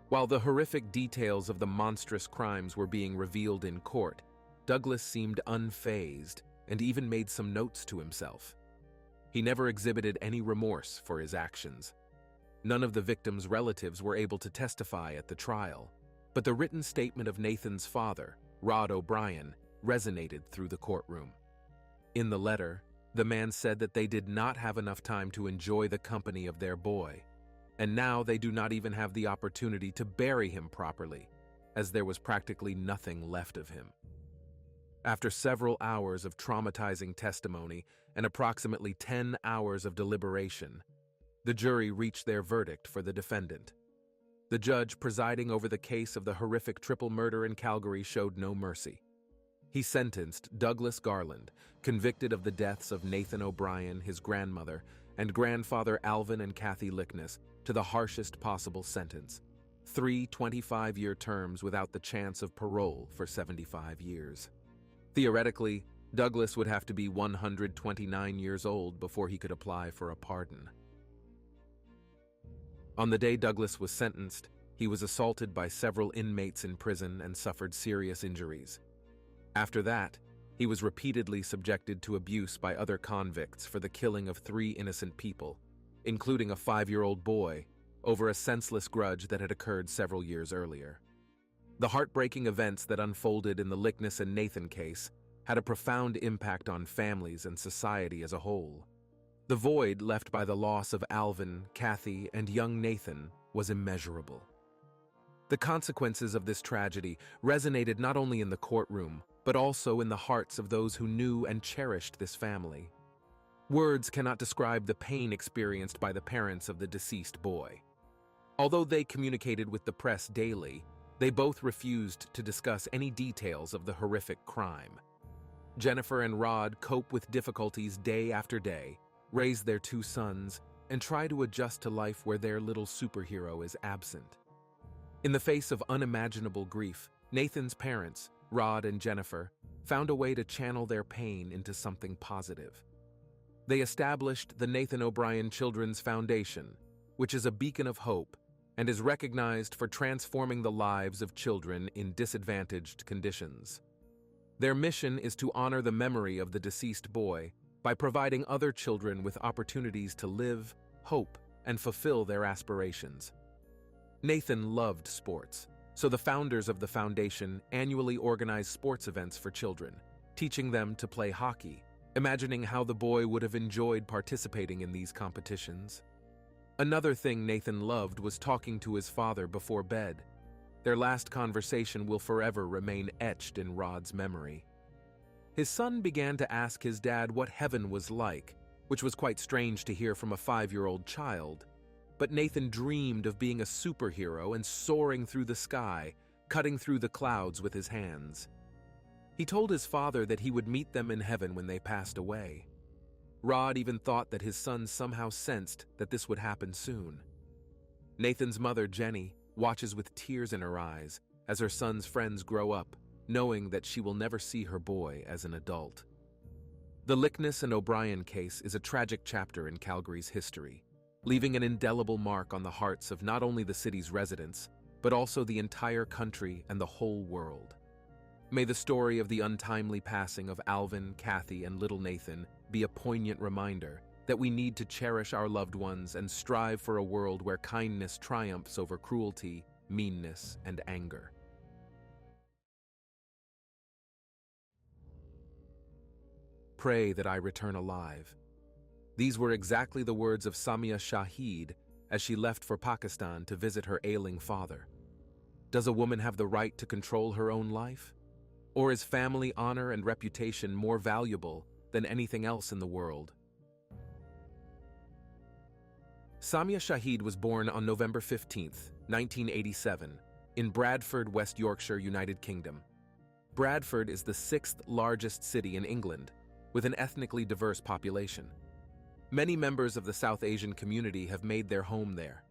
While the horrific details of the monstrous crimes were being revealed in court, Douglas seemed unfazed and even made some notes to himself. He never exhibited any remorse for his actions. None of the victims' relatives were able to testify at the trial, but the written statement of Nathan's father, Rod O'Brien, resonated through the courtroom. In the letter, the man said that they did not have enough time to enjoy the company of their boy, and now they do not even have the opportunity to bury him properly, as there was practically nothing left of him. After several hours of traumatizing testimony and approximately 10 hours of deliberation, the jury reached their verdict for the defendant. The judge presiding over the case of the horrific triple murder in Calgary showed no mercy. He sentenced Douglas Garland, convicted of the deaths of Nathan O'Brien, his grandmother, and grandfather Alvin and Kathy Lickness, to the harshest possible sentence, 3 25-year terms without the chance of parole for 75 years. Theoretically, Douglas would have to be 129 years old before he could apply for a pardon. On the day Douglas was sentenced, He was assaulted by several inmates in prison and suffered serious injuries. After that, he was repeatedly subjected to abuse by other convicts for the killing of 3 innocent people, including a 5-year-old boy, over a senseless grudge that had occurred several years earlier. The heartbreaking events that unfolded in the Lickness and Nathan case had a profound impact on families and society as a whole. The void left by the loss of Alvin, Kathy, and young Nathan was immeasurable. The consequences of this tragedy resonated not only in the courtroom, but also in the hearts of those who knew and cherished this family. Words cannot describe the pain experienced by the parents of the deceased boy. Although they communicated with the press daily, they both refused to discuss any details of the horrific crime. Jennifer and Rod cope with difficulties day after day, raise their 2 sons, and try to adjust to life where their little superhero is absent. In the face of unimaginable grief, Nathan's parents, Rod and Jennifer, found a way to channel their pain into something positive. They established the Nathan O'Brien Children's Foundation, which is a beacon of hope and is recognized for transforming the lives of children in disadvantaged conditions. Their mission is to honor the memory of the deceased boy by providing other children with opportunities to live, hope, and fulfill their aspirations. Nathan loved sports, so the founders of the foundation annually organize sports events for children, teaching them to play hockey, imagining how the boy would have enjoyed participating in these competitions. Another thing Nathan loved was talking to his father before bed. Their last conversation will forever remain etched in Rod's memory. His son began to ask his dad what heaven was like, which was quite strange to hear from a 5-year-old child. But Nathan dreamed of being a superhero and soaring through the sky, cutting through the clouds with his hands. He told his father that he would meet them in heaven when they passed away. Rod even thought that his son somehow sensed that this would happen soon. Nathan's mother, Jenny, watches with tears in her eyes as her son's friends grow up, knowing that she will never see her boy as an adult. The Lickness and O'Brien case is a tragic chapter in Calgary's history, leaving an indelible mark on the hearts of not only the city's residents, but also the entire country and the whole world. May the story of the untimely passing of Alvin, Kathy, and little Nathan be a poignant reminder that we need to cherish our loved ones and strive for a world where kindness triumphs over cruelty, meanness, and anger. Pray that I return alive. These were exactly the words of Samia Shahid as she left for Pakistan to visit her ailing father. Does a woman have the right to control her own life? Or is family honor and reputation more valuable than anything else in the world? Samia Shahid was born on November 15, 1987, in Bradford, West Yorkshire, United Kingdom. Bradford is the 6th largest city in England, with an ethnically diverse population. Many members of the South Asian community have made their home there.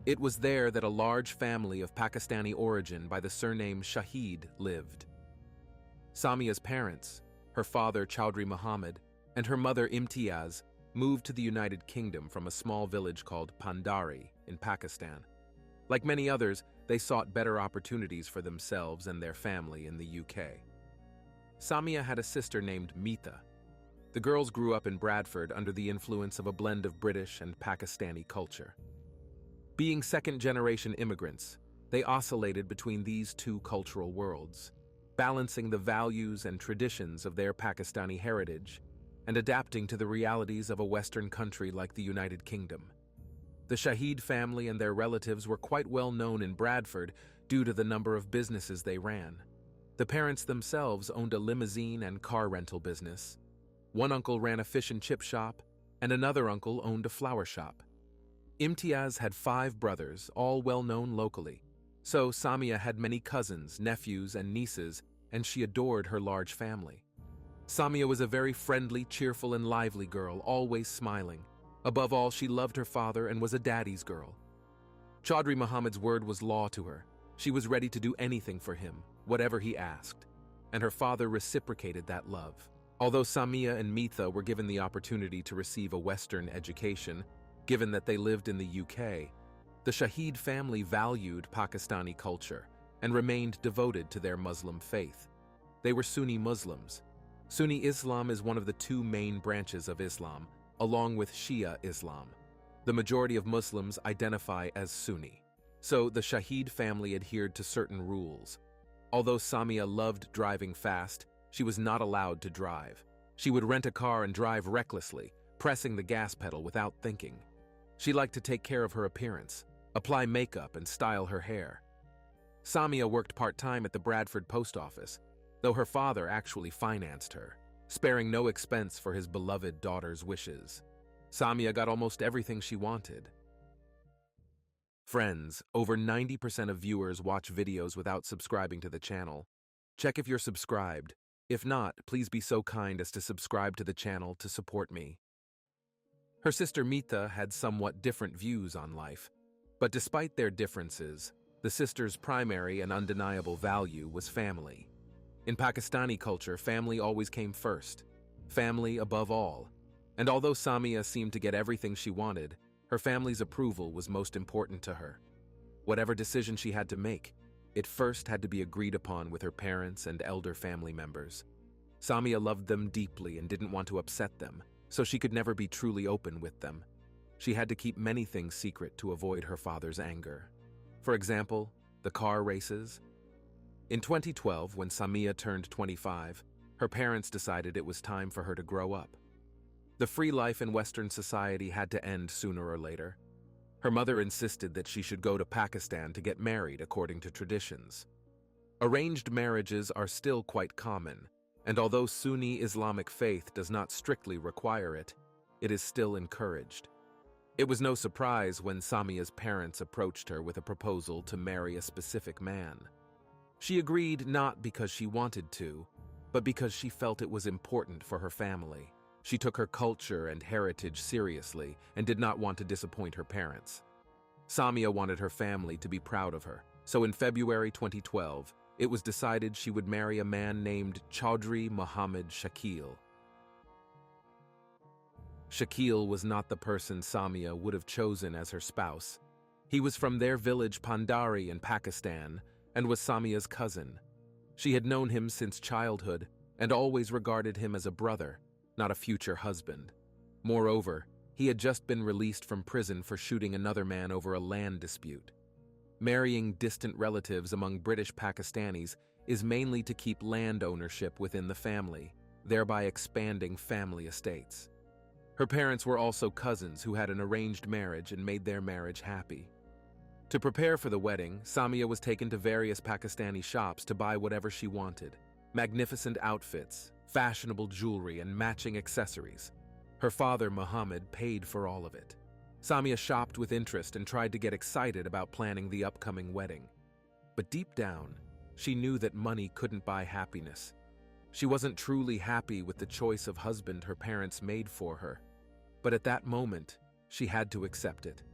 It was there that a large family of Pakistani origin by the surname Shahid lived. Samia's parents, her father Chaudhry Muhammad, and her mother Imtiaz, moved to the United Kingdom from a small village called Pandari in Pakistan. Like many others, they sought better opportunities for themselves and their family in the UK. Samia had a sister named Meeta. The girls grew up in Bradford under the influence of a blend of British and Pakistani culture. Being second-generation immigrants, they oscillated between these 2 cultural worlds, balancing the values and traditions of their Pakistani heritage and adapting to the realities of a Western country like the United Kingdom. The Shahid family and their relatives were quite well known in Bradford due to the number of businesses they ran. The parents themselves owned a limousine and car rental business. One uncle ran a fish and chip shop, and another uncle owned a flower shop. Imtiaz had 5 brothers, all well known locally. So Samia had many cousins, nephews, and nieces, and she adored her large family. Samia was a very friendly, cheerful, and lively girl, always smiling. Above all, she loved her father and was a daddy's girl. Chaudhry Muhammad's word was law to her. She was ready to do anything for him, whatever he asked, and her father reciprocated that love. Although Samia and Meeta were given the opportunity to receive a Western education, given that they lived in the UK, The Shahid family valued Pakistani culture and remained devoted to their Muslim faith. They were Sunni Muslims. Sunni Islam is one of the two main branches of Islam, along with Shia Islam. The majority of Muslims identify as Sunni. So the Shahid family adhered to certain rules. Although Samia loved driving fast, she was not allowed to drive. She would rent a car and drive recklessly, pressing the gas pedal without thinking. She liked to take care of her appearance, apply makeup and style her hair. Samia worked part-time at the Bradford post office, though her father actually financed her, sparing no expense for his beloved daughter's wishes. Samia got almost everything she wanted. Friends, over 90% of viewers watch videos without subscribing to the channel. Check if you're subscribed. If not, please be so kind as to subscribe to the channel to support me. Her sister Mita had somewhat different views on life, but despite their differences, the sisters' primary and undeniable value was family. In Pakistani culture, family always came first, family above all. And although Samia seemed to get everything she wanted, her family's approval was most important to her. Whatever decision she had to make, it first had to be agreed upon with her parents and elder family members. Samia loved them deeply and didn't want to upset them, so she could never be truly open with them. She had to keep many things secret to avoid her father's anger. For example, the car races. In 2012, when Samia turned 25, her parents decided it was time for her to grow up. The free life in Western society had to end sooner or later. Her mother insisted that she should go to Pakistan to get married according to traditions. Arranged marriages are still quite common, and although Sunni Islamic faith does not strictly require it, it is still encouraged. It was no surprise when Samia's parents approached her with a proposal to marry a specific man. She agreed not because she wanted to, but because she felt it was important for her family. She took her culture and heritage seriously and did not want to disappoint her parents. Samia wanted her family to be proud of her, so in February 2012, it was decided she would marry a man named Chaudhry Muhammad Shakil. Shakil was not the person Samia would have chosen as her spouse. He was from their village Pandari in Pakistan and was Samia's cousin. She had known him since childhood and always regarded him as a brother, not a future husband. Moreover, he had just been released from prison for shooting another man over a land dispute. Marrying distant relatives among British Pakistanis is mainly to keep land ownership within the family, thereby expanding family estates. Her parents were also cousins who had an arranged marriage and made their marriage happy. To prepare for the wedding, Samia was taken to various Pakistani shops to buy whatever she wanted: magnificent outfits, fashionable jewelry, and matching accessories. Her father, Muhammad, paid for all of it. Samia shopped with interest and tried to get excited about planning the upcoming wedding. But deep down, she knew that money couldn't buy happiness. She wasn't truly happy with the choice of husband her parents made for her. But at that moment, she had to accept it.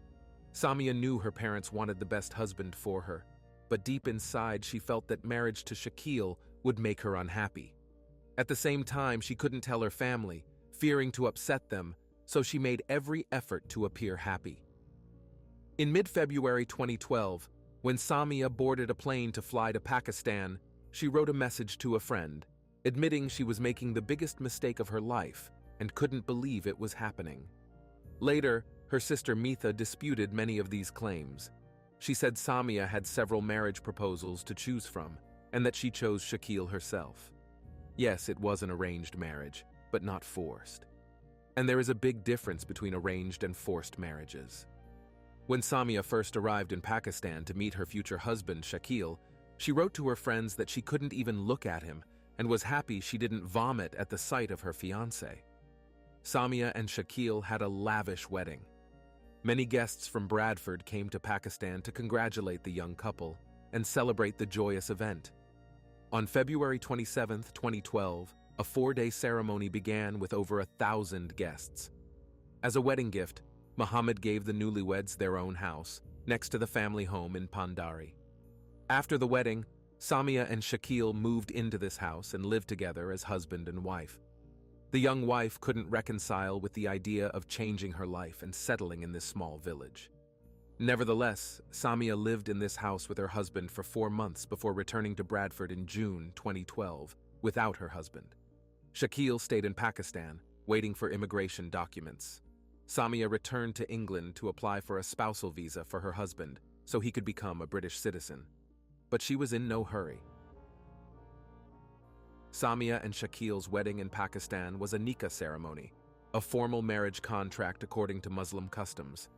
Samia knew her parents wanted the best husband for her, but deep inside she felt that marriage to Shakil would make her unhappy. At the same time, she couldn't tell her family, fearing to upset them, so she made every effort to appear happy. In mid-February 2012, when Samia boarded a plane to fly to Pakistan, she wrote a message to a friend, admitting she was making the biggest mistake of her life and couldn't believe it was happening. Later, her sister Mita disputed many of these claims. She said Samia had several marriage proposals to choose from, and that she chose Shakil herself. Yes, it was an arranged marriage, but not forced. And there is a big difference between arranged and forced marriages. When Samia first arrived in Pakistan to meet her future husband, Shakil, she wrote to her friends that she couldn't even look at him and was happy she didn't vomit at the sight of her fiancé. Samia and Shakil had a lavish wedding. Many guests from Bradford came to Pakistan to congratulate the young couple and celebrate the joyous event. On February 27, 2012, a 4-day ceremony began with over 1,000 guests. As a wedding gift, Muhammad gave the newlyweds their own house, next to the family home in Pandari. After the wedding, Samia and Shakil moved into this house and lived together as husband and wife. The young wife couldn't reconcile with the idea of changing her life and settling in this small village. Nevertheless, Samia lived in this house with her husband for 4 months before returning to Bradford in June 2012 without her husband. Shakil stayed in Pakistan, waiting for immigration documents. Samia returned to England to apply for a spousal visa for her husband so he could become a British citizen. But she was in no hurry. Samia and Shakil's wedding in Pakistan was a nikah ceremony, a formal marriage contract according to Muslim customs.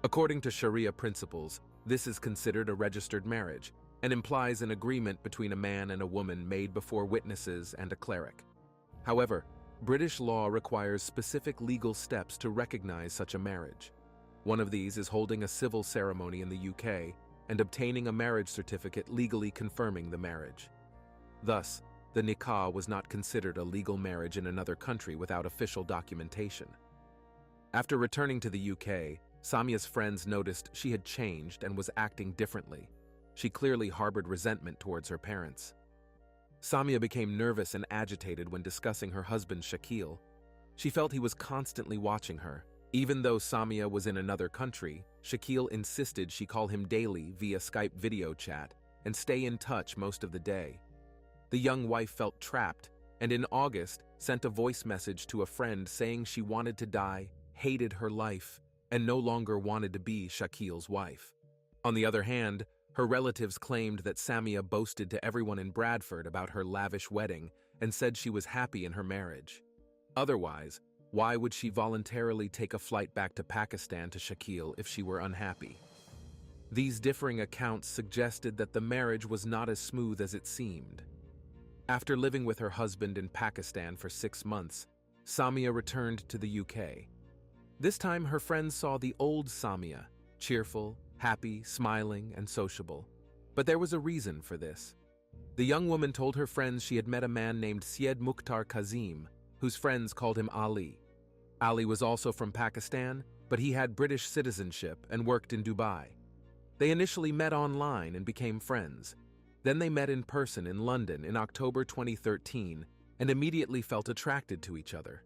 According to Sharia principles, this is considered a registered marriage and implies an agreement between a man and a woman made before witnesses and a cleric. However, British law requires specific legal steps to recognize such a marriage. One of these is holding a civil ceremony in the UK and obtaining a marriage certificate legally confirming the marriage. Thus, the nikah was not considered a legal marriage in another country without official documentation. After returning to the UK, Samia's friends noticed she had changed and was acting differently. She clearly harbored resentment towards her parents. Samia became nervous and agitated when discussing her husband Shakil. She felt he was constantly watching her. Even though Samia was in another country, Shakil insisted she call him daily via Skype video chat and stay in touch most of the day. The young wife felt trapped and in August sent a voice message to a friend saying she wanted to die, hated her life, and no longer wanted to be Shakil's wife. On the other hand, her relatives claimed that Samia boasted to everyone in Bradford about her lavish wedding and said she was happy in her marriage. Otherwise, why would she voluntarily take a flight back to Pakistan to Shakil if she were unhappy? These differing accounts suggested that the marriage was not as smooth as it seemed. After living with her husband in Pakistan for 6 months, Samia returned to the UK. This time her friends saw the old Samia, cheerful, happy, smiling, and sociable. But there was a reason for this. The young woman told her friends she had met a man named Syed Mukhtar Kazim, whose friends called him Ali. Ali was also from Pakistan, but he had British citizenship and worked in Dubai. They initially met online and became friends. Then they met in person in London in October 2013 and immediately felt attracted to each other.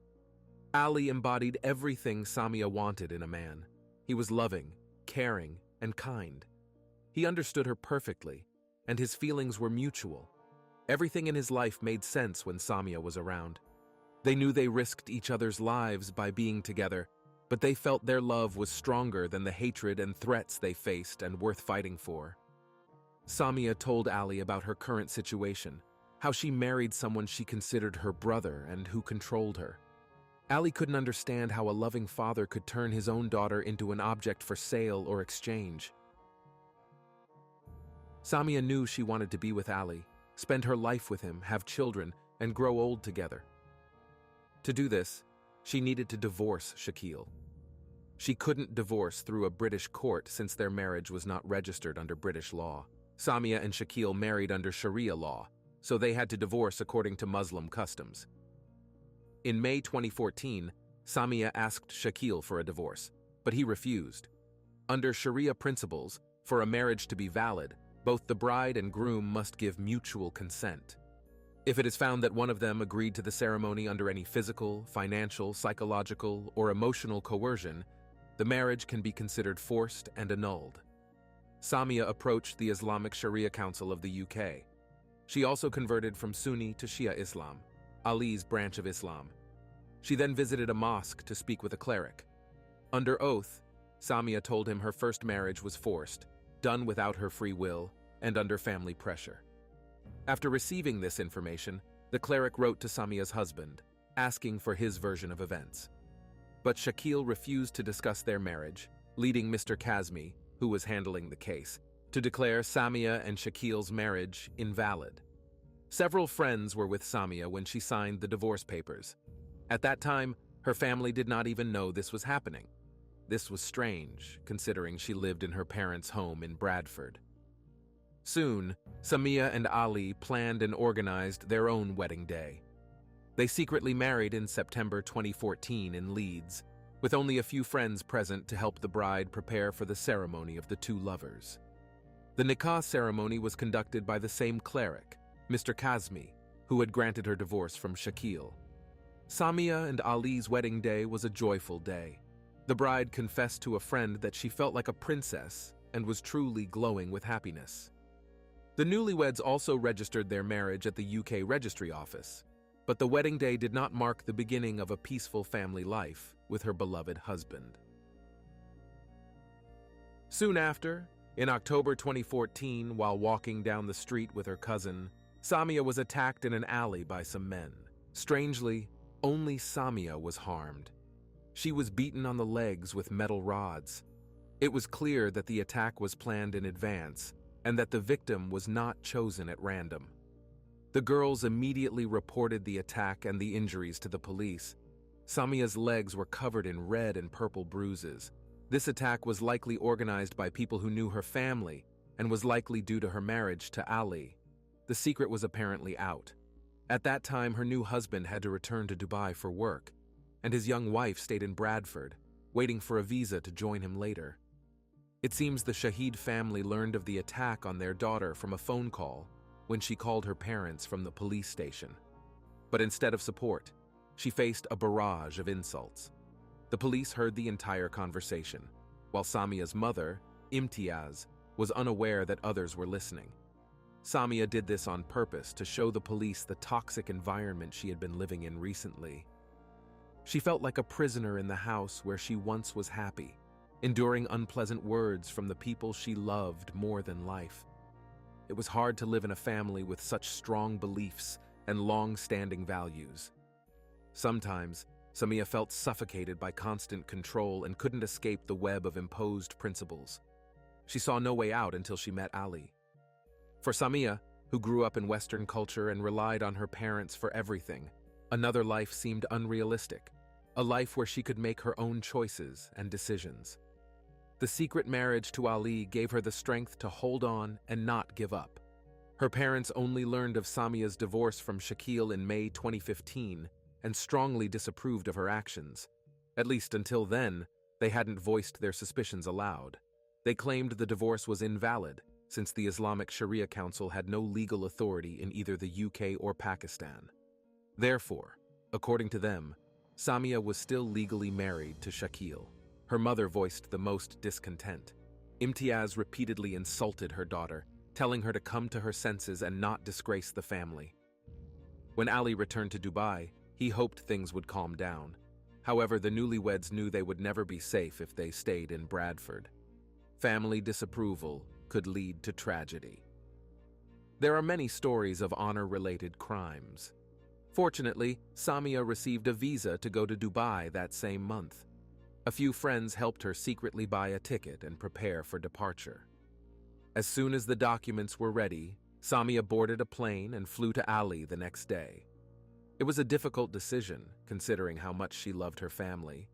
Ali embodied everything Samia wanted in a man. He was loving, caring, and kind. He understood her perfectly, and his feelings were mutual. Everything in his life made sense when Samia was around. They knew they risked each other's lives by being together, but they felt their love was stronger than the hatred and threats they faced and worth fighting for. Samia told Ali about her current situation, how she married someone she considered her brother and who controlled her. Ali couldn't understand how a loving father could turn his own daughter into an object for sale or exchange. Samia knew she wanted to be with Ali, spend her life with him, have children, and grow old together. To do this, she needed to divorce Shakil. She couldn't divorce through a British court since their marriage was not registered under British law. Samia and Shakil married under Sharia law, so they had to divorce according to Muslim customs. In May 2014, Samia asked Shakil for a divorce, but he refused. Under Sharia principles, for a marriage to be valid, both the bride and groom must give mutual consent. If it is found that one of them agreed to the ceremony under any physical, financial, psychological, or emotional coercion, the marriage can be considered forced and annulled. Samia approached the Islamic Sharia Council of the UK. She also converted from Sunni to Shia Islam, Ali's branch of Islam. She then visited a mosque to speak with a cleric. Under oath, Samia told him her first marriage was forced, done without her free will, and under family pressure. After receiving this information, the cleric wrote to Samia's husband, asking for his version of events. But Shakil refused to discuss their marriage, leading Mr. Kazmi, who was handling the case, to declare Samia and Shakil's marriage invalid. Several friends were with Samia when she signed the divorce papers. At that time, her family did not even know this was happening. This was strange, considering she lived in her parents' home in Bradford. Soon, Samia and Ali planned and organized their own wedding day. They secretly married in September 2014 in Leeds, with only a few friends present to help the bride prepare for the ceremony of the two lovers. The nikah ceremony was conducted by the same cleric, Mr. Kazmi, who had granted her divorce from Shakil. Samia and Ali's wedding day was a joyful day. The bride confessed to a friend that she felt like a princess and was truly glowing with happiness. The newlyweds also registered their marriage at the UK Registry Office, but the wedding day did not mark the beginning of a peaceful family life with her beloved husband. Soon after, in October 2014, while walking down the street with her cousin, Samia was attacked in an alley by some men. Strangely, only Samia was harmed. She was beaten on the legs with metal rods. It was clear that the attack was planned in advance and that the victim was not chosen at random. The girls immediately reported the attack and the injuries to the police. Samia's legs were covered in red and purple bruises. This attack was likely organized by people who knew her family and was likely due to her marriage to Ali. The secret was apparently out. At that time, her new husband had to return to Dubai for work, and his young wife stayed in Bradford, waiting for a visa to join him later. It seems the Shahid family learned of the attack on their daughter from a phone call when she called her parents from the police station. But instead of support, she faced a barrage of insults. The police heard the entire conversation, while Samia's mother, Imtiaz, was unaware that others were listening. Samia did this on purpose to show the police the toxic environment she had been living in recently. She felt like a prisoner in the house where she once was happy, enduring unpleasant words from the people she loved more than life. It was hard to live in a family with such strong beliefs and long-standing values. Sometimes, Samia felt suffocated by constant control and couldn't escape the web of imposed principles. She saw no way out until she met Ali. For Samia, who grew up in Western culture and relied on her parents for everything, another life seemed unrealistic, a life where she could make her own choices and decisions. The secret marriage to Ali gave her the strength to hold on and not give up. Her parents only learned of Samia's divorce from Shakil in May 2015 and strongly disapproved of her actions. At least until then, they hadn't voiced their suspicions aloud. They claimed the divorce was invalid, since the Islamic Sharia Council had no legal authority in either the UK or Pakistan. Therefore, according to them, Samia was still legally married to Shakil. Her mother voiced the most discontent. Imtiaz repeatedly insulted her daughter, telling her to come to her senses and not disgrace the family. When Ali returned to Dubai, he hoped things would calm down. However, the newlyweds knew they would never be safe if they stayed in Bradford. Family disapproval could lead to tragedy. There are many stories of honor-related crimes. Fortunately, Samia received a visa to go to Dubai that same month. A few friends helped her secretly buy a ticket and prepare for departure. As soon as the documents were ready, Samia boarded a plane and flew to Ali the next day. It was a difficult decision, considering how much she loved her family.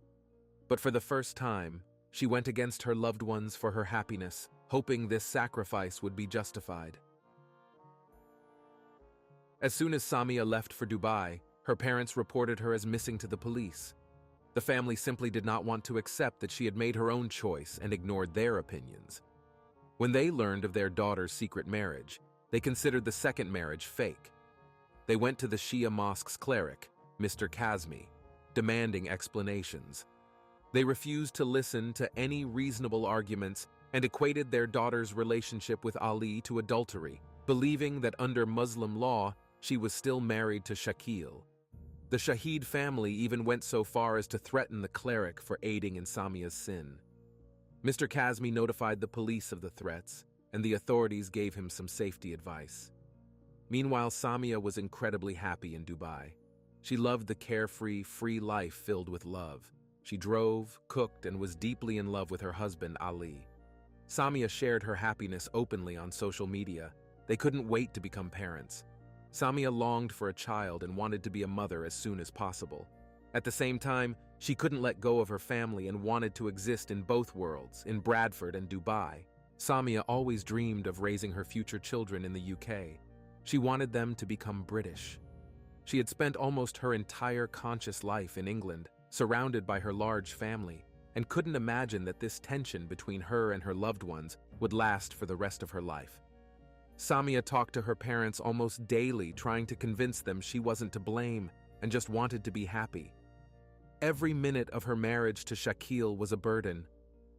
But for the first time, she went against her loved ones for her happiness, hoping this sacrifice would be justified. As soon as Samia left for Dubai, her parents reported her as missing to the police. The family simply did not want to accept that she had made her own choice and ignored their opinions. When they learned of their daughter's secret marriage, they considered the second marriage fake. They went to the Shia mosque's cleric, Mr. Kazmi, demanding explanations. They refused to listen to any reasonable arguments and equated their daughter's relationship with Ali to adultery, believing that under Muslim law, she was still married to Shakil. The Shahid family even went so far as to threaten the cleric for aiding in Samia's sin. Mr. Kazmi notified the police of the threats, and the authorities gave him some safety advice. Meanwhile, Samia was incredibly happy in Dubai. She loved the carefree, free life filled with love. She drove, cooked, and was deeply in love with her husband, Ali. Samia shared her happiness openly on social media. They couldn't wait to become parents. Samia longed for a child and wanted to be a mother as soon as possible. At the same time, she couldn't let go of her family and wanted to exist in both worlds, in Bradford and Dubai. Samia always dreamed of raising her future children in the UK. She wanted them to become British. She had spent almost her entire conscious life in England, surrounded by her large family, and couldn't imagine that this tension between her and her loved ones would last for the rest of her life. Samia talked to her parents almost daily, trying to convince them she wasn't to blame and just wanted to be happy. Every minute of her marriage to Shakil was a burden.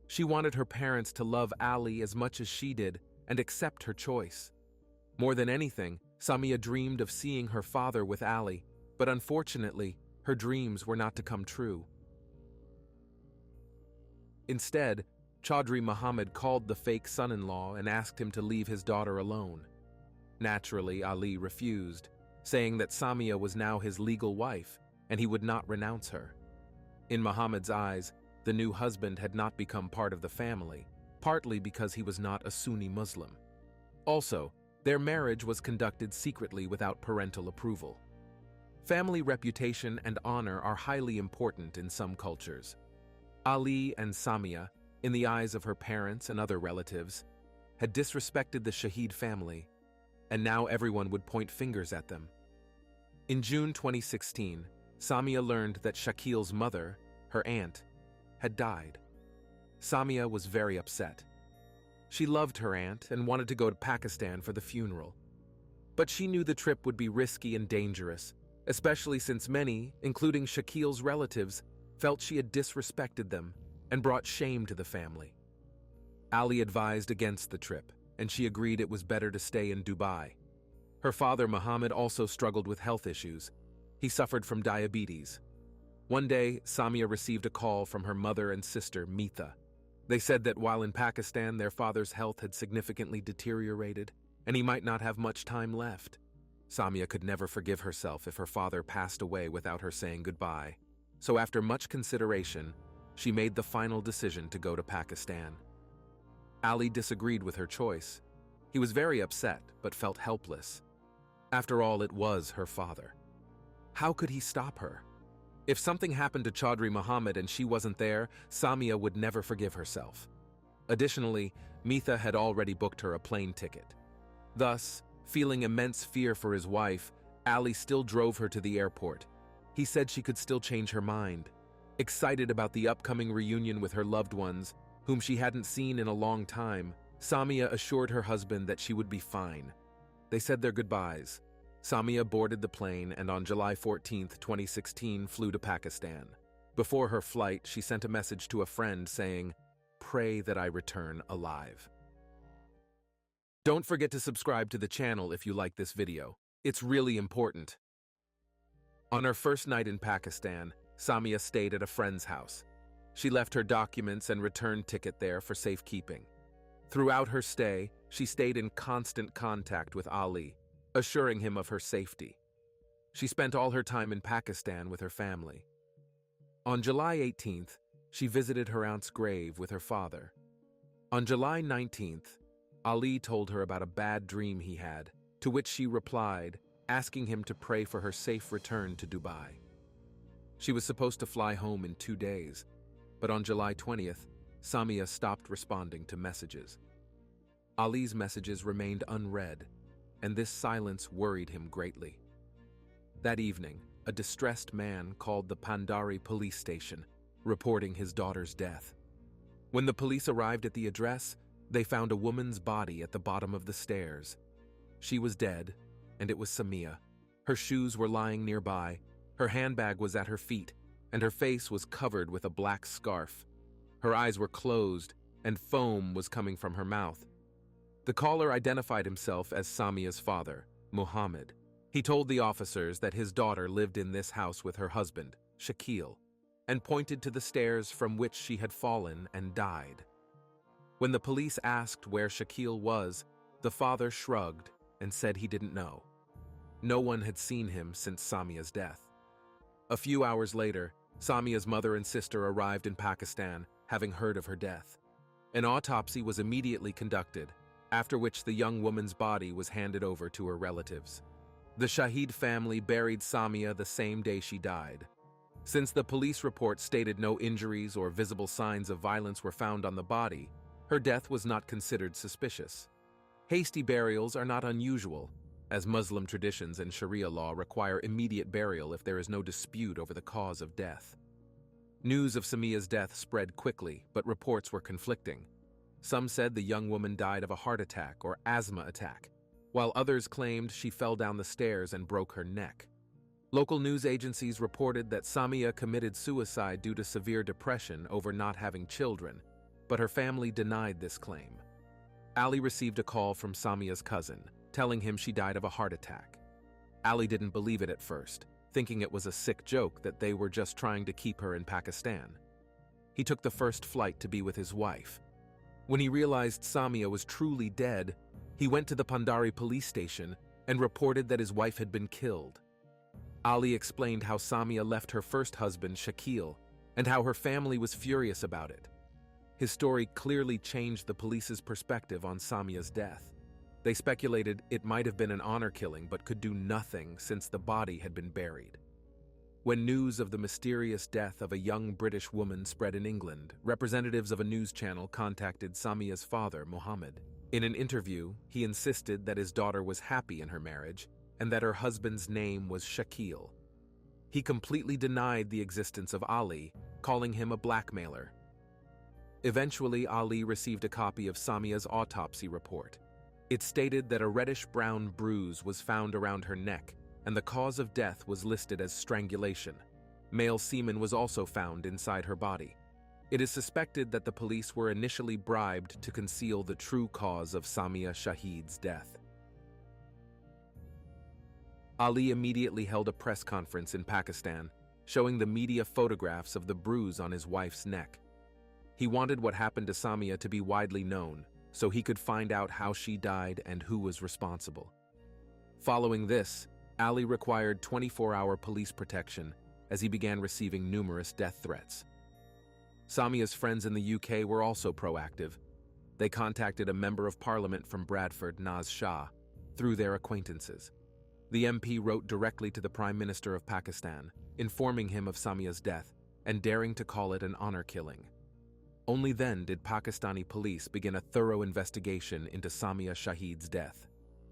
She wanted her parents to love Ali as much as she did and accept her choice. More than anything, Samia dreamed of seeing her father with Ali, but unfortunately, her dreams were not to come true. Instead, Chaudhry Muhammad called the fake son-in-law and asked him to leave his daughter alone. Naturally, Ali refused, saying that Samia was now his legal wife and he would not renounce her. In Muhammad's eyes, the new husband had not become part of the family, partly because he was not a Sunni Muslim. Also, their marriage was conducted secretly without parental approval. Family reputation and honor are highly important in some cultures. Ali and Samia, in the eyes of her parents and other relatives, had disrespected the Shahid family, and now everyone would point fingers at them. In June 2016, Samia learned that Shakil's mother, her aunt, had died. Samia was very upset. She loved her aunt and wanted to go to Pakistan for the funeral. But she knew the trip would be risky and dangerous, especially since many, including Shakil's relatives, felt she had disrespected them and brought shame to the family. Ali advised against the trip, and she agreed it was better to stay in Dubai. Her father, Muhammad, also struggled with health issues. He suffered from diabetes. One day, Samia received a call from her mother and sister, Mitha. They said that while in Pakistan, their father's health had significantly deteriorated, and he might not have much time left. Samia could never forgive herself if her father passed away without her saying goodbye. So after much consideration, she made the final decision to go to Pakistan. Ali disagreed with her choice. He was very upset, but felt helpless. After all, it was her father. How could he stop her? If something happened to Chaudhry Muhammad and she wasn't there, Samia would never forgive herself. Additionally, Mitha had already booked her a plane ticket. Thus, feeling immense fear for his wife, Ali still drove her to the airport. He said she could still change her mind. Excited about the upcoming reunion with her loved ones, whom she hadn't seen in a long time, Samia assured her husband that she would be fine. They said their goodbyes. Samia boarded the plane and on July 14, 2016, flew to Pakistan. Before her flight, she sent a message to a friend saying, "Pray that I return alive." Don't forget to subscribe to the channel if you like this video. It's really important. On her first night in Pakistan, Samia stayed at a friend's house. She left her documents and return ticket there for safekeeping. Throughout her stay, she stayed in constant contact with Ali, assuring him of her safety. She spent all her time in Pakistan with her family. On July 18th, she visited her aunt's grave with her father. On July 19th, Ali told her about a bad dream he had, to which she replied, asking him to pray for her safe return to Dubai. She was supposed to fly home in 2 days, but on July 20th, Samia stopped responding to messages. Ali's messages remained unread, and this silence worried him greatly. That evening, a distressed man called the Pandari police station, reporting his daughter's death. When the police arrived at the address, they found a woman's body at the bottom of the stairs. She was dead, and it was Samia. Her shoes were lying nearby, her handbag was at her feet, and her face was covered with a black scarf. Her eyes were closed, and foam was coming from her mouth. The caller identified himself as Samia's father, Muhammad. He told the officers that his daughter lived in this house with her husband, Shakil, and pointed to the stairs from which she had fallen and died. When the police asked where Shakil was, the father shrugged and said he didn't know. No one had seen him since Samia's death. A few hours later, Samia's mother and sister arrived in Pakistan, having heard of her death. An autopsy was immediately conducted, after which the young woman's body was handed over to her relatives. The Shahid family buried Samia the same day she died. Since the police report stated no injuries or visible signs of violence were found on the body, her death was not considered suspicious. Hasty burials are not unusual, as Muslim traditions and Sharia law require immediate burial if there is no dispute over the cause of death. News of Samia's death spread quickly, but reports were conflicting. Some said the young woman died of a heart attack or asthma attack, while others claimed she fell down the stairs and broke her neck. Local news agencies reported that Samia committed suicide due to severe depression over not having children, but her family denied this claim. Ali received a call from Samia's cousin, telling him she died of a heart attack. Ali didn't believe it at first, thinking it was a sick joke that they were just trying to keep her in Pakistan. He took the first flight to be with his wife. When he realized Samia was truly dead, he went to the Pandari police station and reported that his wife had been killed. Ali explained how Samia left her first husband, Shakil, and how her family was furious about it. His story clearly changed the police's perspective on Samia's death. They speculated it might have been an honor killing but could do nothing since the body had been buried. When news of the mysterious death of a young British woman spread in England, representatives of a news channel contacted Samia's father, Mohammed. In an interview, he insisted that his daughter was happy in her marriage and that her husband's name was Shakil. He completely denied the existence of Ali, calling him a blackmailer. Eventually, Ali received a copy of Samia's autopsy report. It stated that a reddish-brown bruise was found around her neck, and the cause of death was listed as strangulation. Male semen was also found inside her body. It is suspected that the police were initially bribed to conceal the true cause of Samia Shahid's death. Ali immediately held a press conference in Pakistan, showing the media photographs of the bruise on his wife's neck. He wanted what happened to Samia to be widely known, so he could find out how she died and who was responsible. Following this, Ali required 24-hour police protection as he began receiving numerous death threats. Samia's friends in the UK were also proactive. They contacted a member of parliament from Bradford, Naz Shah, through their acquaintances. The MP wrote directly to the Prime Minister of Pakistan, informing him of Samia's death and daring to call it an honor killing. Only then did Pakistani police begin a thorough investigation into Samia Shahid's death.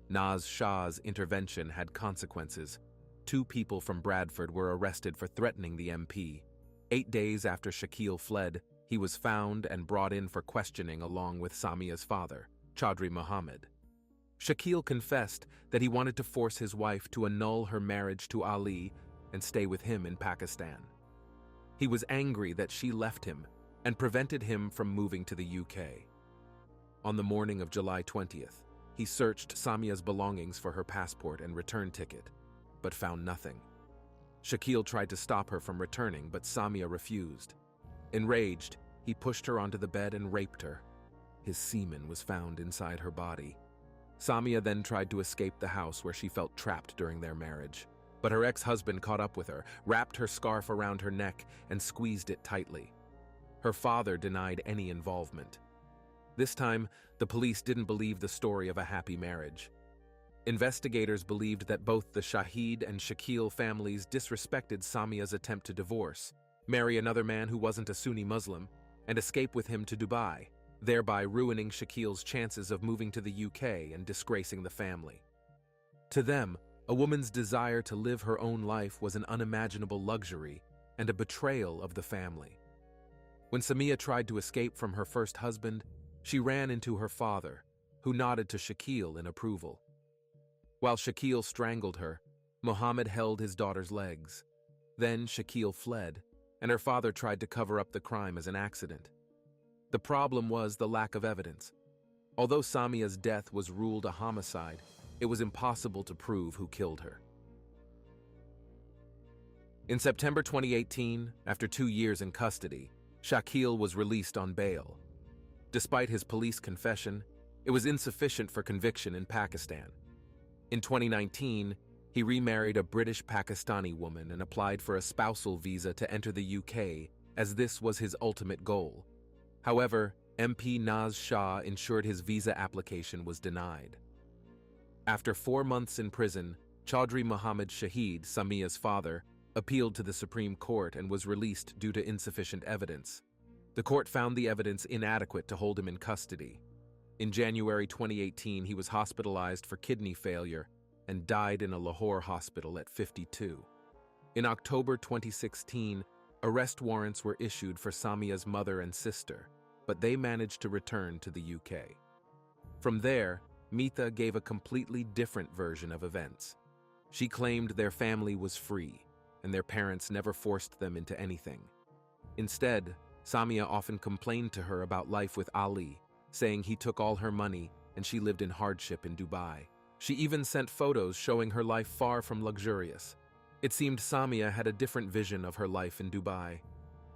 Naz Shah's intervention had consequences. 2 people from Bradford were arrested for threatening the MP. 8 days after Shakil fled, he was found and brought in for questioning along with Samia's father, Chaudhry Mohammed. Shakil confessed that he wanted to force his wife to annul her marriage to Ali and stay with him in Pakistan. He was angry that she left him and prevented him from moving to the UK. On the morning of July 20th, he searched Samia's belongings for her passport and return ticket, but found nothing. Shakil tried to stop her from returning, but Samia refused. Enraged, he pushed her onto the bed and raped her. His semen was found inside her body. Samia then tried to escape the house where she felt trapped during their marriage. But her ex-husband caught up with her, wrapped her scarf around her neck, and squeezed it tightly. Her father denied any involvement. This time, the police didn't believe the story of a happy marriage. Investigators believed that both the Shahid and Shakil families disrespected Samia's attempt to divorce, marry another man who wasn't a Sunni Muslim, and escape with him to Dubai, thereby ruining Shakil's chances of moving to the UK and disgracing the family. To them, a woman's desire to live her own life was an unimaginable luxury and a betrayal of the family. When Samia tried to escape from her first husband, she ran into her father, who nodded to Shakil in approval. While Shakil strangled her, Mohammed held his daughter's legs. Then Shakil fled, and her father tried to cover up the crime as an accident. The problem was the lack of evidence. Although Samia's death was ruled a homicide, it was impossible to prove who killed her. In September 2018, after 2 years in custody, Shakil was released on bail. Despite his police confession, it was insufficient for conviction in Pakistan. In 2019, he remarried a British Pakistani woman and applied for a spousal visa to enter the UK, as this was his ultimate goal. However, MP Naz Shah ensured his visa application was denied. After 4 months in prison, Chaudhry Mohammed Shahid, Samia's father, appealed to the Supreme Court and was released due to insufficient evidence. The court found the evidence inadequate to hold him in custody. In January 2018, he was hospitalized for kidney failure and died in a Lahore hospital at 52. In October 2016, arrest warrants were issued for Samia's mother and sister, but they managed to return to the UK. From there, Meetha gave a completely different version of events. She claimed their family was free, and their parents never forced them into anything. Instead, Samia often complained to her about life with Ali, saying he took all her money and she lived in hardship in Dubai. She even sent photos showing her life far from luxurious. It seemed Samia had a different vision of her life in Dubai.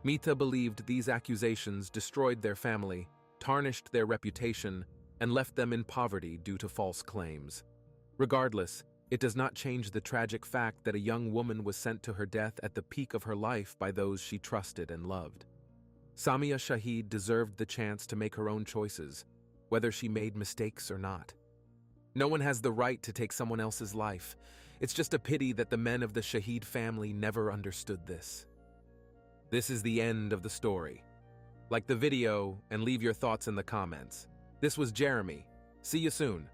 Mita believed these accusations destroyed their family, tarnished their reputation, and left them in poverty due to false claims. Regardless, it does not change the tragic fact that a young woman was sent to her death at the peak of her life by those she trusted and loved. Samia Shahid deserved the chance to make her own choices, whether she made mistakes or not. No one has the right to take someone else's life. It's just a pity that the men of the Shahid family never understood this. This is the end of the story. Like the video and leave your thoughts in the comments. This was Jeremy. See you soon.